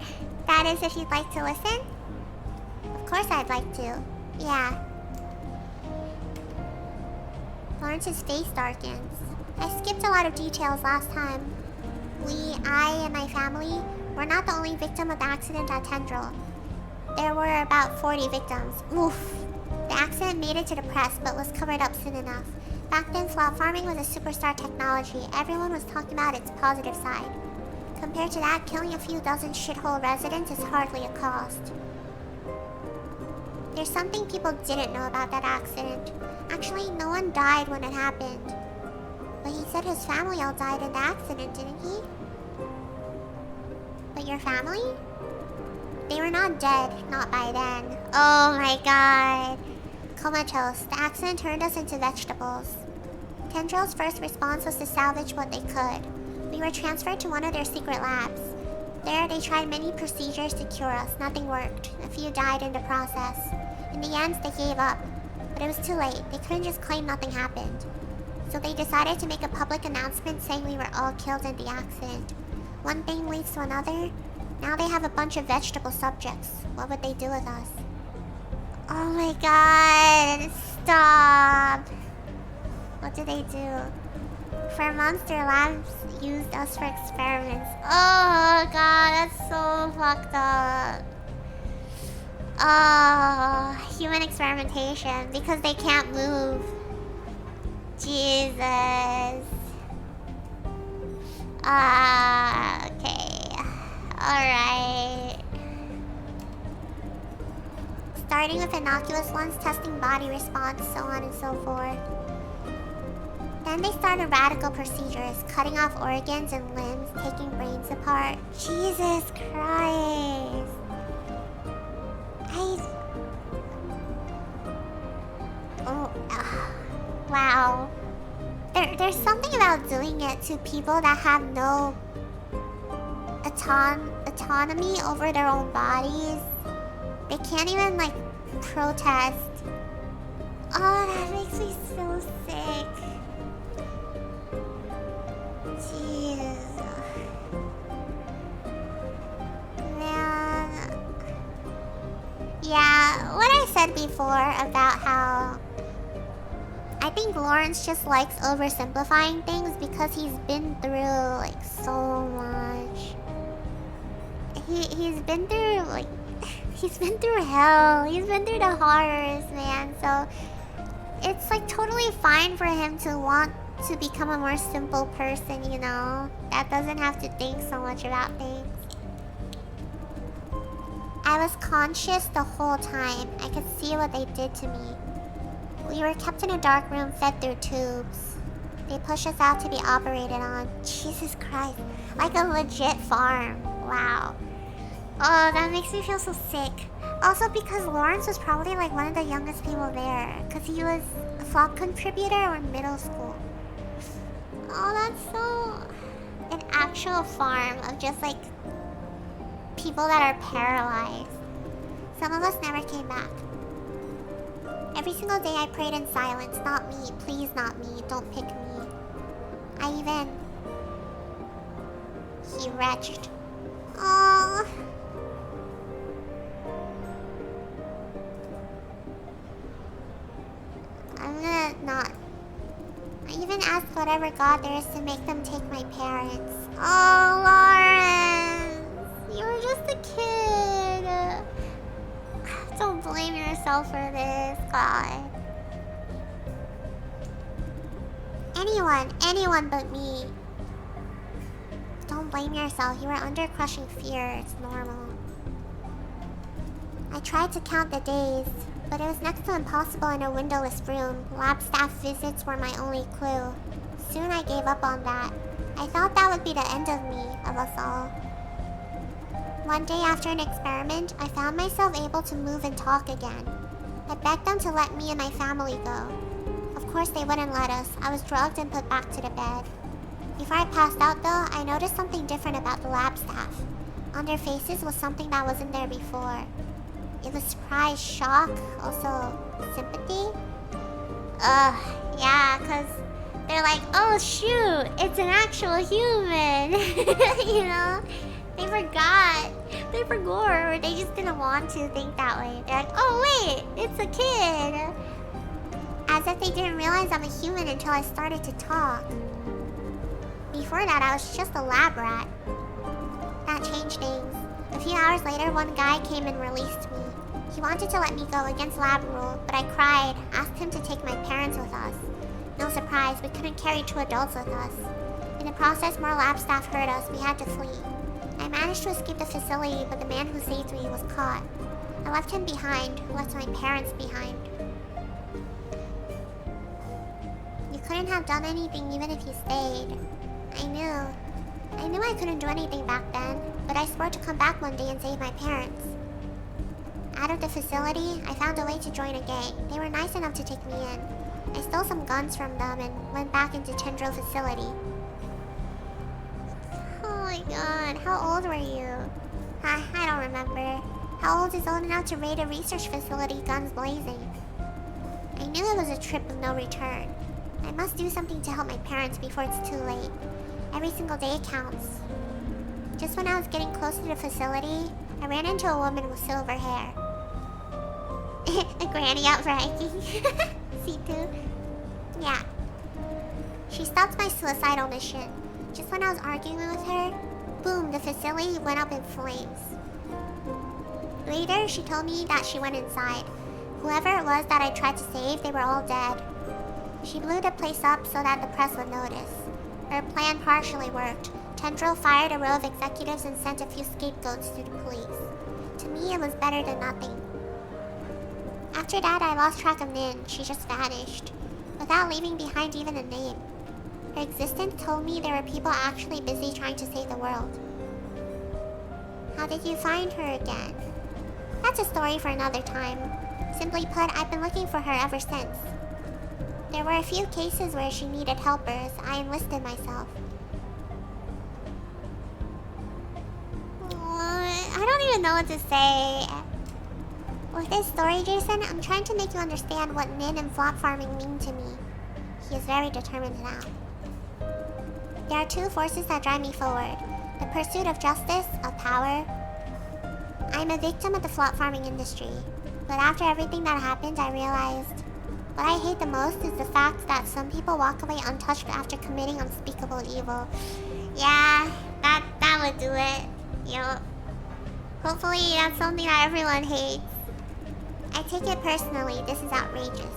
That is if you'd like to listen? Of course I'd like to. Yeah. Lawrence's face darkens. I skipped a lot of details last time. I and my family were not the only victim of the accident at Tendril. There were about 40 victims. Oof. The accident made it to the press, but was covered up soon enough. Back then, flop farming was a superstar technology. Everyone was talking about its positive side. Compared to that, killing a few dozen shithole residents is hardly a cost. There's something people didn't know about that accident. Actually, no one died when it happened. But he said his family all died in the accident, didn't he? But your family? They were not dead, not by then. Oh my god. Comatose. The accident turned us into vegetables. Tendril's first response was to salvage what they could. We were transferred to one of their secret labs. There, they tried many procedures to cure us. Nothing worked. A few died in the process. In the end, they gave up. But it was too late. They couldn't just claim nothing happened. So they decided to make a public announcement saying we were all killed in the accident. One thing leads to another. Now they have a bunch of vegetable subjects. What would they do with us? Oh my god, stop. What did they do? For months, their labs used us for experiments. Oh god, that's so fucked up. Oh, human experimentation because they can't move. Jesus. Okay. Alright. Starting with innocuous ones, testing body response, so on and so forth. Then they started radical procedures, cutting off organs and limbs, taking brains apart. Jesus Christ. Wow. There's something about doing it to people that have no autonomy over their own bodies. They can't even, like, protest. Oh, that makes me so sick. Jeez. Man. Yeah, what I said before about how I think Lawrence just likes oversimplifying things because he's been through, like, so much. He's been through, like, he's been through hell. He's been through the horrors, man. So it's, like, totally fine for him to want to become a more simple person, you know? That doesn't have to think so much about things. I was conscious the whole time. I could see what they did to me. We were kept in a dark room fed through tubes. They pushed us out to be operated on. Jesus Christ. Like a legit farm. Wow. Oh, that makes me feel so sick. Also because Lawrence was probably like one of the youngest people there. Because he was a flop contributor or middle school. Oh, that's so... An actual farm of just like... people that are paralyzed. Some of us never came back. Every single day I prayed in silence. Not me. Please not me. Don't pick me. I even... He retched. Oh. I'm gonna not. I even asked whatever god there is to make them take my parents. Oh, Lawrence! You were just a kid. Don't blame yourself for this, God. Anyone but me. Don't blame yourself. You were under crushing fear. It's normal. I tried to count the days, but it was next to impossible in a windowless room. Lab staff visits were my only clue. Soon I gave up on that. I thought that would be the end of me, of us all. One day after an experiment, I found myself able to move and talk again. I begged them to let me and my family go. Of course they wouldn't let us. I was drugged and put back to the bed. Before I passed out though, I noticed something different about the lab staff. On their faces was something that wasn't there before. It was surprise, shock, also sympathy. Yeah, cause they're like, oh shoot, it's an actual human. You know? They forgot. They forgot, or they just didn't want to think that way. They're like, oh wait, it's a kid. As if they didn't realize I'm a human until I started to talk. Before that, I was just a lab rat. That changed things. A few hours later, one guy came and released me. He wanted to let me go against lab rule, but I cried, asked him to take my parents with us. No surprise, we couldn't carry 2 adults with us. In the process, more lab staff heard us. We had to flee. I managed to escape the facility, but the man who saved me was caught. I left him behind, left my parents behind. You couldn't have done anything even if you stayed. I knew I couldn't do anything back then, but I swore to come back one day and save my parents. Out of the facility, I found a way to join a gang. They were nice enough to take me in. I stole some guns from them and went back into Tendril facility. Oh my god, how old were you? I don't remember. How old is old enough to raid a research facility, guns blazing? I knew it was a trip of no return. I must do something to help my parents before it's too late. Every single day counts. Just when I was getting close to the facility, I ran into a woman with silver hair. A granny out bragging. C2? Yeah. She stopped my suicidal mission. Just when I was arguing with her, boom, the facility went up in flames. Later, she told me that she went inside. Whoever it was that I tried to save, they were all dead. She blew the place up so that the press would notice. Her plan partially worked. Tendril fired a row of executives and sent a few scapegoats to the police. To me, it was better than nothing. After that, I lost track of Nin. She just vanished, without leaving behind even a name. Her existence told me there were people actually busy trying to save the world. How did you find her again? That's a story for another time. Simply put, I've been looking for her ever since. There were a few cases where she needed helpers. I enlisted myself. I don't even know what to say. With this story, Jason, I'm trying to make you understand what Nin and flop farming mean to me. He is very determined now. There are 2 forces that drive me forward. The pursuit of justice, of power. I'm a victim of the flop farming industry. But after everything that happened, I realized what I hate the most is the fact that some people walk away untouched after committing unspeakable evil. Yeah, that would do it. Yup. Hopefully that's something that everyone hates. I take it personally. This is outrageous.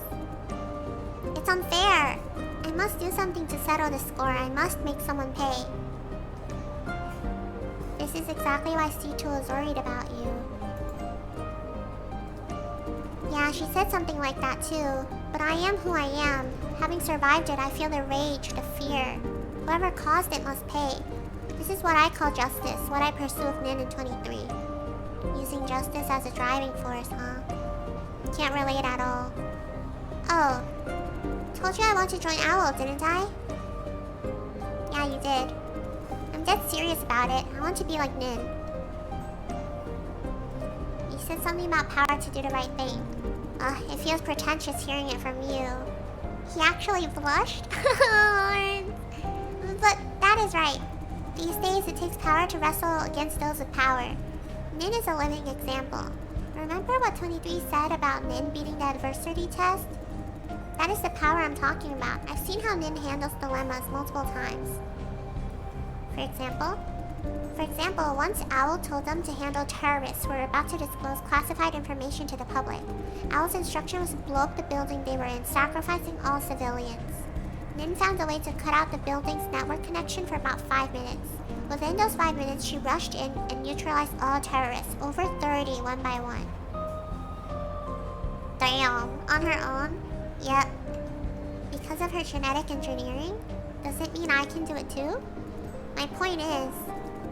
It's unfair. I must do something to settle the score. I must make someone pay. This is exactly why C2 was worried about you. Yeah, she said something like that too. But I am who I am. Having survived it, I feel the rage, the fear. Whoever caused it must pay. This is what I call justice, what I pursue with Nin in 23. Using justice as a driving force, huh? Can't relate at all. Oh. Told you I want to join OWL, didn't I? Yeah, you did. I'm dead serious about it. I want to be like Nin. You said something about power to do the right thing. It feels pretentious hearing it from you. He actually blushed? But that is right. These days it takes power to wrestle against those with power. Nin is a living example. Remember what 23 said about Nin beating the adversity test? That is the power I'm talking about. I've seen how Nin handles dilemmas multiple times. For example, once OWL told them to handle terrorists who were about to disclose classified information to the public. OWL's instruction was to blow up the building they were in, sacrificing all civilians. Nin found a way to cut out the building's network connection for about 5 minutes. Within those 5 minutes, she rushed in and neutralized all terrorists, over 30, one by one. Damn, on her own? Yep. Because of her genetic engineering? Does it mean I can do it too? My point is,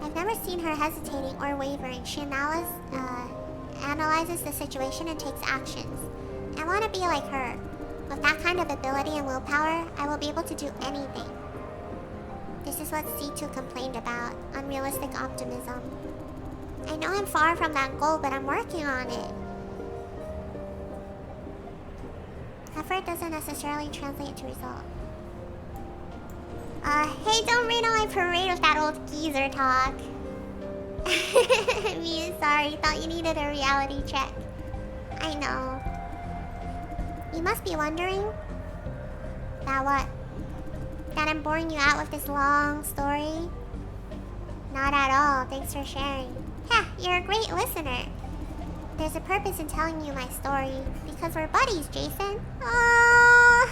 I've never seen her hesitating or wavering. She analyzes the situation and takes actions. I want to be like her. With that kind of ability and willpower, I will be able to do anything. This is what C2 complained about, unrealistic optimism. I know I'm far from that goal, but I'm working on it. Effort doesn't necessarily translate to result. Hey, don't rain on my parade with that old geezer talk. Me, sorry, thought you needed a reality check. I know. You must be wondering... About what? That I'm boring you out with this long story? Not at all, thanks for sharing. Heh, you're a great listener. There's a purpose in telling you my story. Because we're buddies, Jason. Oh,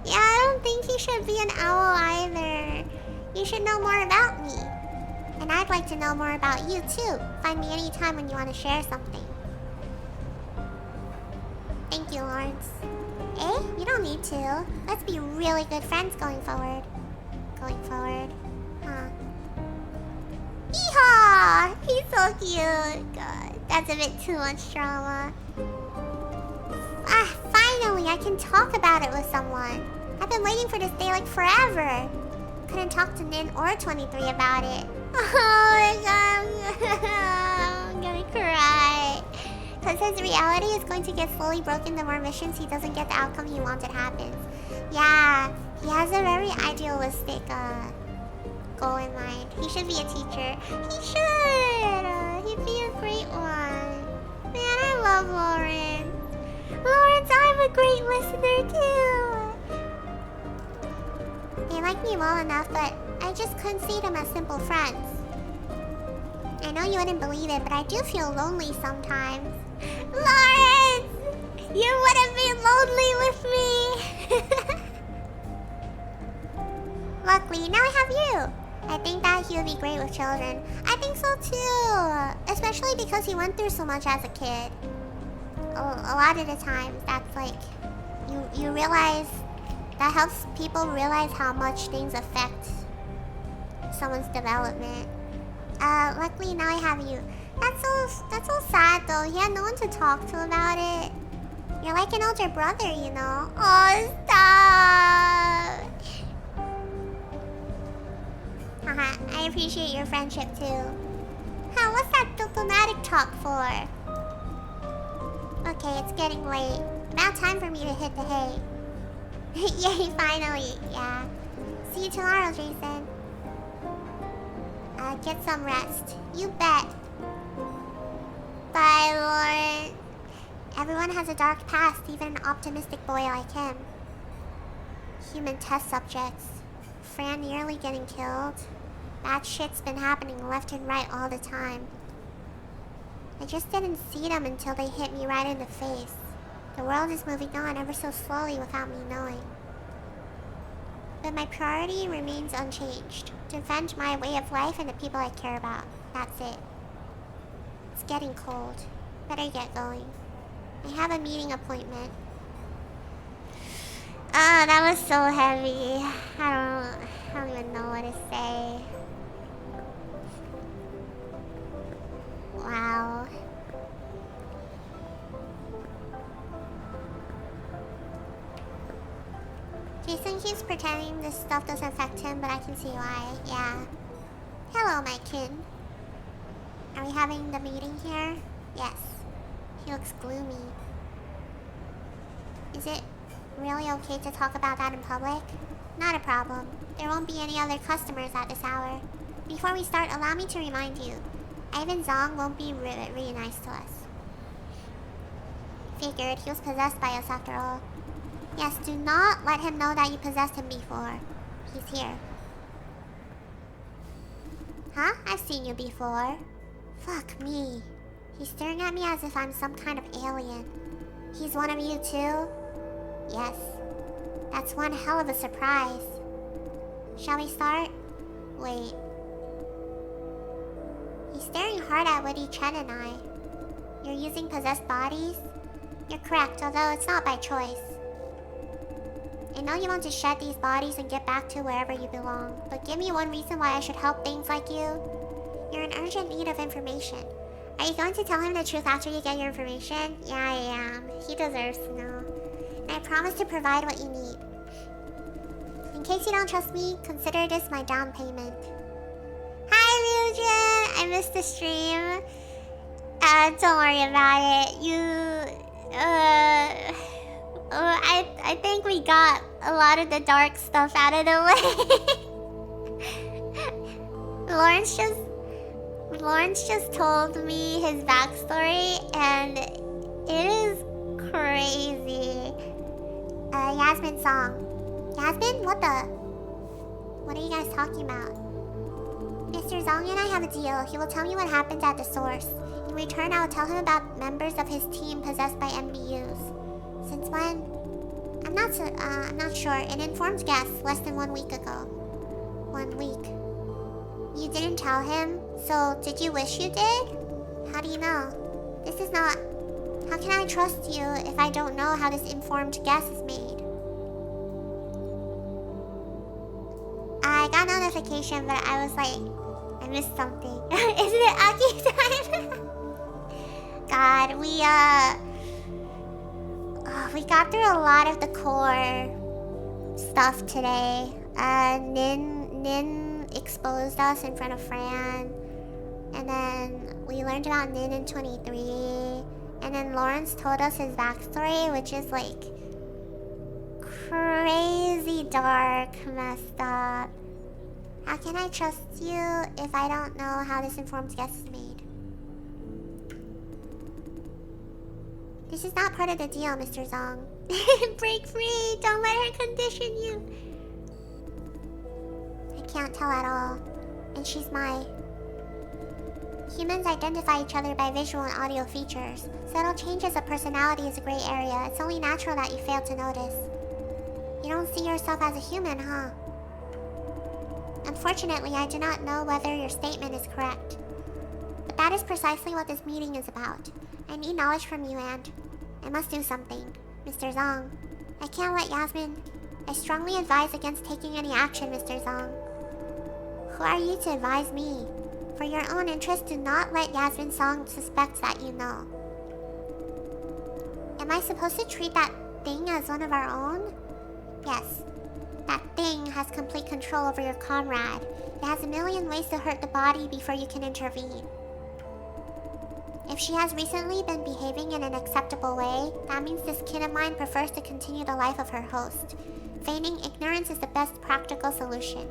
yeah, I don't think you should be an owl either. You should know more about me. And I'd like to know more about you too. Find me anytime when you want to share something. Thank you, Lawrence. Eh? You don't need to. Let's be really good friends going forward. Huh. Yeehaw! He's so cute. God, that's a bit too much drama. Finally, I can talk about it with someone. I've been waiting for this day like forever. Couldn't talk to Nin or 23 about it. Oh my god, I'm gonna cry. Because his reality is going to get slowly broken the more missions he doesn't get the outcome he wanted happens. Yeah, he has a very idealistic goal in mind. He should be a teacher. He should! He'd be a great one. Man, I love Lawrence. Lawrence, I'm a great listener too. They like me well enough, but I just couldn't see them as simple friends. I know you wouldn't believe it, but I do feel lonely sometimes. Lawrence! You wouldn't be lonely with me! Luckily, now I have you. I think that he would be great with children. I think so too. Especially because he went through so much as a kid. A lot of the times, that's like... You realize... That helps people realize how much things affect someone's development. Luckily now I have you. That's so sad though. He had no one to talk to about it. You're like an older brother, you know. Oh, stop. Haha, I appreciate your friendship too. Huh, what's that diplomatic talk for? Okay, it's getting late. About time for me to hit the hay. Yay, finally. Yeah. See you tomorrow, Jason. Get some rest. You bet. Bye, Lauren. Everyone has a dark past, even an optimistic boy like him. Human test subjects. Fran nearly getting killed. Bad shit's been happening left and right all the time. I just didn't see them until they hit me right in the face. The world is moving on ever so slowly without me knowing. But my priority remains unchanged. Defend my way of life and the people I care about. That's it. It's getting cold. Better get going. I have a meeting appointment. Ah, that was so heavy. I don't even know what to say. Jason keeps pretending this stuff doesn't affect him, but I can see why. Yeah. Hello, my kin. Are we having the meeting here? Yes. He looks gloomy. Is it really okay to talk about that in public? Not a problem. There won't be any other customers at this hour. Before we start, allow me to remind you. Ivan Zong won't be really nice to us. Figured he was possessed by us after all. Yes, do not let him know that you possessed him before. He's here. Huh? I've seen you before. Fuck me. He's staring at me as if I'm some kind of alien. He's one of you too? Yes. That's one hell of a surprise. Shall we start? Wait. He's staring hard at Woody Chen and I. You're using possessed bodies? You're correct, although it's not by choice. I know you want to shed these bodies and get back to wherever you belong, but give me one reason why I should help things like you. You're in urgent need of information. Are you going to tell him the truth after you get your information? Yeah, I am. He deserves to know. And I promise to provide what you need. In case you don't trust me, consider this my down payment. Hi, Ryujin! I missed the stream. Don't worry about it. I think we got a lot of the dark stuff out of the way. Lawrence just told me his backstory, and it is crazy. Yasmin's song. Yasmin? What are you guys talking about? Mr. Zong and I have a deal. He will tell me what happened at the source. In return, I will tell him about members of his team possessed by MBUs. Since when? I'm not sure. An informed guess less than 1 week ago. 1 week. You didn't tell him? So, did you wish you did? How do you know? This is not... How can I trust you if I don't know how this informed guess is made? I got notification, but I was like... I missed something. Isn't it Aki time? God, we got through a lot of the core stuff today. Nin exposed us in front of Fran. And then we learned about Nin in 23. And then Lawrence told us his backstory, which is like crazy dark, messed up. How can I trust you if I don't know how this informed guess is made? This is not part of the deal, Mr. Zong. Break free! Don't let her condition you! I can't tell at all. And she's my... Humans identify each other by visual and audio features. Subtle changes of personality is a gray area. It's only natural that you fail to notice. You don't see yourself as a human, huh? Unfortunately, I do not know whether your statement is correct. But that is precisely what this meeting is about. I need knowledge from you, and I must do something. Mr. Zong, I can't let Yasmin... I strongly advise against taking any action, Mr. Zong. Who are you to advise me? For your own interest, do not let Yasmin Song suspect that you know. Am I supposed to treat that thing as one of our own? Yes. That thing has complete control over your comrade. It has a million ways to hurt the body before you can intervene. If she has recently been behaving in an acceptable way, that means this kin of mine prefers to continue the life of her host. Feigning ignorance is the best practical solution.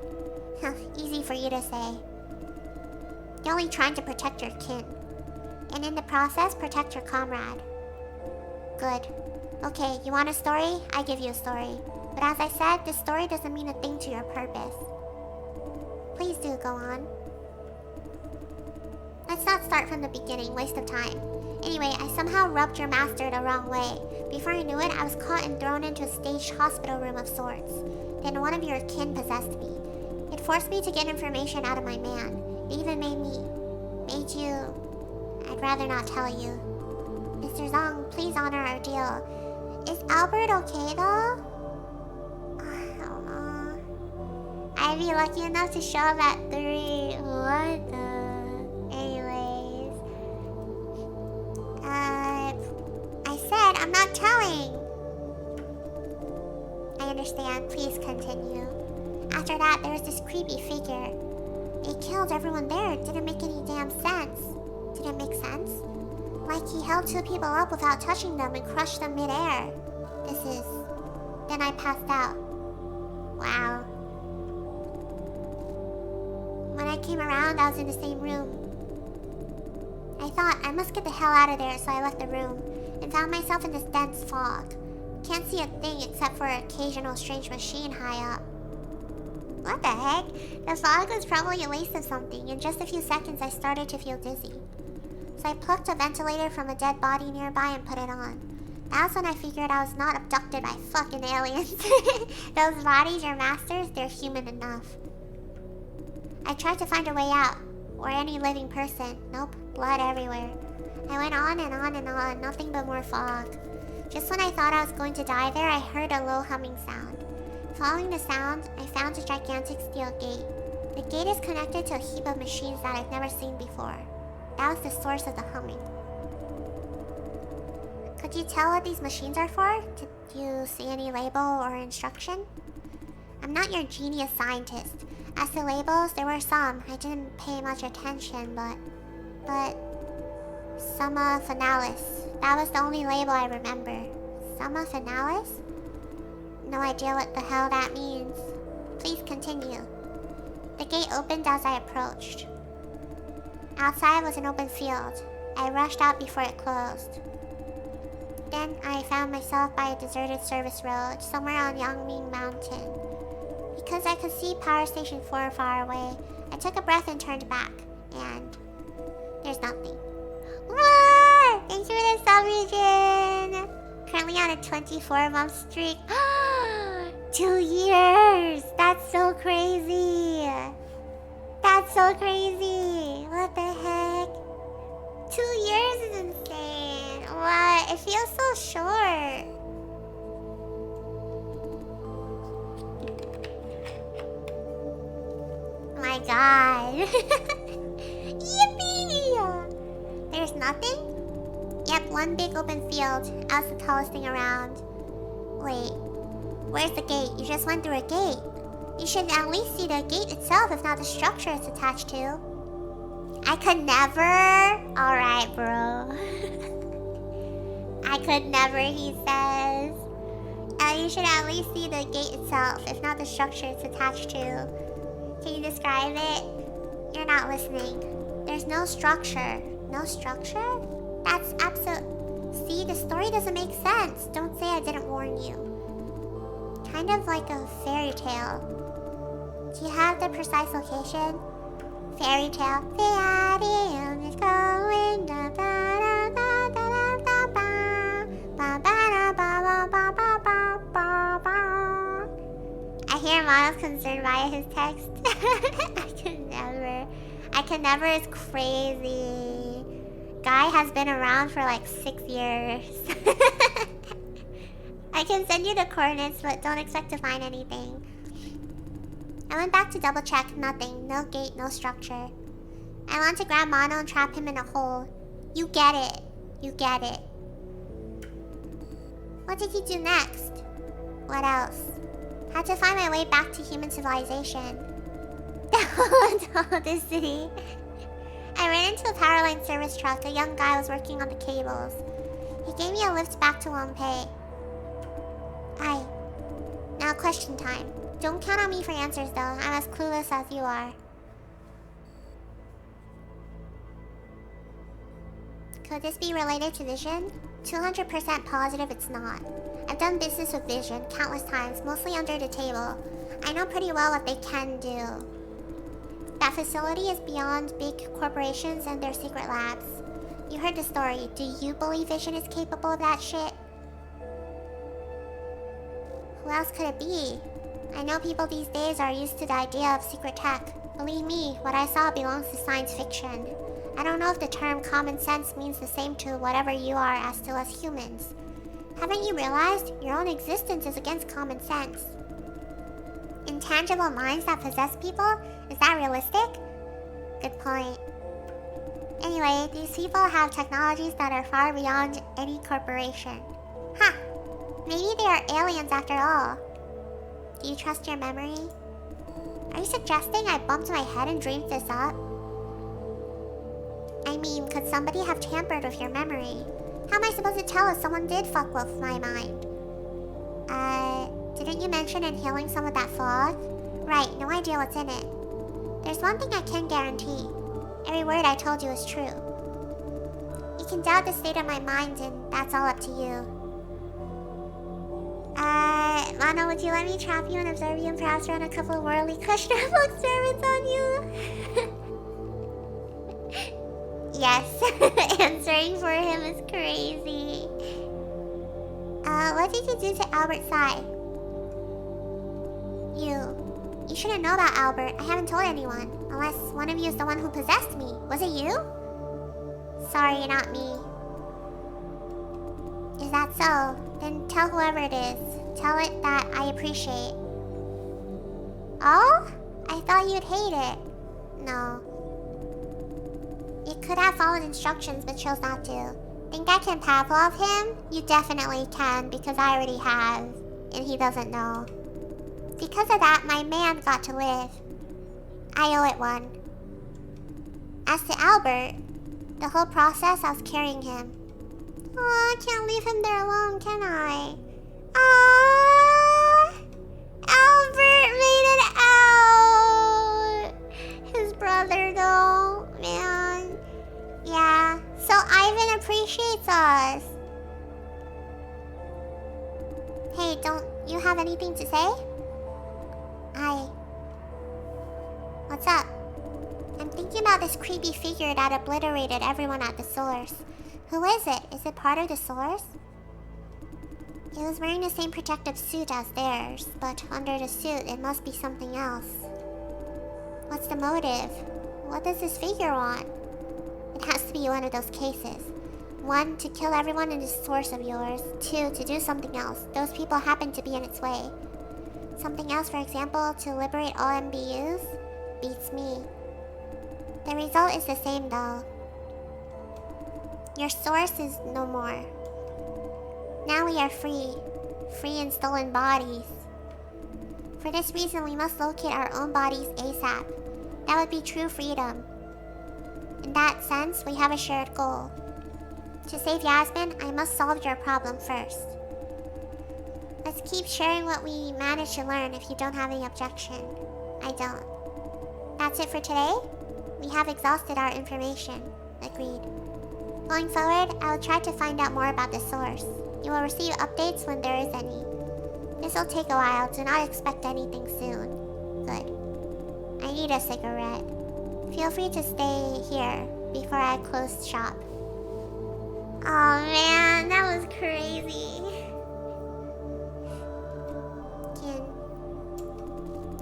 Easy for you to say. You're only trying to protect your kin. And in the process, protect your comrade. Good. Okay, you want a story? I give you a story. But as I said, this story doesn't mean a thing to your purpose. Please do go on. Let's not start from the beginning, waste of time. Anyway, I somehow rubbed your master the wrong way. Before I knew it, I was caught and thrown into a staged hospital room of sorts. Then one of your kin possessed me. It forced me to get information out of my man. It even made you... I'd rather not tell you. Mr. Zong, please honor our deal. Is Albert okay though? I don't know. I'd be lucky enough to show up at 3. What the... Anyways. I said I'm not telling. I understand. understand. Please continue. After that, there was this creepy figure. It killed everyone there. It didn't make any damn sense. Did it make sense? Like he held two people up without touching them and crushed them midair. Then I passed out. Wow. When I came around, I was in the same room. I thought, I must get the hell out of there, so I left the room and found myself in this dense fog. Can't see a thing except for an occasional strange machine high up. What the heck? The fog was probably a waste of something. In just a few seconds, I started to feel dizzy. So I plucked a ventilator from a dead body nearby and put it on. That's when I figured I was not abducted by fucking aliens. Those bodies are masters, they're human enough. I tried to find a way out, or any living person. Nope, blood everywhere. I went on and on and on, nothing but more fog. Just when I thought I was going to die there, I heard a low humming sound. Following the sound, I found a gigantic steel gate. The gate is connected to a heap of machines that I've never seen before. That was the source of the humming. Could you tell what these machines are for? Did you see any label or instruction? I'm not your genius scientist. As to labels, there were some. I didn't pay much attention, but... Summa Finalis. That was the only label I remember. Summa Finalis? No idea what the hell that means. Please continue. The gate opened as I approached. Outside was an open field. I rushed out before it closed. Then I found myself by a deserted service road somewhere on Yangming Mountain. Because I could see Power Station 4 far away, I took a breath and turned back. And there's nothing. Roar! Thanks for the sub-region! Currently on a 24-month streak. 2 years! That's so crazy! That's so crazy! What the heck? 2 years is insane! What? It feels so short! Oh my god! Yippee! There's nothing? Yep, one big open field. That's the tallest thing around. Wait, where's the gate? You just went through a gate. You should at least see the gate itself, if not the structure it's attached to. I could never. Alright, bro. I could never, he says. You should at least see the gate itself, if not the structure it's attached to. Can you describe it? You're not listening. There's no structure. No structure? That's absolute. See, the story doesn't make sense. Don't say I didn't warn you. Kind of like a fairy tale. Do you have the precise location? Fairy tale. Fairy is going da da da da da da ba ba ba ba ba ba ba ba ba. I hear Miles concerned by his text. I can never is crazy. Guy has been around for like 6 years. I can send you the coordinates, but don't expect to find anything. I went back to double check. Nothing. No gate, no structure. I want to grab Mono and trap him in a hole. You get it. You get it. What did he do next? What else? Had to find my way back to human civilization. This city. I ran into a power line service truck. A young guy was working on the cables. He gave me a lift back to Wonpei. Aye. Now question time. Don't count on me for answers though. I'm as clueless as you are. Could this be related to Vision? 200% positive it's not. I've done business with Vision countless times, mostly under the table. I know pretty well what they can do. That facility is beyond big corporations and their secret labs. You heard the story. Do you believe Vision is capable of that shit? Who else could it be? I know people these days are used to the idea of secret tech. Believe me, what I saw belongs to science fiction. I don't know if the term common sense means the same to whatever you are as to us humans. Haven't you realized your own existence is against common sense? Intangible minds that possess people? Is that realistic? Good point. Anyway, these people have technologies that are far beyond any corporation. Huh. Maybe they are aliens after all. Do you trust your memory? Are you suggesting I bumped my head and dreamed this up? I mean, could somebody have tampered with your memory? How am I supposed to tell if someone did fuck with my mind? Didn't you mention inhaling some of that fog? Right, no idea what's in it. There's one thing I can guarantee. Every word I told you is true. You can doubt the state of my mind, and that's all up to you. Mono, would you let me trap you and observe you and perhaps run a couple of worldly questionable experiments on you? Yes, answering for him is crazy. What did you do to Albert's eye? You shouldn't know that, Albert. I haven't told anyone. Unless one of you is the one who possessed me. Was it you? Sorry, not me. Is that so? Then tell whoever it is. Tell it that I appreciate. Oh? I thought you'd hate it. No. You could have followed instructions but chose not to. Think I can Pavlov him? You definitely can, because I already have. And he doesn't know. Because of that, my man got to live. I owe it one. As to Albert, the whole process I was carrying him. Oh, I can't leave him there alone, can I? Ah, Albert made it out. His brother, though, man. Yeah, so Ivan appreciates us. Hey, don't you have anything to say? What's up? I'm thinking about this creepy figure that obliterated everyone at the source. Who is it? Is it part of the source? It was wearing the same protective suit as theirs, but under the suit it must be something else. What's the motive? What does this figure want? It has to be one of those cases. 1, to kill everyone in this source of yours. 2, to do something else. Those people happen to be in its way. Something else, for example, to liberate all MBUs? Beats me. The result is the same though. Your source is no more. Now we are free. Free in stolen bodies. For this reason, we must locate our own bodies ASAP. That would be true freedom. In that sense, we have a shared goal. To save Yasmin, I must solve your problem first. Let's keep sharing what we managed to learn if you don't have any objection. I don't. That's it for today? We have exhausted our information. Agreed. Going forward, I will try to find out more about the source. You will receive updates when there is any. This will take a while. Do not expect anything soon. Good. I need a cigarette. Feel free to stay here before I close shop. Oh man, that was crazy.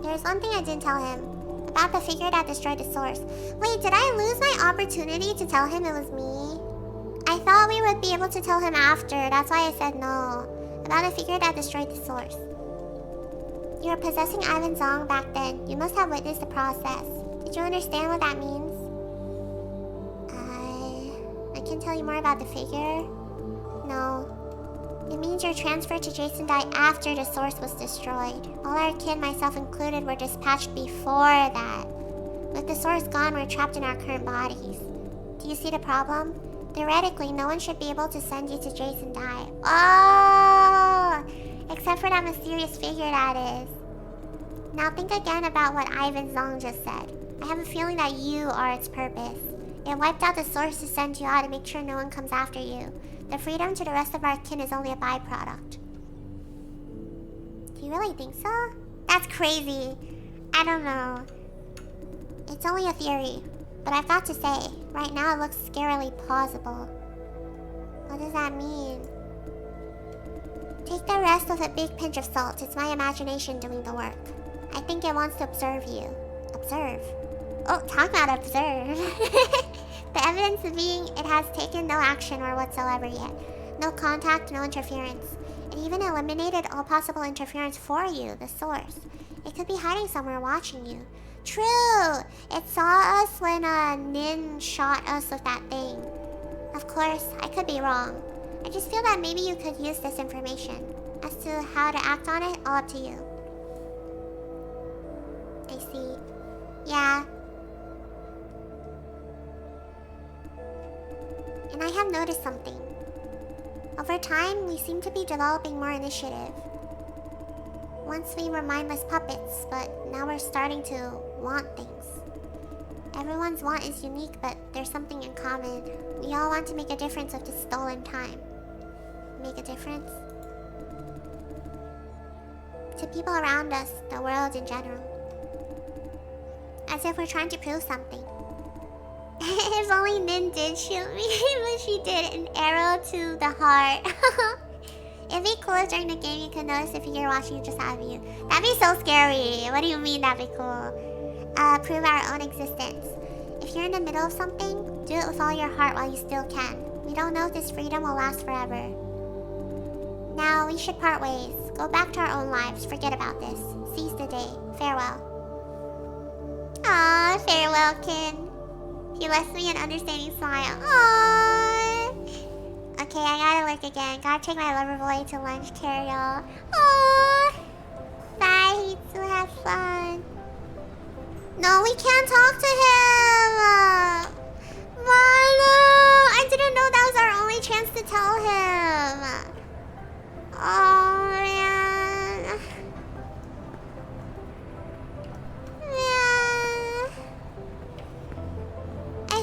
There's one thing I didn't tell him. About the figure that destroyed the source. Wait, did I lose my opportunity to tell him it was me? I thought we would be able to tell him after. That's why I said no. About the figure that destroyed the source. You were possessing Ivan Zong back then. You must have witnessed the process. Did you understand what that means? I can tell you more about the figure. No. It means you're transferred to Jason Dai after the source was destroyed. All our kin, myself included, were dispatched before that. With the source gone, we're trapped in our current bodies. Do you see the problem? Theoretically, no one should be able to send you to Jason Dai. Oh! Except for that mysterious figure, that is. Now think again about what Ivan Zong just said. I have a feeling that you are its purpose. It wiped out the source to send you out to make sure no one comes after you. The freedom to the rest of our kin is only a byproduct. Do you really think so? That's crazy. I don't know. It's only a theory. But I've got to say, right now it looks scarily plausible. What does that mean? Take the rest with a big pinch of salt. It's my imagination doing the work. I think it wants to observe you. Observe? Oh, talk about observe. The evidence being it has taken no action or whatsoever yet. No contact, no interference. It even eliminated all possible interference for you, the source. It could be hiding somewhere watching you. True! It saw us when Nin shot us with that thing. Of course, I could be wrong. I just feel that maybe you could use this information. As to how to act on it, all up to you. I've noticed something. Over time, we seem to be developing more initiative. Once we were mindless puppets, but now we're starting to want things. Everyone's want is unique, but there's something in common. We all want to make a difference with this stolen time. Make a difference? To people around us, the world in general. As if we're trying to prove something. If only Nin did shoot me, but she did an arrow to the heart. It'd be cool if during the game you could notice the figure watching just out of you. That'd be so scary. What do you mean that'd be cool? Prove our own existence. If you're in the middle of something, do it with all your heart while you still can. We don't know if this freedom will last forever. Now, we should part ways. Go back to our own lives. Forget about this. Seize the day. Farewell. Aww, farewell, Kin. He left me an understanding smile. Aww. Okay, I gotta work again. Gotta take my lover boy to lunch, Teriel. Aww. Bye, Hitsu. Have fun. No, we can't talk to him. Mano, I didn't know that was our only chance to tell him. Oh, man. Yeah. I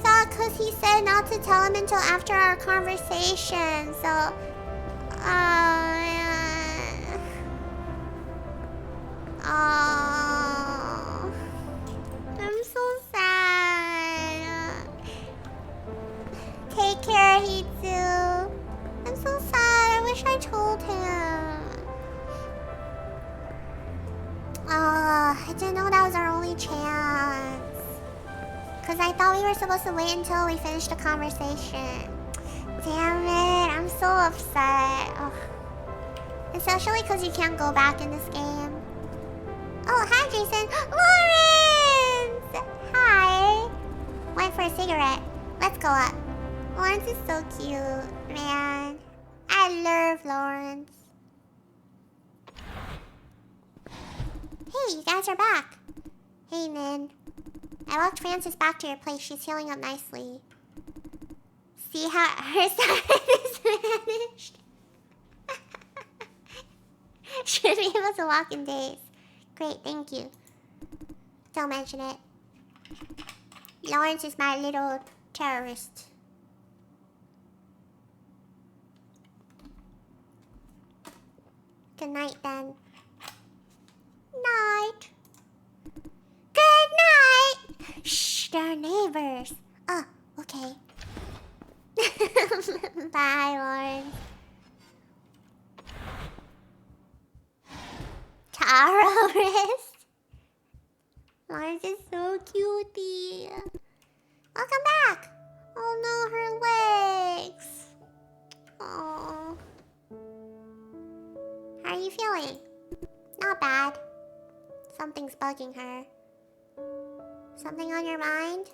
thought because he said not to tell him until after our conversation, so... Oh, man. Oh. I'm so sad. Take care, Hitsu. I'm so sad. I wish I told him. I didn't know that was our only chance. Because I thought we were supposed to wait until we finished the conversation. Damn it. I'm so upset. Ugh. Especially because you can't go back in this game. Oh, hi, Jason. Lawrence! Hi. Went for a cigarette. Let's go up. Lawrence is so cute, man. I love Lawrence. Hey, you guys are back. Hey, Min. I walked Frances back to your place. She's healing up nicely. See how her side is vanished? Should be able to walk in days. Great, thank you. Don't mention it. Lawrence is my little terrorist. Good night, then. Night. Good night. Shh, they're neighbors. Oh, okay. Bye, Lawrence. Taro wrist. Lawrence is so cutie. Welcome back. Oh no, her legs. Oh. How are you feeling? Not bad. Something's bugging her. Something on your mind?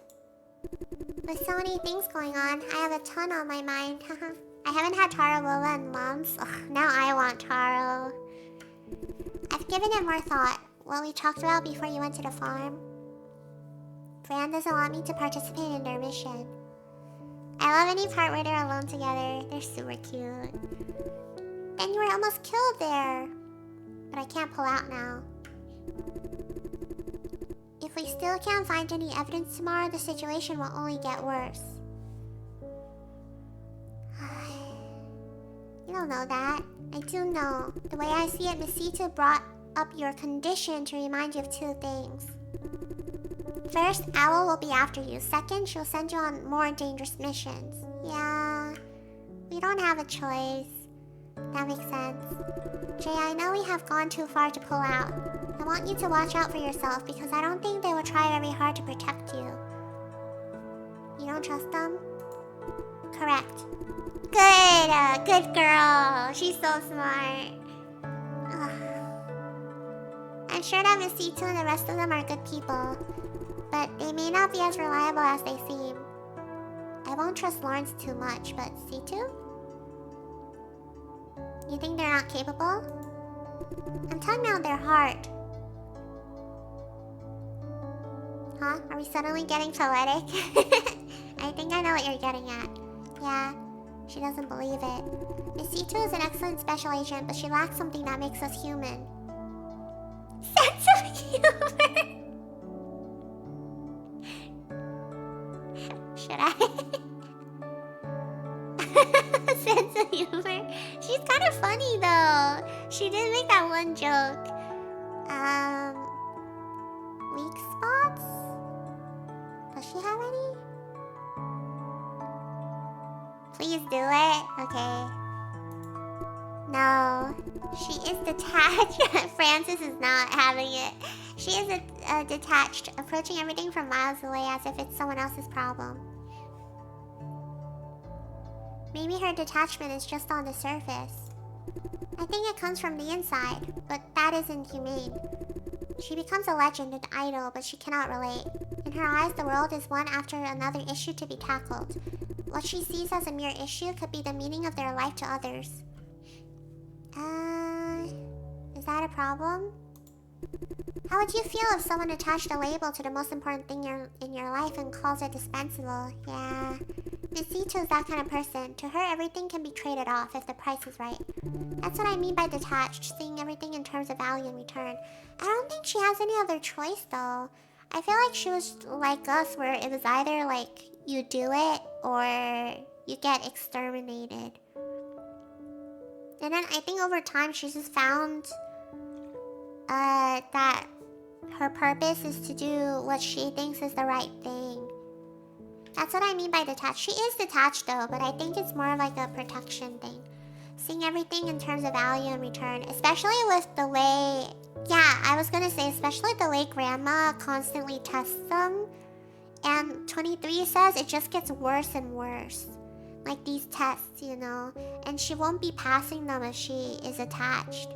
With so many things going on, I have a ton on my mind. I haven't had Taro Lola in months. Ugh, now I want Taro. I've given it more thought. What we talked about before you went to the farm. Fran doesn't want me to participate in their mission. I love any part where they're alone together. They're super cute. And you were almost killed there. But I can't pull out now. If we still can't find any evidence tomorrow, the situation will only get worse. You don't know that. I do know. The way I see it, Misita brought up your condition to remind you of two things. First, Owl will be after you. Second, she'll send you on more dangerous missions. Yeah, we don't have a choice. That makes sense. Jay, I know we have gone too far to pull out. I want you to watch out for yourself because I don't think they will try very hard to protect you. You don't trust them? Correct. Good girl. She's so smart. Ugh. I'm sure that Miss C2 and the rest of them are good people, but they may not be as reliable as they seem. I won't trust Lawrence too much, but C2? You think they're not capable? I'm talking about their heart. Huh? Are we suddenly getting poetic? I think I know what you're getting at. Yeah, she doesn't believe it. Miss C2 is an excellent special agent, but she lacks something that makes us human. Sense of humor! Should I? Sense of humor? She's kind of funny though. She did make that one joke. Weak spots? Does she have any? Please do it. Okay. No. She is detached. Francis is not having it. She is detached, approaching everything from miles away as if it's someone else's problem. Maybe her detachment is just on the surface. I think it comes from the inside, but that isn't humane. She becomes a legend, an idol, but she cannot relate. In her eyes, the world is one after another issue to be tackled. What she sees as a mere issue could be the meaning of their life to others. Is that a problem? How would you feel if someone attached a label to the most important thing in your life and calls it dispensable? Yeah. Miss C2 is that kind of person. To her, everything can be traded off if the price is right. That's what I mean by detached, seeing everything in terms of value and return. I don't think she has any other choice, though. I feel like she was like us, where it was either like you do it or you get exterminated. And then I think over time she's just found that her purpose is to do what she thinks is the right thing. That's what I mean by detached. She is detached though, but I think it's more like a protection thing. Seeing everything in terms of value and return, especially with the way... Yeah, I was gonna say, especially the way Grandma constantly tests them. And 23 says it just gets worse and worse. Like these tests, you know. And she won't be passing them if she is attached.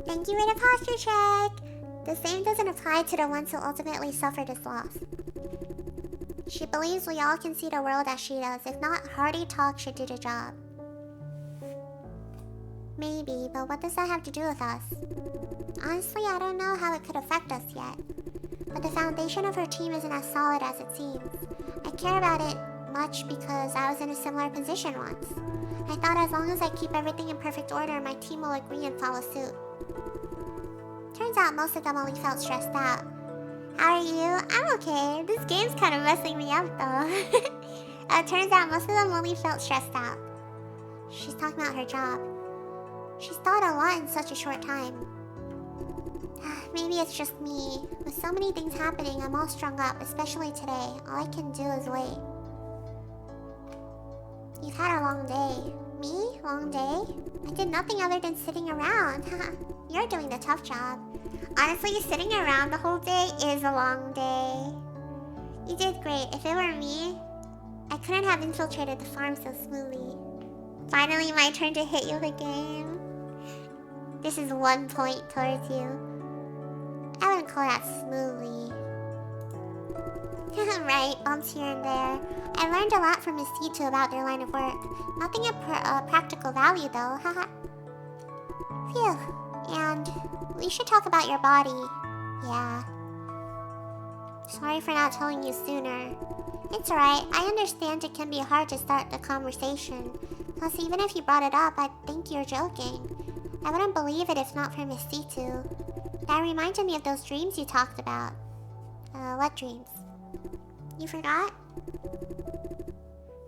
Thank you for the posture check. The same doesn't apply to the ones who ultimately suffer this loss. She believes we all can see the world as she does. If not, hearty talk should do the job. Maybe, but what does that have to do with us? Honestly, I don't know how it could affect us yet. But the foundation of her team isn't as solid as it seems. I care about it much because I was in a similar position once. I thought as long as I keep everything in perfect order, my team will agree and follow suit. Turns out most of them only felt stressed out. How are you? I'm okay. This game's kind of messing me up though. Turns out most of them only felt stressed out. She's talking about her job. She's thought a lot in such a short time. Maybe it's just me. With so many things happening, I'm all strung up, especially today. All I can do is wait. You've had a long day. Me? Long day? I did nothing other than sitting around. You're doing the tough job. Honestly, sitting around the whole day is a long day. You did great. If it were me, I couldn't have infiltrated the farm so smoothly. Finally, my turn to hit you the game. This is 1 point towards you. I wouldn't call that smoothly. Right, bumps here and there. I learned a lot from Miss C2 about their line of work. Nothing of practical value, though. Haha. Phew. And we should talk about your body. Yeah. Sorry for not telling you sooner. It's alright. I understand it can be hard to start the conversation. Plus, even if you brought it up, I'd think you're joking. I wouldn't believe it if not for Miss C2. That reminded me of those dreams you talked about. What dreams? You forgot?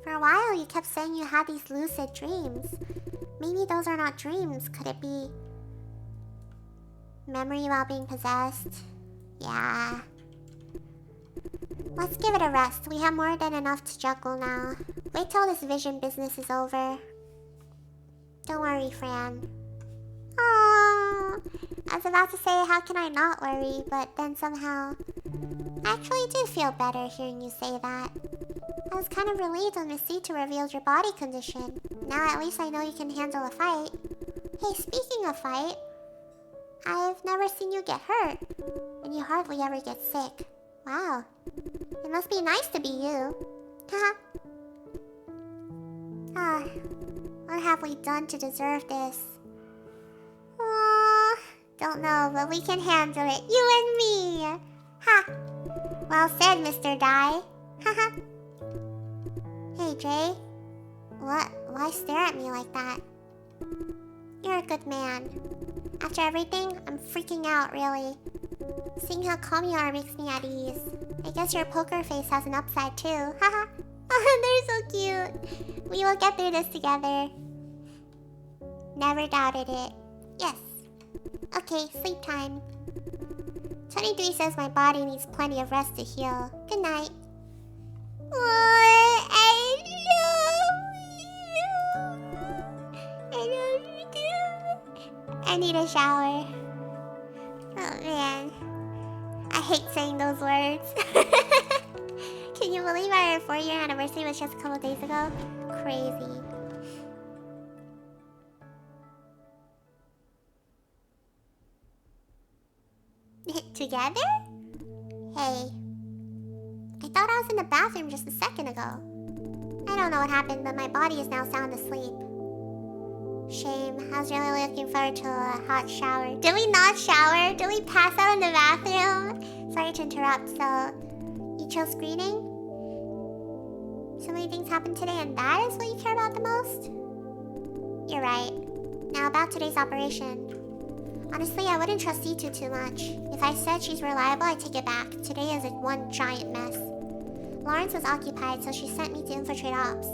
For a while, you kept saying you had these lucid dreams. Maybe those are not dreams. Could it be memory while being possessed? Yeah. Let's give it a rest. We have more than enough to juggle now. Wait till this vision business is over. Don't worry, Fran. Aww. I was about to say, how can I not worry? But then somehow... I actually do feel better hearing you say that. I was kind of relieved when Miss C2 revealed your body condition. Now at least I know you can handle a fight. Hey, speaking of fight, I've never seen you get hurt. And you hardly ever get sick. Wow. It must be nice to be you. Haha. What have we done to deserve this? Aww. Don't know, but we can handle it. You and me. Ha. Well said, Mr. Dai. Haha. Hey, CJ? What? Why stare at me like that? You're a good man. After everything, I'm freaking out, really. Seeing how calm you are makes me at ease. I guess your poker face has an upside too. Haha. They're so cute. We will get through this together. Never doubted it. Yes. Okay, sleep time. 23 says my body needs plenty of rest to heal. Good night. What? I love you. I need a shower. Oh man. I hate saying those words. Can you believe our 4-year anniversary was just a couple days ago? Crazy. Together? Hey. I thought I was in the bathroom just a second ago. I don't know what happened, but my body is now sound asleep. Shame. I was really looking forward to a hot shower. Did we not shower? Did we pass out in the bathroom? Sorry to interrupt, so... You chose screening? So many things happened today and that is what you care about the most? You're right. Now about today's operation. Honestly, I wouldn't trust C2 too much. If I said she's reliable, I take it back. Today is one giant mess. Lawrence was occupied, so she sent me to infiltrate ops.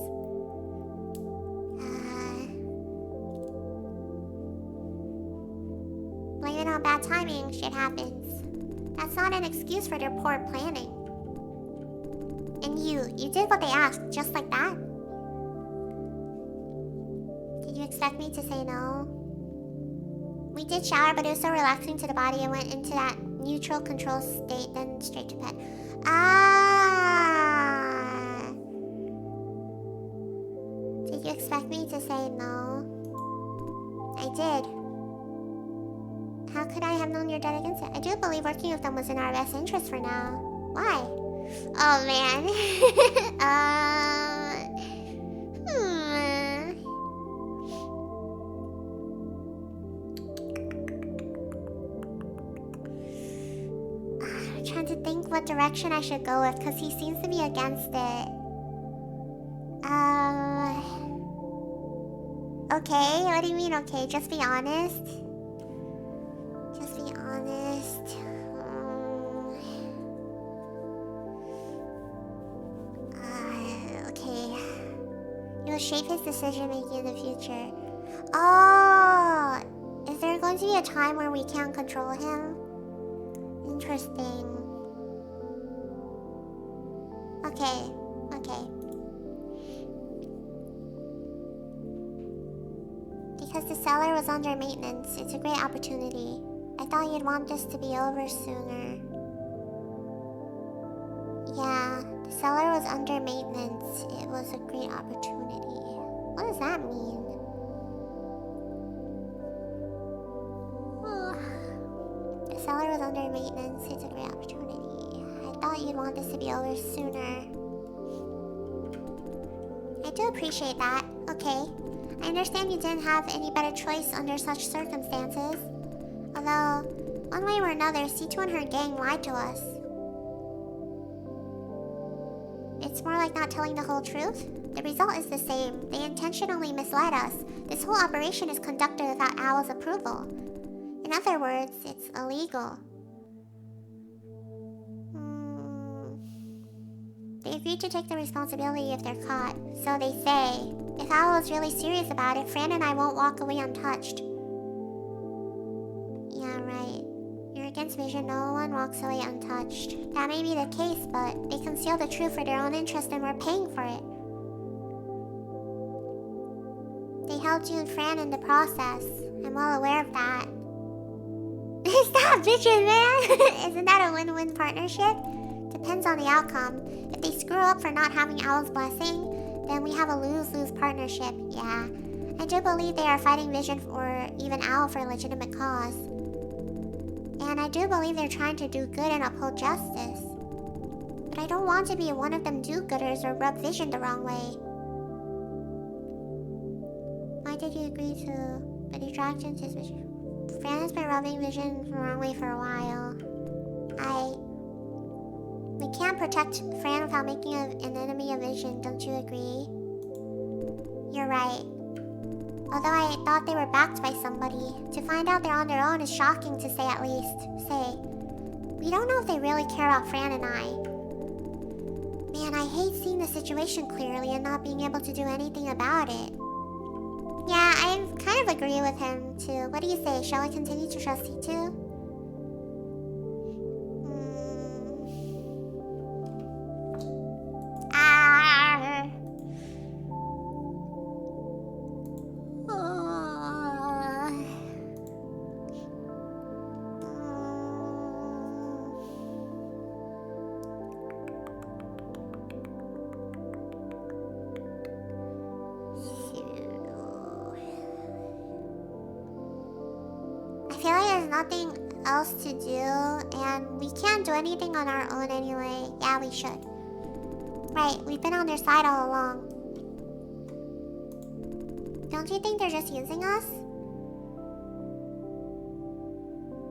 Blame it on bad timing, shit happens. That's not an excuse for their poor planning. And you did what they asked, just like that? Did you expect me to say no? We did shower, but it was so relaxing to the body, I went into that neutral control state, then straight to bed. Ah! Did you expect me to say no? I did. How could I have known you're dead against it? I do believe working with them was in our best interest for now. Why? Oh man. I'm trying to think what direction I should go with, because he seems to be against it. Okay, what do you mean okay? Just be honest. Just be honest. Okay. You will shape his decision making in the future. Oh! Is there going to be a time where we can't control him? Interesting. Okay. Okay. Because the cellar was under maintenance, it's a great opportunity. I thought you'd want this to be over sooner. Yeah, the cellar was under maintenance. It was a great opportunity. What does that mean? The cellar was under maintenance. It's a great opportunity. I thought you'd want this to be over sooner. I do appreciate that. Okay. I understand you didn't have any better choice under such circumstances. Although, one way or another, C2 and her gang lied to us. It's more like not telling the whole truth. The result is the same. They intentionally misled us. This whole operation is conducted without Owl's approval. In other words, it's illegal. They agreed to take the responsibility if they're caught. So they say. If Owl is really serious about it, Fran and I won't walk away untouched. Yeah, right. You're against vision, no one walks away untouched. That may be the case, but they conceal the truth for their own interest and we're paying for it. They held you and Fran in the process. I'm well aware of that. Stop bitching, man! Isn't that a win-win partnership? Depends on the outcome. If they screw up for not having Owl's blessing, then we have a lose-lose partnership, yeah. I do believe they are fighting Vision or even Owl for a legitimate cause. And I do believe they're trying to do good and uphold justice. But I don't want to be one of them do-gooders or rub Vision the wrong way. Why did you agree to the distraction to Vision? Fran has been rubbing Vision the wrong way for a while. We can't protect Fran without making an enemy of Vision, don't you agree? You're right. Although I thought they were backed by somebody. To find out they're on their own is shocking to say at least. Say, we don't know if they really care about Fran and I. Man, I hate seeing the situation clearly and not being able to do anything about it. Yeah, I kind of agree with him too. What do you say? Shall I continue to trust you too? Nothing else to do, and we can't do anything on our own anyway. Yeah, we should. Right, we've been on their side all along. Don't you think they're just using us?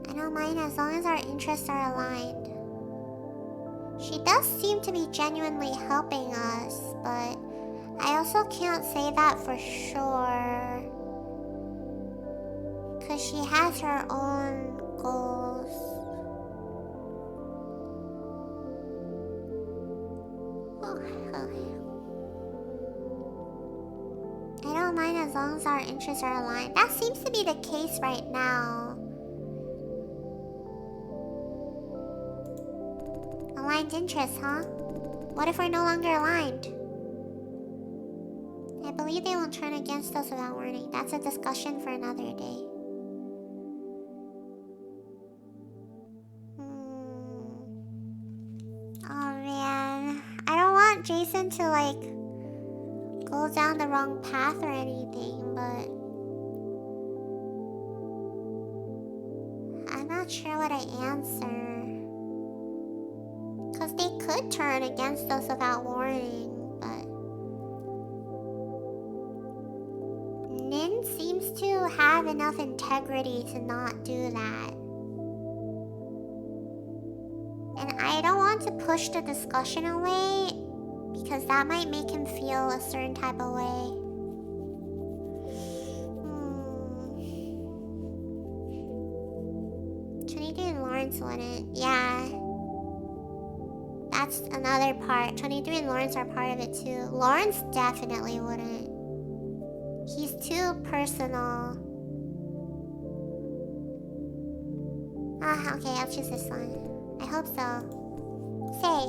I don't mind as long as our interests are aligned. She does seem to be genuinely helping us, but I also can't say that for sure. Because she has her own goals. I don't mind as long as our interests are aligned. That seems to be the case right now. Aligned interests, huh? What if we're no longer aligned? I believe they will turn against us without warning. That's a discussion for another day. Oh man, I don't want Jason to like go down the wrong path or anything, but I'm not sure what I answer. Cause they could turn against us without warning, but Nin seems to have enough integrity to not do that. And I don't want to push the discussion away because that might make him feel a certain type of way. Trinity and Lawrence wouldn't. Yeah. That's another part. 23 and Lawrence are part of it too. Lawrence definitely wouldn't. He's too personal. Okay, I'll choose this one. I hope so. Say,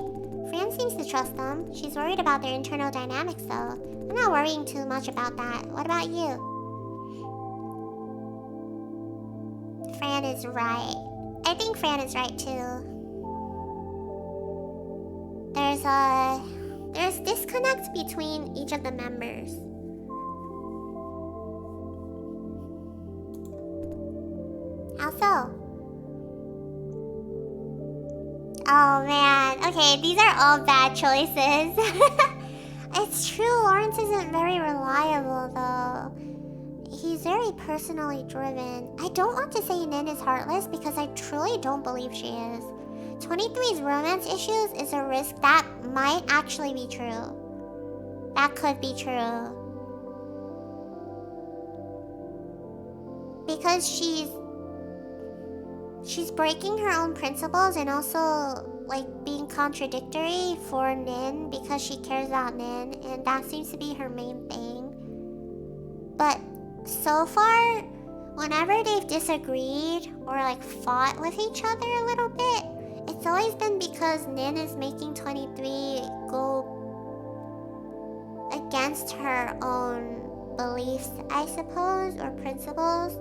Fran seems to trust them. She's worried about their internal dynamics though. I'm not worrying too much about that. What about you? Fran is right. I think Fran is right too. There's disconnect between each of the members. How so? Oh man, okay, these are all bad choices. It's true, Lawrence isn't very reliable though. He's very personally driven. I don't want to say Nin is heartless because I truly don't believe she is. 23's romance issues is a risk that might actually be true. That could be true. Because she's breaking her own principles and also like being contradictory for Nin because she cares about Nin, and that seems to be her main thing. But so far, whenever they've disagreed or like fought with each other a little bit, it's always been because Nin is making 23 go against her own beliefs, I suppose, or principles.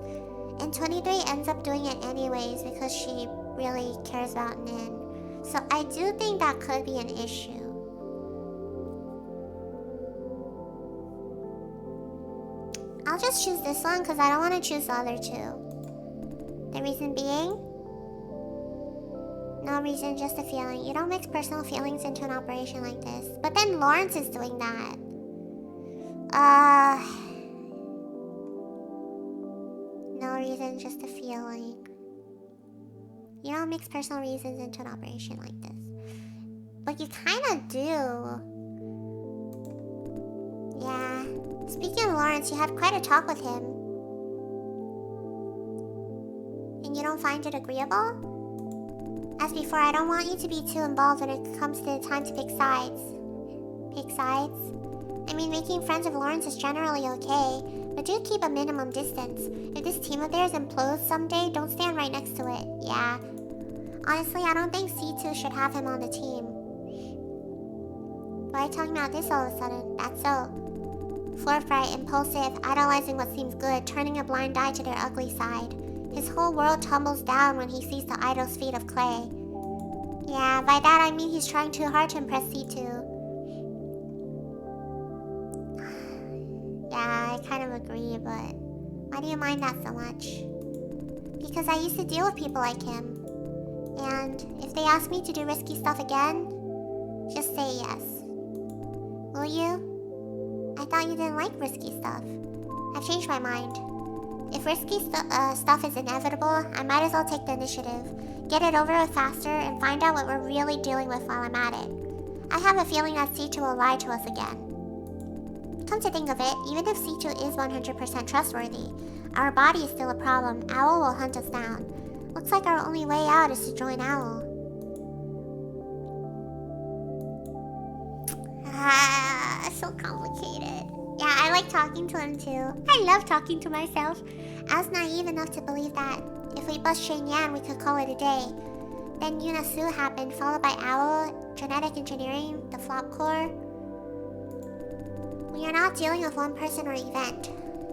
And 23 ends up doing it anyways because she really cares about Nin. So I do think that could be an issue. I'll just choose this one because I don't want to choose the other two. The reason being? No reason, just a feeling. You don't mix personal feelings into an operation like this. But then Lawrence is doing that. No reason, just a feeling. You don't mix personal reasons into an operation like this. But you kind of do. Yeah. Speaking of Lawrence, you had quite a talk with him. And you don't find it agreeable? As before, I don't want you to be too involved when it comes to the time to pick sides. Pick sides? I mean, making friends with Lawrence is generally okay, but do keep a minimum distance. If this team of theirs implodes someday, don't stand right next to it. Yeah. Honestly, I don't think C2 should have him on the team. Why are you talking about this all of a sudden? That's so. Forthright, impulsive, idolizing what seems good, turning a blind eye to their ugly side. His whole world tumbles down when he sees the idol's feet of clay. Yeah, by that I mean he's trying too hard to impress C2. Yeah, I kind of agree, but why do you mind that so much? Because I used to deal with people like him. And if they ask me to do risky stuff again, just say yes. Will you? I thought you didn't like risky stuff. I've changed my mind. If risky stuff is inevitable, I might as well take the initiative. Get it over with faster and find out what we're really dealing with while I'm at it. I have a feeling that C2 will lie to us again. Come to think of it, even if C2 is 100% trustworthy, our body is still a problem. Owl will hunt us down. Looks like our only way out is to join Owl. So complicated. Yeah, I like talking to him too. I love talking to myself. I was naive enough to believe that if we bust Shane Yan, we could call it a day. Then Yuna Su happened, followed by Owl, genetic engineering, the flop core. We are not dealing with one person or event.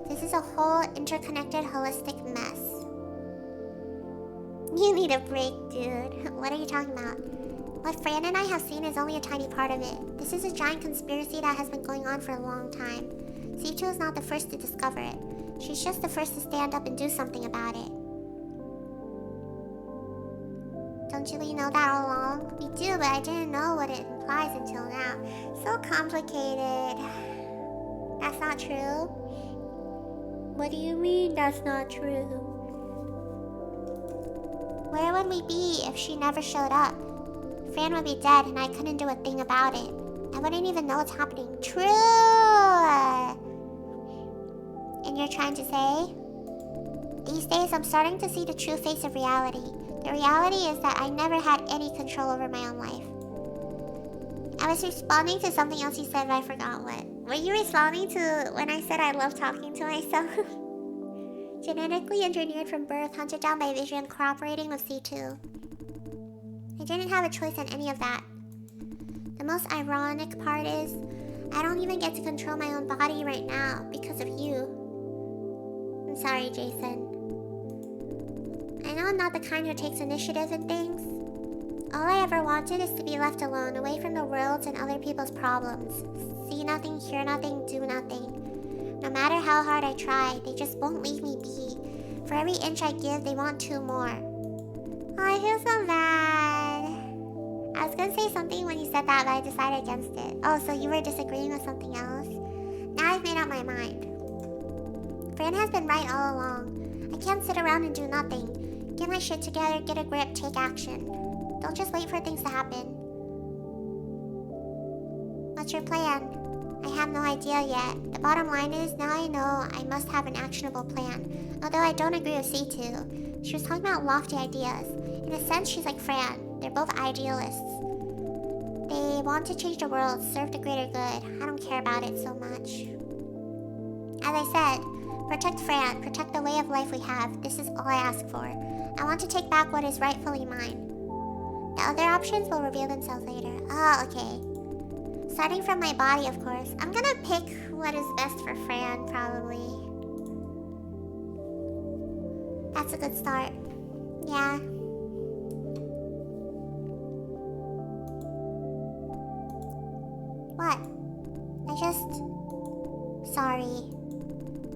This is a whole interconnected, holistic mess. You need a break, dude. What are you talking about? What Fran and I have seen is only a tiny part of it. This is a giant conspiracy that has been going on for a long time. C2 is not the first to discover it. She's just the first to stand up and do something about it. Don't you know that all along? We do, but I didn't know what it implies until now. So complicated. That's not true? What do you mean that's not true? Where would we be if she never showed up? Fran would be dead and I couldn't do a thing about it. I wouldn't even know what's happening. True! And you're trying to say? These days I'm starting to see the true face of reality. The reality is that I never had any control over my own life. I was responding to something else you said, but I forgot what. Were you responding to when I said I love talking to myself? Genetically engineered from birth, hunted down by vision, cooperating with C2. I didn't have a choice in any of that. The most ironic part is, I don't even get to control my own body right now because of you. I'm sorry, Jason. I know I'm not the kind who takes initiative in things. All I ever wanted is to be left alone, away from the world's and other people's problems. See nothing, hear nothing, do nothing. No matter how hard I try, they just won't leave me be. For every inch I give, they want 2 more. Oh, I feel so bad. I was gonna say something when you said that, but I decided against it. Oh, so you were disagreeing with something else? Now I've made up my mind. Fran has been right all along. I can't sit around and do nothing. Get my shit together, get a grip, take action. Don't just wait for things to happen. What's your plan? I have no idea yet. The bottom line is, now I know I must have an actionable plan. Although I don't agree with C2. She was talking about lofty ideas. In a sense, she's like Fran. They're both idealists. They want to change the world, serve the greater good. I don't care about it so much. As I said, protect Fran, protect the way of life we have. This is all I ask for. I want to take back what is rightfully mine. The other options will reveal themselves later. Oh, okay. Starting from my body, of course. I'm gonna pick what is best for Fran, probably. That's a good start. Yeah. What? Sorry.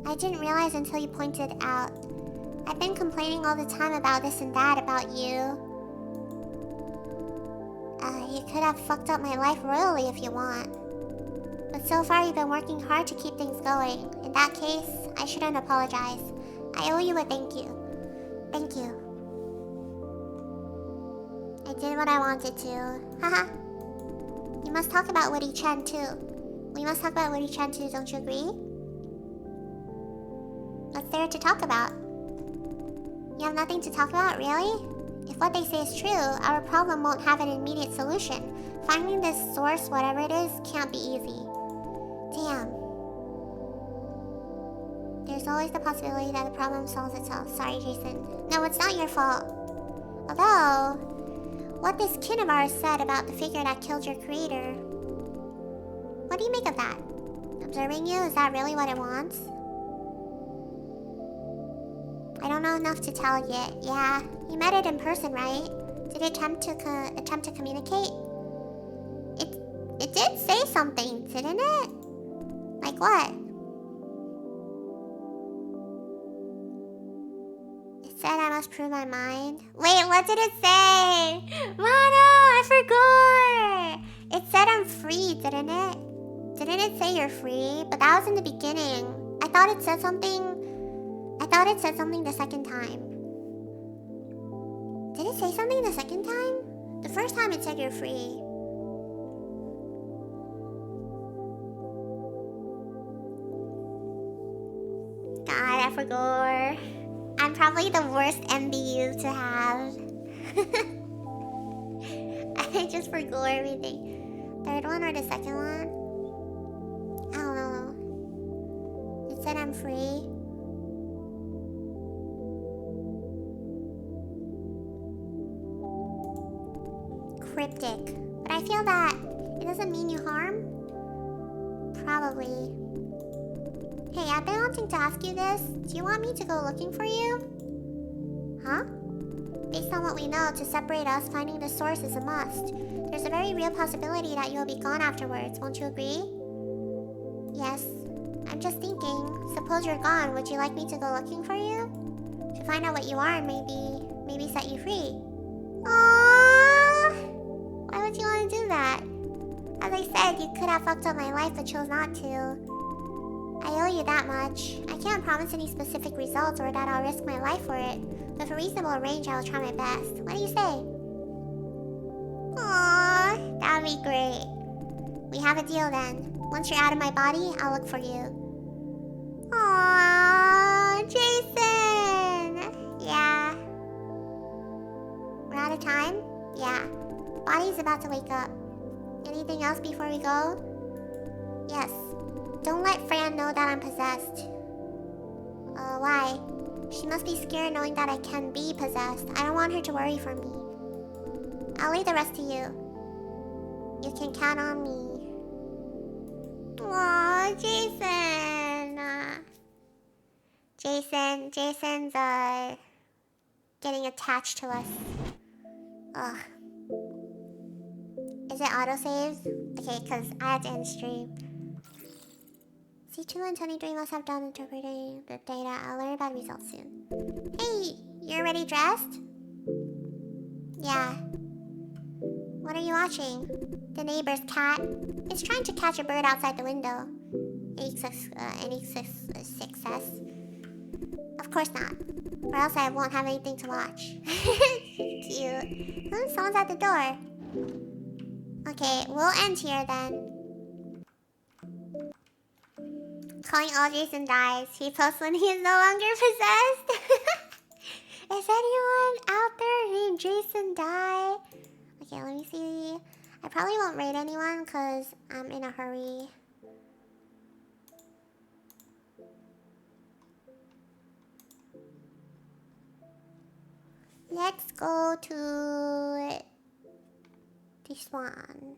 I didn't realize until you pointed it out. I've been complaining all the time about this and that about you. You could have fucked up my life royally if you want. But so far you've been working hard to keep things going. In that case, I shouldn't apologize. I owe you a thank you. Thank you. I did what I wanted to. Haha. You must talk about Woody Chen too. We must talk about Woody Chen too, don't you agree? there to talk about? You have nothing to talk about, really? If what they say is true, our problem won't have an immediate solution. Finding this source, whatever it is, can't be easy. Damn. There's always the possibility that the problem solves itself. Sorry, Jason. No, it's not your fault. Although, what this kin of ours said about the figure that killed your creator... What do you make of that? Observing you, is that really what it wants? I don't know enough to tell yet. Yeah, you met it in person, right? Did it attempt to communicate? It did say something, didn't it? Like what? It said I must prove my mind. Wait, what did it say? Mana, I forgot. It said I'm free, didn't it? Didn't it say you're free? But that was in the beginning. I thought it said something the second time. Did it say something the second time? The first time it said you're free. God, I forgot. I'm probably the worst MBU to have. I just forgot everything. Third one or the second one? I don't know. It said I'm free. Cryptic. But I feel that it doesn't mean you harm? Probably. Hey, I've been wanting to ask you this. Do you want me to go looking for you? Huh? Based on what we know, to separate us, finding the source is a must. There's a very real possibility that you'll be gone afterwards. Won't you agree? Yes. I'm just thinking, suppose you're gone, would you like me to go looking for you? To find out what you are and maybe set you free. Aww! Why would you want to do that? As I said, you could have fucked up my life but chose not to. I owe you that much. I can't promise any specific results or that I'll risk my life for it. But for reasonable range, I will try my best. What do you say? Aww, that would be great. We have a deal then. Once you're out of my body, I'll look for you. Aww, Jason! Yeah. We're out of time? Yeah. Body's about to wake up. Anything else before we go? Yes. Don't let Fran know that I'm possessed. Why? She must be scared knowing that I can be possessed. I don't want her to worry for me. I'll leave the rest to you. You can count on me. Aww, Jason. Jason's getting attached to us. Ugh. Is it autosaved? Okay, because I had to end the stream. C2 and 23 must have done interpreting the data. I'll learn about results soon. Hey, you're already dressed? Yeah. What are you watching? The neighbor's cat. It's trying to catch a bird outside the window. Any success? Of course not. Or else I won't have anything to watch. Cute. Oh, someone's at the door. Okay, we'll end here then. Calling all Jason dies. He posts when he is no longer possessed. Is anyone out there named Jason die? Okay, let me see. I probably won't raid anyone because I'm in a hurry. Let's go to this one.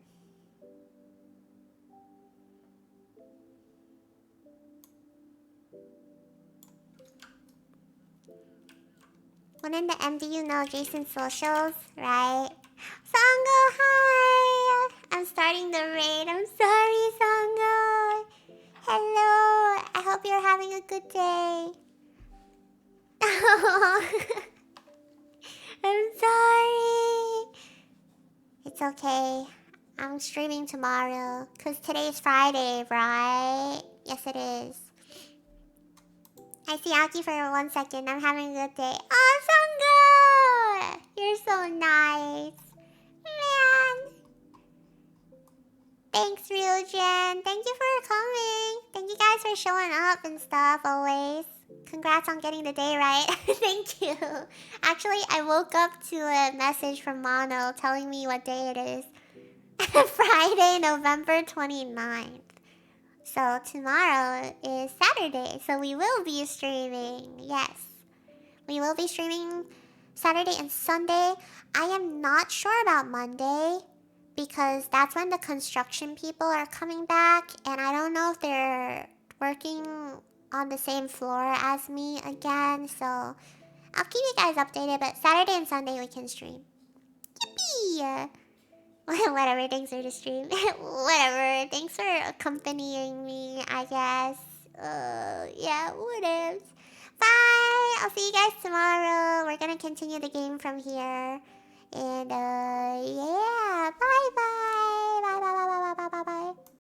Wouldn't the MDU know Jason's socials, right? Sango, hi! I'm starting the raid. I'm sorry, Sango. Hello. I hope you're having a good day. I'm sorry. It's okay. I'm streaming tomorrow. Because today's Friday, right? Yes, it is. I see Aki for 1 second. I'm having a good day. Oh, Sango! You're so nice. Man. Thanks, Ryujin. Thank you for coming. Thank you guys for showing up and stuff always. Congrats on getting the day right. Thank you. Actually, I woke up to a message from Mono telling me what day it is. Friday, November 29th. So tomorrow is Saturday, so we will be streaming. Yes. We will be streaming Saturday and Sunday. I am not sure about Monday because that's when the construction people are coming back, and I don't know if they're working on the same floor as me again, so I'll keep you guys updated, but Saturday and Sunday we can stream. Yippee! Whatever, thanks for the stream. Whatever, thanks for accompanying me, I guess. Yeah, whatevs. Bye! I'll see you guys tomorrow. We're gonna continue the game from here. And, yeah, bye-bye!